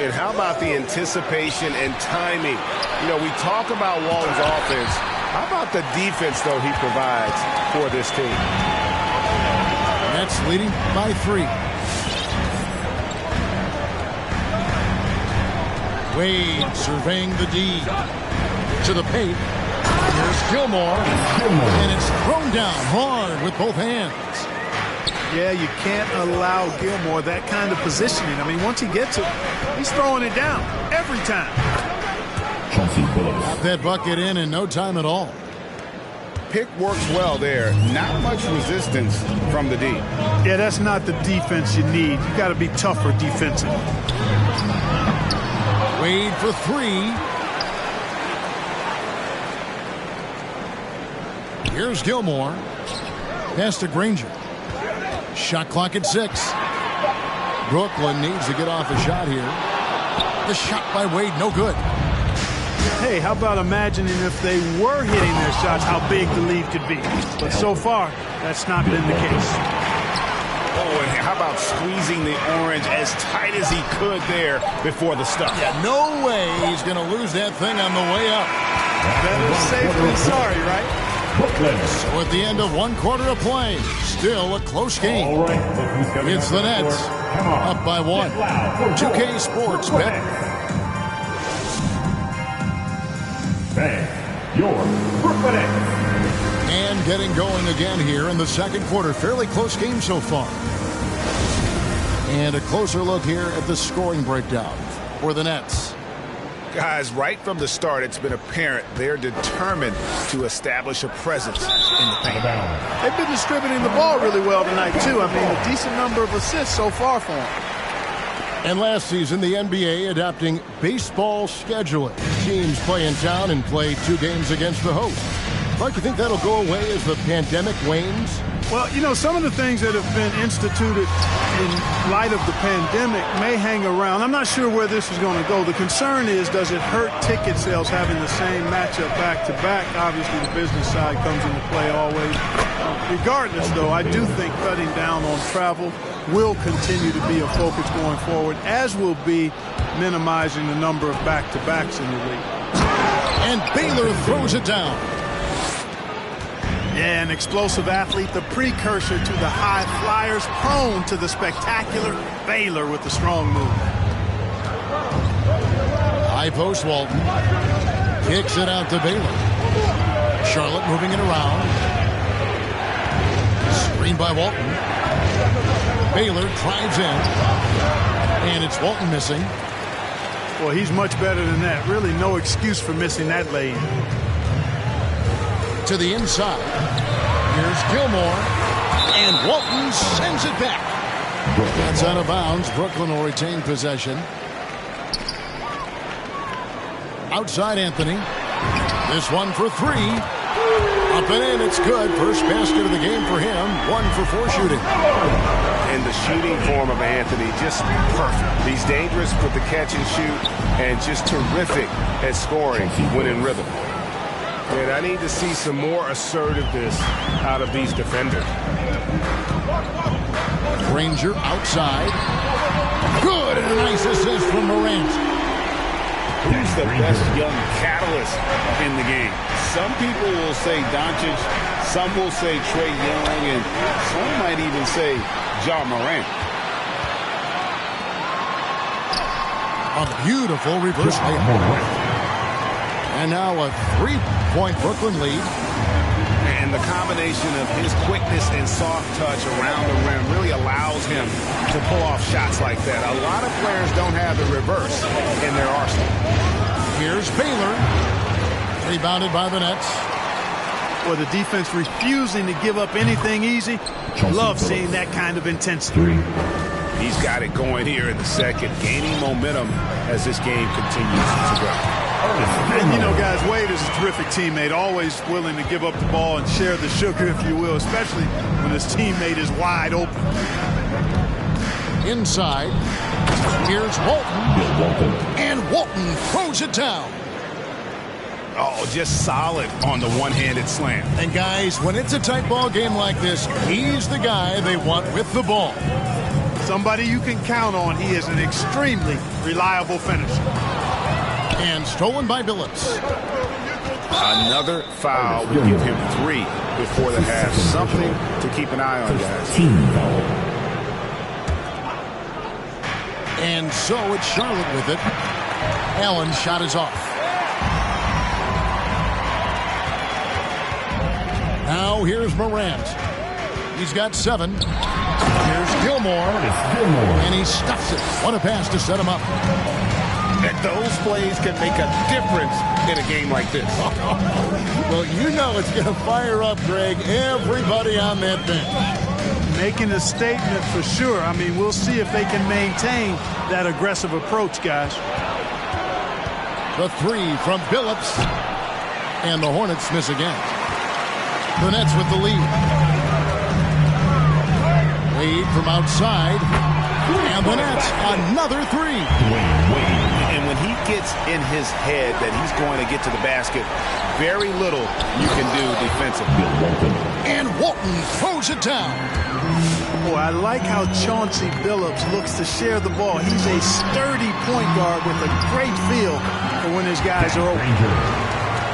[SPEAKER 3] And how about the anticipation and timing? You know, we talk about Walton's offense. How about the defense, though, he provides for this team?
[SPEAKER 2] Nets leading by 3. Wade surveying the D to the paint. Here's Gilmore, and it's thrown down hard with both hands.
[SPEAKER 11] Yeah, you can't allow Gilmore that kind of positioning. I mean, once he gets it, he's throwing it down every time.
[SPEAKER 2] Got that bucket in no time at all.
[SPEAKER 3] Pick works well there. Not much resistance from the D.
[SPEAKER 11] Yeah, that's not the defense you need. You got to be tougher defensive.
[SPEAKER 2] Wade for 3. Here's Gilmore. Pass to Granger. Shot clock at 6. Brooklyn needs to get off a shot here. The shot by Wade, no good.
[SPEAKER 11] Hey, how about imagining if they were hitting their shots, how big the lead could be. But so far, that's not been the case.
[SPEAKER 3] Oh, and how about squeezing the orange as tight as he could there before the stop?
[SPEAKER 2] Yeah, no way he's going to lose that thing on the way up.
[SPEAKER 11] Better safe than sorry, right?
[SPEAKER 2] So at the end of one quarter of play, still a close game. It's the Nets up by 1. 2K Sports bet.
[SPEAKER 13] Your Brooklyn Nets.
[SPEAKER 2] And getting going again here in the second quarter. Fairly close game so far. And a closer look here at the scoring breakdown for the Nets.
[SPEAKER 3] Guys, right from the start, it's been apparent they're determined to establish a presence in the paint.
[SPEAKER 11] They've been distributing the ball really well tonight, too. I mean, a decent number of assists so far for them.
[SPEAKER 2] And last season, the NBA adopting baseball scheduling. Teams play in town and play 2 games against the host. Mark, you think that'll go away as the pandemic wanes?
[SPEAKER 11] Well, you know, some of the things that have been instituted in light of the pandemic may hang around. I'm not sure where this is going to go. The concern is, does it hurt ticket sales having the same matchup back-to-back? Obviously, the business side comes into play always. Regardless, though, I do think cutting down on travel will continue to be a focus going forward, as will be minimizing the number of back-to-backs in the league.
[SPEAKER 2] And Baylor throws it down.
[SPEAKER 11] Yeah, an explosive athlete, the precursor to the high flyers, prone to the spectacular. Baylor with the strong move.
[SPEAKER 2] High post Walton. Kicks it out to Baylor. Charlotte moving it around. Screen by Walton. Baylor drives in. And it's Walton missing.
[SPEAKER 11] Well, he's much better than that. Really no excuse for missing that lane.
[SPEAKER 2] To the inside. Here's Gilmore. And Walton sends it back. That's out of bounds. Brooklyn will retain possession. Outside Anthony. This one for three. Up and in, it's good. First basket of the game for him. 1 for 4 shooting.
[SPEAKER 3] And the shooting form of Anthony, just perfect. He's dangerous with the catch and shoot and just terrific at scoring when in rhythm. And I need to see some more assertiveness out of these defenders.
[SPEAKER 2] Granger outside. Good, and a nice assist from Morant.
[SPEAKER 3] Who's the best young catalyst in the game? Some people will say Doncic, some will say Trae Young, and some might even say Ja Morant.
[SPEAKER 2] A beautiful reverse layup. And now a 3-point Brooklyn lead.
[SPEAKER 3] And the combination of his quickness and soft touch around the rim really allows him to pull off shots like that. A lot of players don't have the reverse in their arsenal.
[SPEAKER 2] Here's Baylor. Rebounded by the Nets.
[SPEAKER 11] Well, the defense refusing to give up anything easy. Love seeing that kind of intensity.
[SPEAKER 3] He's got it going here in the second, gaining momentum as this game continues to go.
[SPEAKER 11] And, you know, guys, Wade is a terrific teammate, always willing to give up the ball and share the sugar, if you will, especially when his teammate is wide open.
[SPEAKER 2] Inside, here's Walton. And Walton throws it down.
[SPEAKER 3] Oh, just solid on the one-handed slam.
[SPEAKER 2] And, guys, when it's a tight ball game like this, he's the guy they want with the ball.
[SPEAKER 11] Somebody you can count on. He is an extremely reliable finisher.
[SPEAKER 2] And stolen by Billups.
[SPEAKER 3] Another foul will give him 3 before the half. Something to keep an eye on, guys.
[SPEAKER 2] And so it's Charlotte with it. Allen's shot is off. Now here's Morant. He's got 7. Here's Gilmore. And he stuffs it. What a pass to set him up.
[SPEAKER 3] And those plays can make a difference in a game like this.
[SPEAKER 2] Well, you know it's going to fire up, Greg, everybody on that bench.
[SPEAKER 11] Making a statement for sure. I mean, we'll see if they can maintain that aggressive approach, guys.
[SPEAKER 2] The 3 from Billups. And the Hornets miss again. The Nets with the lead. Wade from outside. And the Nets, another 3.
[SPEAKER 3] And when he gets in his head that he's going to get to the basket, very little you can do defensively.
[SPEAKER 2] And Walton throws it down.
[SPEAKER 11] Boy, I like how Chauncey Billups looks to share the ball. He's a sturdy point guard with a great feel for when his guys are open.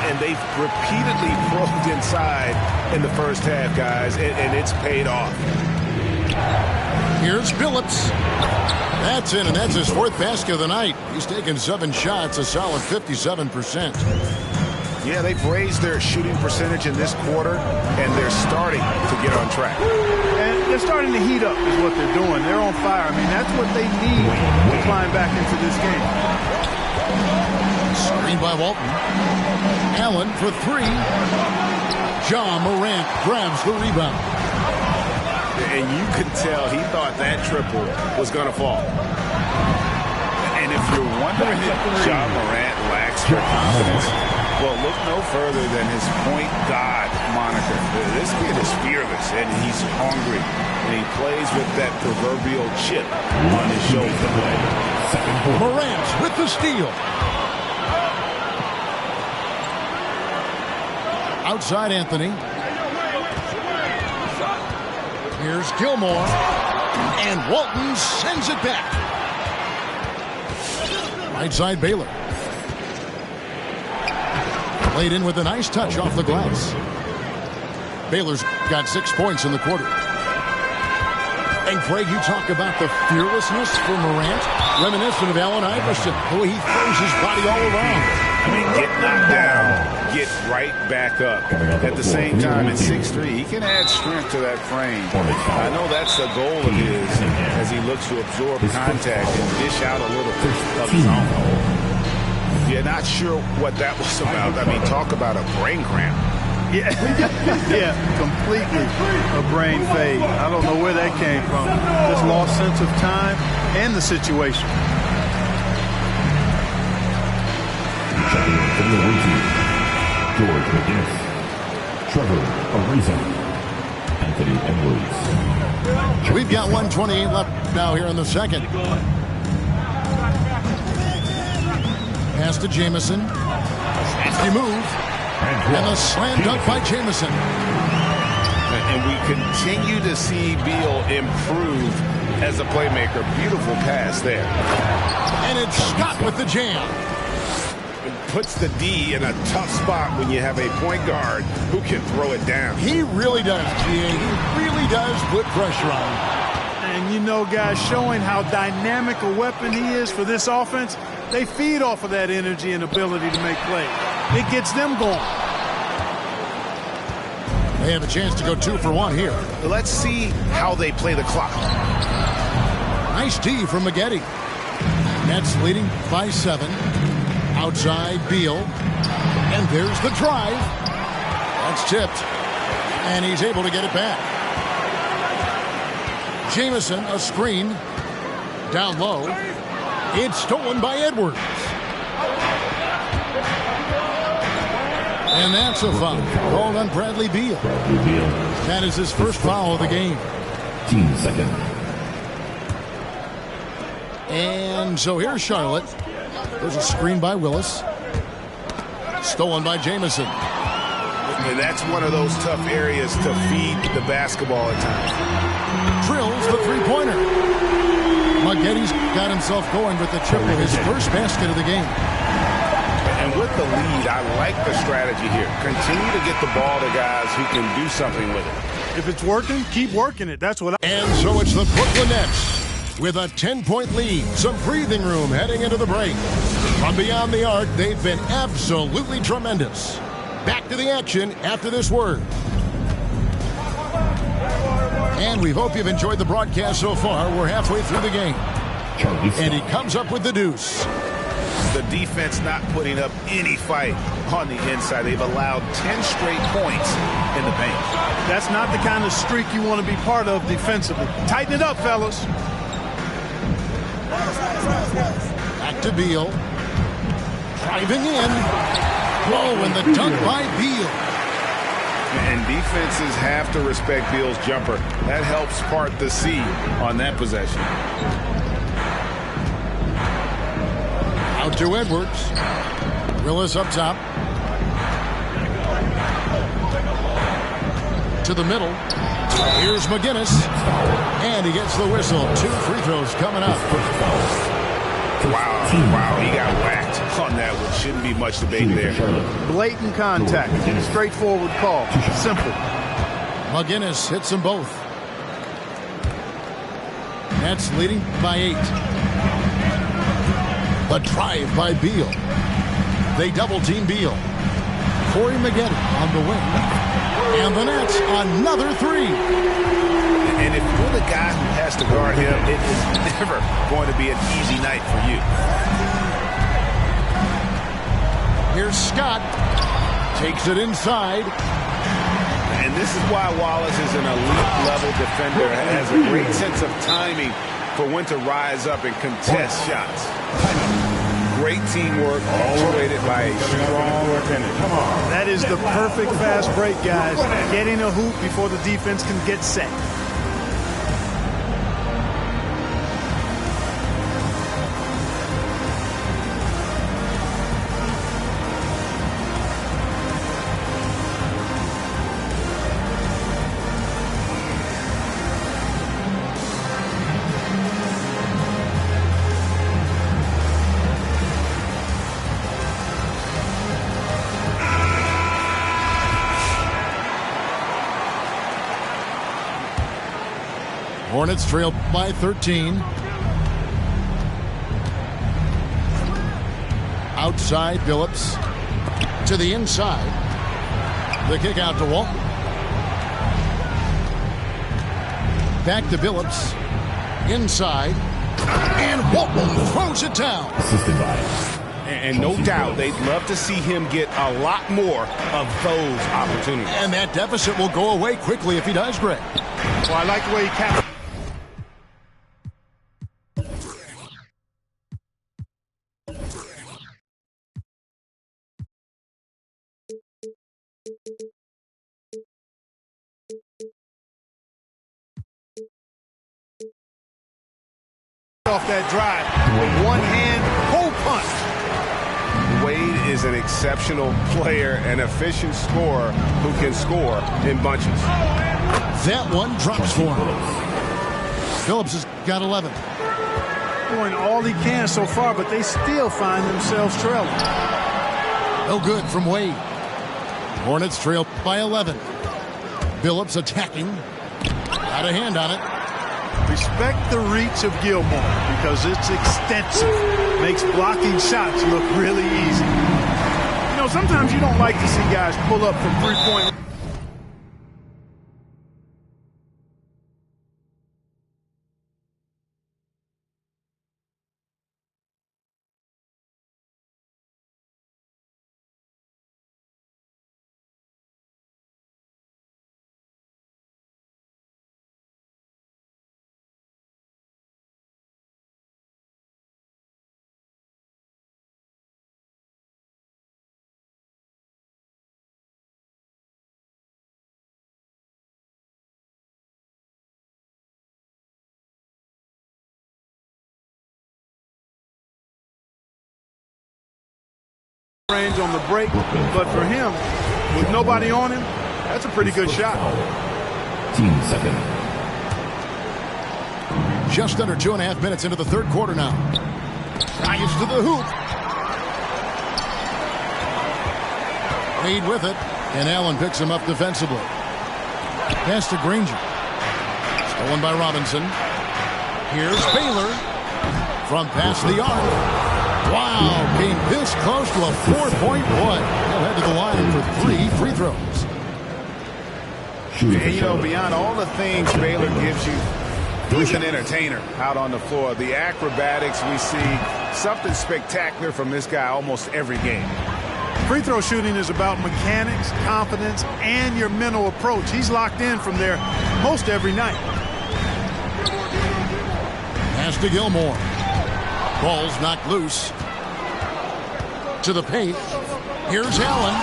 [SPEAKER 3] And they've repeatedly probed inside in the first half, guys, and it's paid off.
[SPEAKER 2] Here's Billups. That's in, and that's his 4th basket of the night. He's taken 7 shots, a solid 57%.
[SPEAKER 3] Yeah, they've raised their shooting percentage in this quarter, and they're starting to get on track.
[SPEAKER 11] And they're starting to heat up is what they're doing. They're on fire. I mean, that's what they need to climb back into this game.
[SPEAKER 2] Screen by Walton. Allen for 3. Ja Morant grabs the rebound.
[SPEAKER 3] And you could tell he thought that triple was going to fall. And if you're wondering if Ja Morant lacks for confidence, well, look no further than his point guard moniker. This kid is fearless, and he's hungry. And he plays with that proverbial chip on his shoulder.
[SPEAKER 2] Morant with the steal. Outside Anthony. Here's Gilmore. And Walton sends it back. Right side Baylor. Played in with a nice touch off the glass. Baylor's got 6 points in the quarter. And Craig, you talk about the fearlessness for Morant, reminiscent of Allen Iverson, the way he throws his body all around.
[SPEAKER 3] I mean, get knocked down, get right back up. At the same time, at 6'3", he can add strength to that frame. I know that's a goal of his as he looks to absorb contact and dish out a little of his own. Yeah, not sure what that was about. I mean, talk about a brain cramp.
[SPEAKER 11] Yeah, yeah, completely a brain fade. I don't know where that came from. Just lost sense of time and the situation.
[SPEAKER 13] George McGinnis, Trevor Ariza, Anthony Edwards.
[SPEAKER 2] We've got 1:28 left now here in the second. Pass to Jamison. Nasty move. And a slam dunk by Jamison.
[SPEAKER 3] And we continue to see Beal improve as a playmaker. Beautiful pass there.
[SPEAKER 2] And it's Scott with the jam.
[SPEAKER 3] It puts the D in a tough spot when you have a point guard who can throw it down.
[SPEAKER 2] He really does, GA. He really does put pressure on him.
[SPEAKER 11] And you know, guys, showing how dynamic a weapon he is for this offense, they feed off of that energy and ability to make plays. It gets them going.
[SPEAKER 2] They have a chance to go 2 for 1 here.
[SPEAKER 3] Let's see how they play the clock.
[SPEAKER 2] Nice D from Maggette. Nets leading by 7. Outside Beal. And there's the drive. That's tipped. And he's able to get it back. Jamison, a screen. Down low. It's stolen by Edwards. And that's a foul called on Bradley Beal. That is his first foul of the game.
[SPEAKER 13] Team second.
[SPEAKER 2] And so here's Charlotte. There's a screen by Willis. Stolen by Jamison.
[SPEAKER 3] And that's one of those tough areas to feed the basketball at times.
[SPEAKER 2] Drills the three-pointer. Maggette's got himself going with the triple, his first basket of the game.
[SPEAKER 3] And with the lead, I like the strategy here. Continue to get the ball to guys who can do something with it.
[SPEAKER 11] If it's working, keep working it. That's what
[SPEAKER 2] And so it's the Brooklyn Nets with a 10-point lead. Some breathing room heading into the break. From beyond the arc, they've been absolutely tremendous. Back to the action after this word. And we hope you've enjoyed the broadcast so far. We're halfway through the game. And he comes up with the deuce.
[SPEAKER 3] The defense not putting up any fight on the inside. They've allowed 10 straight points in the paint.
[SPEAKER 11] That's not the kind of streak you want to be part of defensively. Tighten it up, fellas.
[SPEAKER 2] Back to Beal. Driving in. Whoa, and the dunk by Beal.
[SPEAKER 3] And defenses have to respect Beal's jumper. That helps part the C on that possession.
[SPEAKER 2] Out to Edwards. Willis up top. To the middle. Here's McGinnis. And he gets the whistle. 2 free throws coming up.
[SPEAKER 3] Wow, he got whacked on that one. Shouldn't be much debate there.
[SPEAKER 11] Blatant contact. Straightforward call. Simple.
[SPEAKER 2] McGinnis hits them both. Nets leading by 8. A drive by Beal. They double-team Beal. Corey Maggette on the wing. And the Nets, another 3.
[SPEAKER 3] And if you're the guy who has to guard him, it is never going to be an easy night for you.
[SPEAKER 2] Here's Scott. Takes it inside.
[SPEAKER 3] And this is why Wallace is an elite-level defender. Has a great sense of timing for when to rise up and contest shots. Great teamwork, punctuated by a strong finish.
[SPEAKER 11] That is the perfect fast break, guys. Getting a hoop before the defense can get set.
[SPEAKER 2] Hornets trail by 13. Outside, Phillips. To the inside. The kick out to Walton. Back to Phillips. Inside. And Walton throws it down.
[SPEAKER 13] Assisted by.
[SPEAKER 3] And no doubt they'd love to see him get a lot more of those opportunities.
[SPEAKER 2] And that deficit will go away quickly if he does, Greg.
[SPEAKER 11] Well, I like the way he captured. off that drive with one hand, whole punch.
[SPEAKER 3] Wade is an exceptional player, an efficient scorer who can score in bunches.
[SPEAKER 2] That one drops for him. Phillips has got 11.
[SPEAKER 11] Doing all he can so far, but they still find themselves trailing.
[SPEAKER 2] No good from Wade. Hornets trail by 11. Phillips attacking. Got a hand on it.
[SPEAKER 11] Respect the reach of Gilmore because it's extensive. Makes blocking shots look really easy. You know, sometimes you don't like to see guys pull up from three-point. Range on the break, but for him, with nobody on him, that's a pretty good shot.
[SPEAKER 2] 10 seconds. Just under 2.5 minutes into the third quarter now. Drives to the hoop. Wade with it, and Allen picks him up defensively. Pass to Granger. Stolen by Robinson. Here's Baylor from past the arc. Wow, came this close to a 4-point play. He'll head to the line for 3 free throws.
[SPEAKER 3] And, you know, beyond all the things Baylor gives you, he's an entertainer out on the floor. The acrobatics we see, something spectacular from this guy almost every game.
[SPEAKER 11] Free throw shooting is about mechanics, confidence, and your mental approach. He's locked in from there most every night.
[SPEAKER 2] Pass to Gilmore. Ball's knocked loose. To the paint. Here's Allen.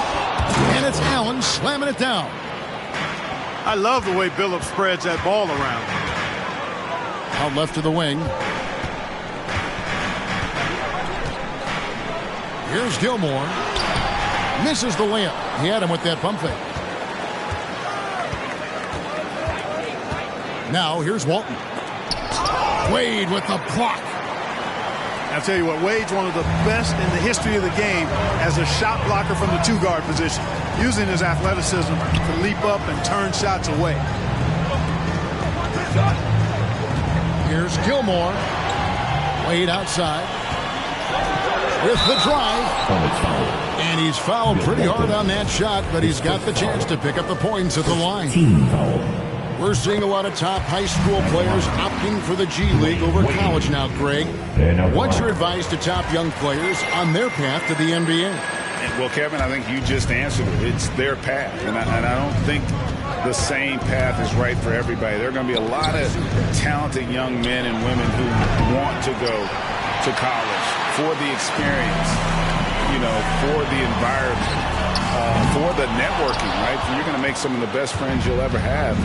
[SPEAKER 2] And it's Allen slamming it down.
[SPEAKER 11] I love the way Billups spreads that ball around.
[SPEAKER 2] Out left to the wing. Here's Gilmore. Misses the layup. He had him with that pump fake. Now here's Walton. Wade with the block.
[SPEAKER 11] I'll tell you what, Wade's one of the best in the history of the game as a shot blocker from the two-guard position, using his athleticism to leap up and turn shots away.
[SPEAKER 2] Here's Gilmore. Wade outside with the drive. And he's fouled pretty hard on that shot, but he's got the chance to pick up the points at the line. We're seeing a lot of top high school players opting for the G League over college now, Greg. What's your advice to top young players on their path to the NBA?
[SPEAKER 3] Well, Kevin, I think you just answered it. It's their path, and I don't think the same path is right for everybody. There are going to be a lot of talented young men and women who want to go to college for the experience, you know, for the environment, for the networking, right? You're going to make some of the best friends you'll ever have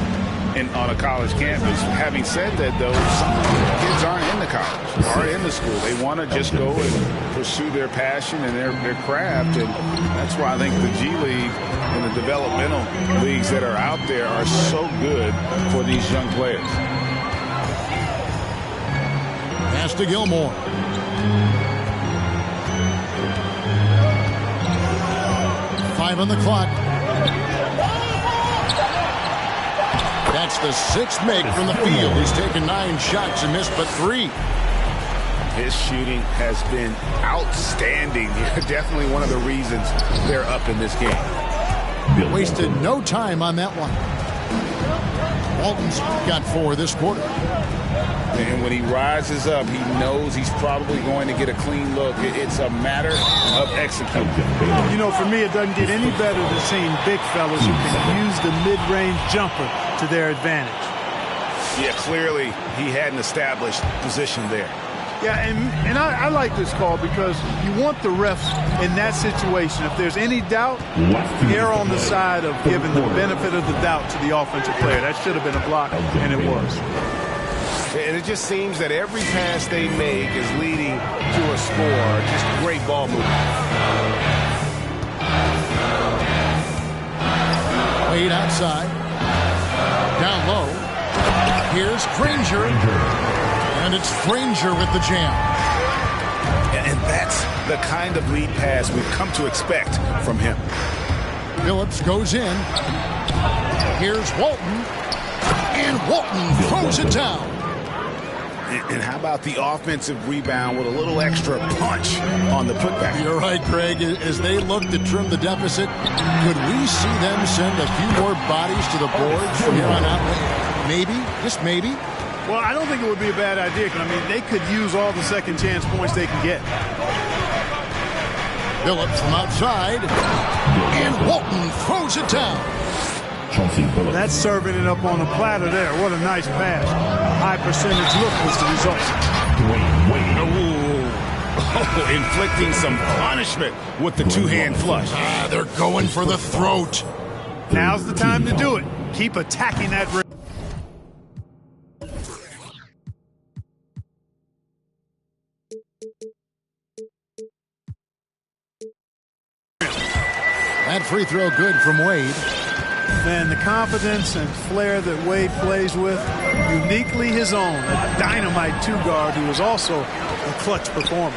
[SPEAKER 3] on a college campus. Having said that, though, some kids aren't into college, aren't into school. They want to just go and pursue their passion and their craft, and that's why I think the G League and the developmental leagues that are out there are so good for these young players.
[SPEAKER 2] Pass to Gilmore. Five on the clock. That's the sixth make from the field. He's taken 9 shots and missed but 3.
[SPEAKER 3] His shooting has been outstanding. Definitely one of the reasons they're up in this game.
[SPEAKER 2] Wasted no time on that one. Walton's got 4 this quarter.
[SPEAKER 3] And when he rises up, he knows he's probably going to get a clean look. It's a matter of executing.
[SPEAKER 11] You know, for me, it doesn't get any better than seeing big fellas who can use the mid-range jumper to their advantage.
[SPEAKER 3] Yeah, clearly he had an established position there.
[SPEAKER 11] Yeah, and I like this call because you want the refs in that situation. If there's any doubt, err on the side of giving the benefit of the doubt to the offensive player. That should have been a block, and it was.
[SPEAKER 3] And it just seems that every pass they make is leading to a score. Just great ball movement.
[SPEAKER 2] Wade outside. Down low. Here's Granger. And it's Granger with the jam.
[SPEAKER 3] And that's the kind of lead pass we've come to expect from him.
[SPEAKER 2] Phillips goes in. Here's Walton. And Walton throws it down.
[SPEAKER 3] And how about the offensive rebound with a little extra punch on the putback?
[SPEAKER 2] You're right, Greg. As they look to trim the deficit, could we see them send a few more bodies to the boards from here on out? Maybe, just maybe.
[SPEAKER 11] Well, I don't think it would be a bad idea. I mean, they could use all the second chance points they can get.
[SPEAKER 2] Phillips from outside. And Walton throws it down.
[SPEAKER 11] That's serving it up on a platter there. What a nice pass. High percentage look was the result.
[SPEAKER 3] Oh, inflicting some punishment with the two-hand flush.
[SPEAKER 2] They're going for the throat.
[SPEAKER 11] Now's the time to do it. Keep attacking that rim.
[SPEAKER 2] That free throw good from Wade.
[SPEAKER 11] Man, the confidence and flair that Wade plays with, uniquely his own. A dynamite two-guard who is also a clutch performer.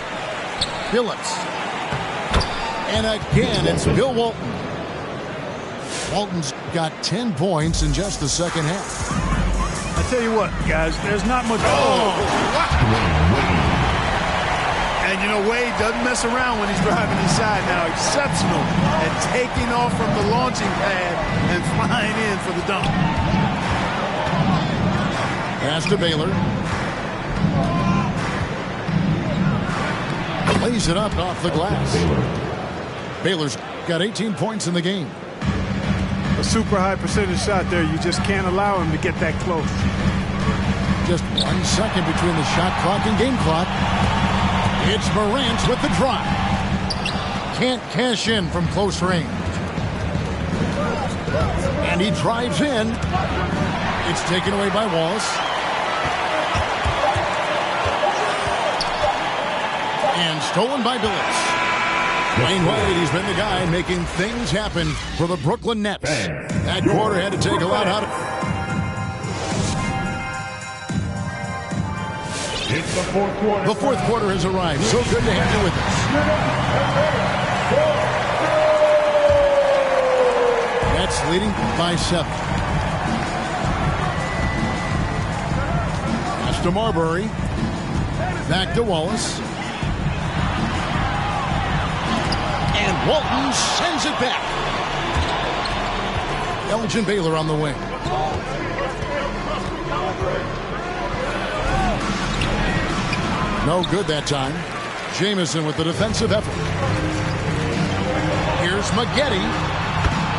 [SPEAKER 2] Phillips. And again, it's Bill Walton. Walton's got 10 points in just the second half.
[SPEAKER 11] I tell you what, guys, there's not much. And, you know, Wade doesn't mess around when he's driving inside now. Exceptional at taking off from the launching pad and flying in for the dunk.
[SPEAKER 2] Pass to Baylor. Lays it up off the glass. Baylor's got 18 points in the game.
[SPEAKER 11] A super high percentage shot there. You just can't allow him to get that close.
[SPEAKER 2] Just 1 second between the shot clock and game clock. It's Morant with the drive. Can't cash in from close range. And he drives in. It's taken away by Wallace. And stolen by Billups. Dwayne Wade, he's been the guy making things happen for the Brooklyn Nets. That quarter had to take a lot out of it.
[SPEAKER 1] It's the fourth quarter.
[SPEAKER 2] The fourth quarter has arrived. So good to have you with us. Nets leading by 7. Pass to Marbury. Back to Wallace. And Walton sends it back. Elgin Baylor on the wing. No good that time. Jamison with the defensive effort. Here's Maggette.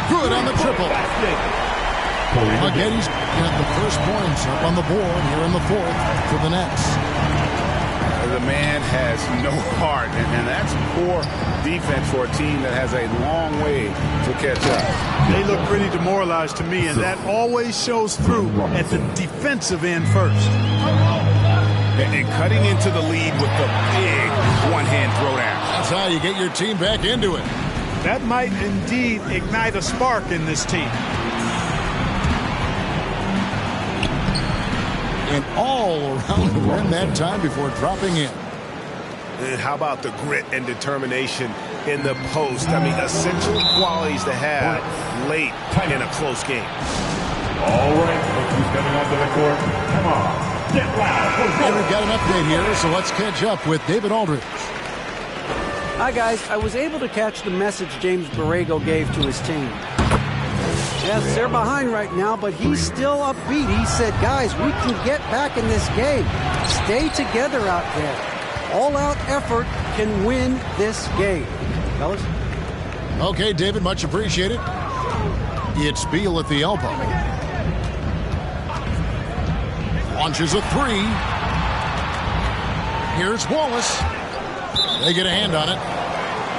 [SPEAKER 2] Good on the triple. Maggette's got the first points up on the board here in the fourth for the Nets.
[SPEAKER 3] The man has no heart, and that's poor defense for a team that has a long way to catch up.
[SPEAKER 11] They look pretty demoralized to me, and that always shows through at the defensive end first.
[SPEAKER 3] And cutting into the lead with the big one-hand throwdown.
[SPEAKER 2] That's how you get your team back into it.
[SPEAKER 11] That might indeed ignite a spark in this team.
[SPEAKER 2] And all around the rim that time before dropping in.
[SPEAKER 3] And how about the grit and determination in the post? I mean, essential qualities to have late in a close game.
[SPEAKER 1] All right, look who's coming onto the court. Come on.
[SPEAKER 2] And we've got an update here, so let's catch up with David Aldridge.
[SPEAKER 12] Hi, guys. I was able to catch the message James Borrego gave to his team. Yes, they're behind right now, but he's still upbeat. He said, guys, we can get back in this game. Stay together out there. All-out effort can win this game. Fellas?
[SPEAKER 2] Okay, David, much appreciated. It's Beal at the elbow. Launches a three. Here's Wallace. They get a hand on it.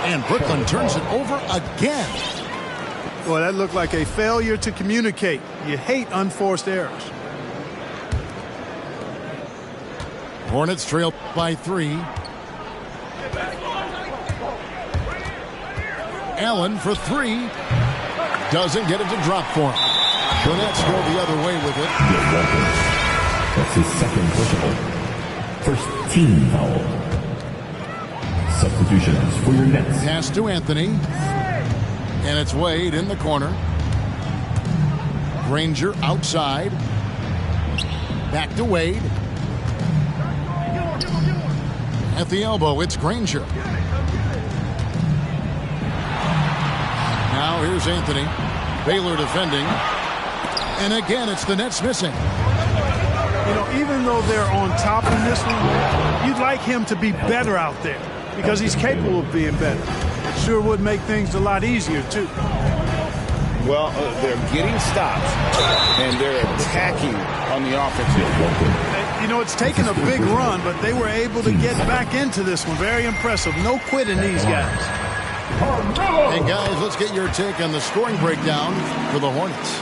[SPEAKER 2] And Brooklyn turns it over again.
[SPEAKER 11] Well, that looked like a failure to communicate. You hate unforced errors.
[SPEAKER 2] Hornets trail by 3. Allen for 3. Doesn't get it to drop for him. The Nets go the other way with it.
[SPEAKER 20] That's his second personal. First team foul. Substitutions for your Nets.
[SPEAKER 2] Pass to Anthony. And it's Wade in the corner. Granger outside. Back to Wade. At the elbow, it's Granger. Now here's Anthony. Baylor defending. And again, it's the Nets missing.
[SPEAKER 11] You know, even though they're on top in this one, you'd like him to be better out there because he's capable of being better. It sure would make things a lot easier, too.
[SPEAKER 3] Well, they're getting stops, and they're attacking on the offensive.
[SPEAKER 11] You know, it's taken a big run, but they were able to get back into this one. Very impressive. No quitting these guys.
[SPEAKER 2] Hey, guys, let's get your take on the scoring breakdown for the Hornets.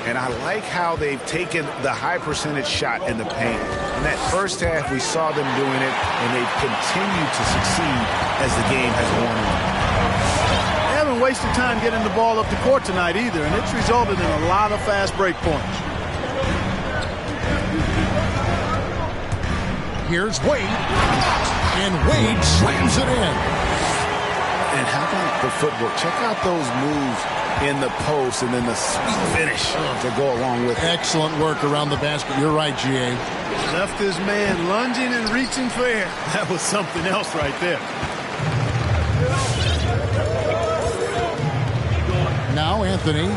[SPEAKER 3] And I like how they've taken the high percentage shot in the paint. In that first half, we saw them doing it, and they've continued to succeed as the game has worn on.
[SPEAKER 11] They haven't wasted time getting the ball up the court tonight either, and it's resulted in a lot of fast break points.
[SPEAKER 2] Here's Wade. And Wade slams it in.
[SPEAKER 3] And how about the footwork? Check out those moves in the post and then the sweet finish to go along with it.
[SPEAKER 2] Excellent work around the basket. You're right, G.A.
[SPEAKER 11] Left his man lunging and reaching for air. That was something else right there.
[SPEAKER 2] Now Anthony.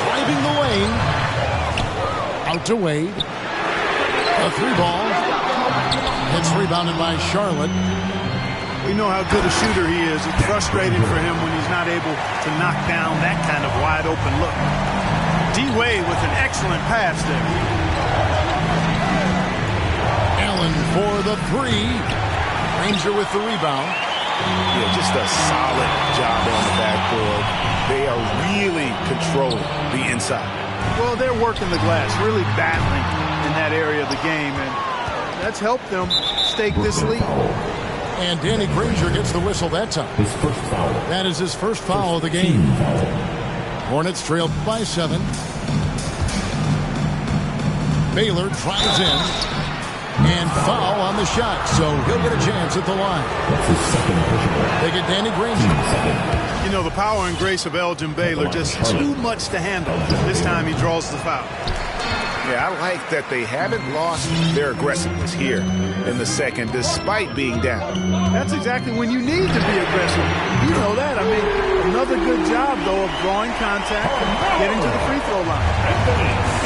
[SPEAKER 2] Driving the lane. Out to Wade. A 3-ball. It's rebounded by Charlotte.
[SPEAKER 11] We know how good a shooter he is. It's frustrating for him when he's not able to knock down that kind of wide open look. D-Wade with an excellent pass there.
[SPEAKER 2] Allen for the 3. Granger with the rebound.
[SPEAKER 3] Yeah, just a solid job on the backboard. They are really controlling the inside.
[SPEAKER 11] Well, they're working the glass, really battling in that area of the game, and that's helped them stake this lead.
[SPEAKER 2] And Danny Granger gets the whistle that time.
[SPEAKER 20] His first foul.
[SPEAKER 2] That is his first foul of the game. Hornets trail by 7. Baylor drives in. And foul on the shot, so he'll get a chance at the line.
[SPEAKER 20] That's his second personal.
[SPEAKER 2] They get Danny Granger.
[SPEAKER 11] You know, the power and grace of Elgin Baylor, just too much to handle. This time he draws the foul.
[SPEAKER 3] Yeah, I like that they haven't lost their aggressiveness here in the second, despite being down.
[SPEAKER 11] That's exactly when you need to be aggressive. You know that. I mean, another good job, though, of drawing contact and getting to the free throw line.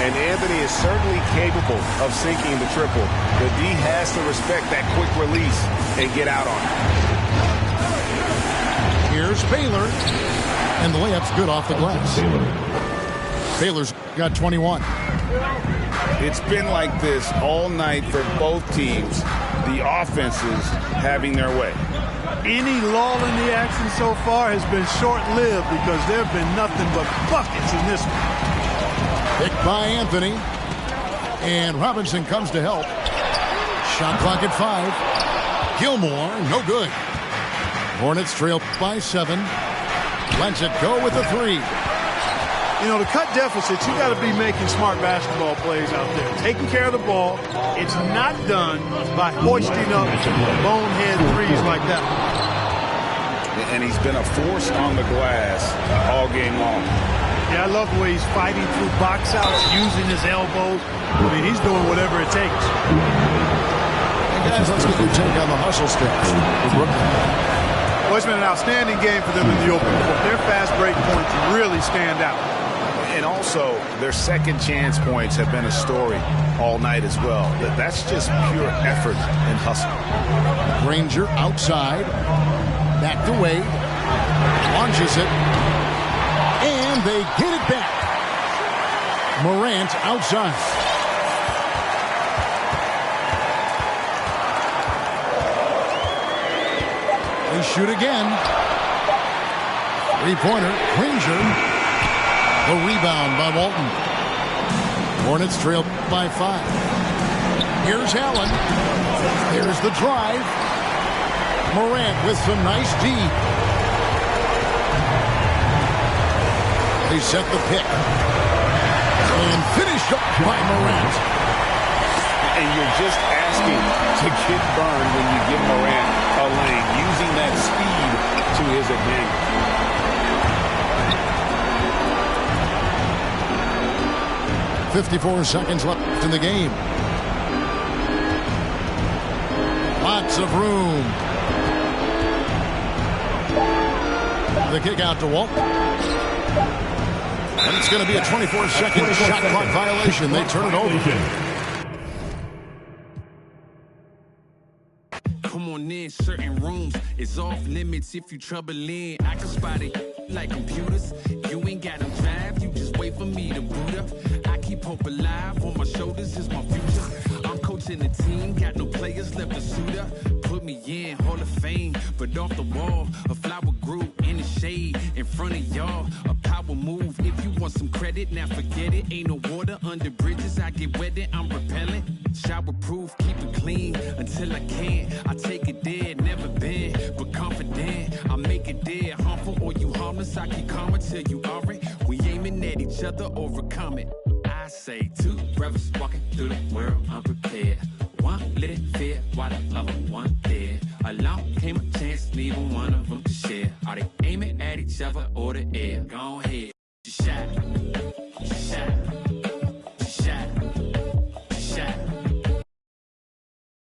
[SPEAKER 3] And Anthony is certainly capable of sinking the triple. The D has to respect that quick release and get out on it.
[SPEAKER 2] Here's Baylor. And the layup's good off the glass. Baylor's got 21.
[SPEAKER 3] It's been like this all night for both teams. The offenses having their way.
[SPEAKER 11] Any lull in the action so far has been short-lived because there have been nothing but buckets in this one.
[SPEAKER 2] Picked by Anthony. And Robinson comes to help. Shot clock at 5. Gilmore, no good. Hornets trail by 7. Lets it go with a 3.
[SPEAKER 11] You know, to cut deficits, you got to be making smart basketball plays out there. Taking care of the ball. It's not done by hoisting up bonehead threes like that.
[SPEAKER 3] And he's been a force on the glass all game long.
[SPEAKER 11] Yeah, I love the way he's fighting through box outs, using his elbows. I mean, he's doing whatever it takes.
[SPEAKER 2] And guys, let's get your take on the hustle stats with Brooklyn.
[SPEAKER 11] Well, it's been an outstanding game for them in the open court. Their fast break points really stand out.
[SPEAKER 3] And also, their second chance points have been a story all night as well. That's just pure effort and hustle.
[SPEAKER 2] Granger outside. Back to Wade. Launches it. And they get it back. Morant outside. They shoot again. 3-pointer. Granger. The rebound by Walton. Hornets trail by 5. Here's Allen. Here's the drive. Morant with some nice D. They set the pick. And finished up by Morant.
[SPEAKER 3] And you're just asking to get burned when you give Morant a lane, using that speed to his advantage.
[SPEAKER 2] .54 seconds left in the game. Lots of room. The kick out to Walt. And it's going to be a 24-second shot clock violation. They turn it over.
[SPEAKER 10] Come on in, certain rooms is off limits if you trouble in. I can spot it like computers. You ain't got no drive, you just wait for me to boot up. I keep hope alive, on my shoulders is my future. I'm coaching the team, got no players left to suit up. Put me in, Hall of Fame, but off the wall, a flower grew in the shade in front of y'all. A power move, if you want some credit, now forget it. Ain't no water under bridges, I get wetted, I'm repellent. Shower proof, keep it clean until I can. I take it there, never been, but confident. I make it there, harmful or you harmless. I keep calm until you are it. We aiming at each other, overcome it. I say 2 brothers walking through the world unprepared. One little fear while the other one dead. Along came a chance, neither one of them to share. Are they aiming at each other or the air? Go ahead, shot.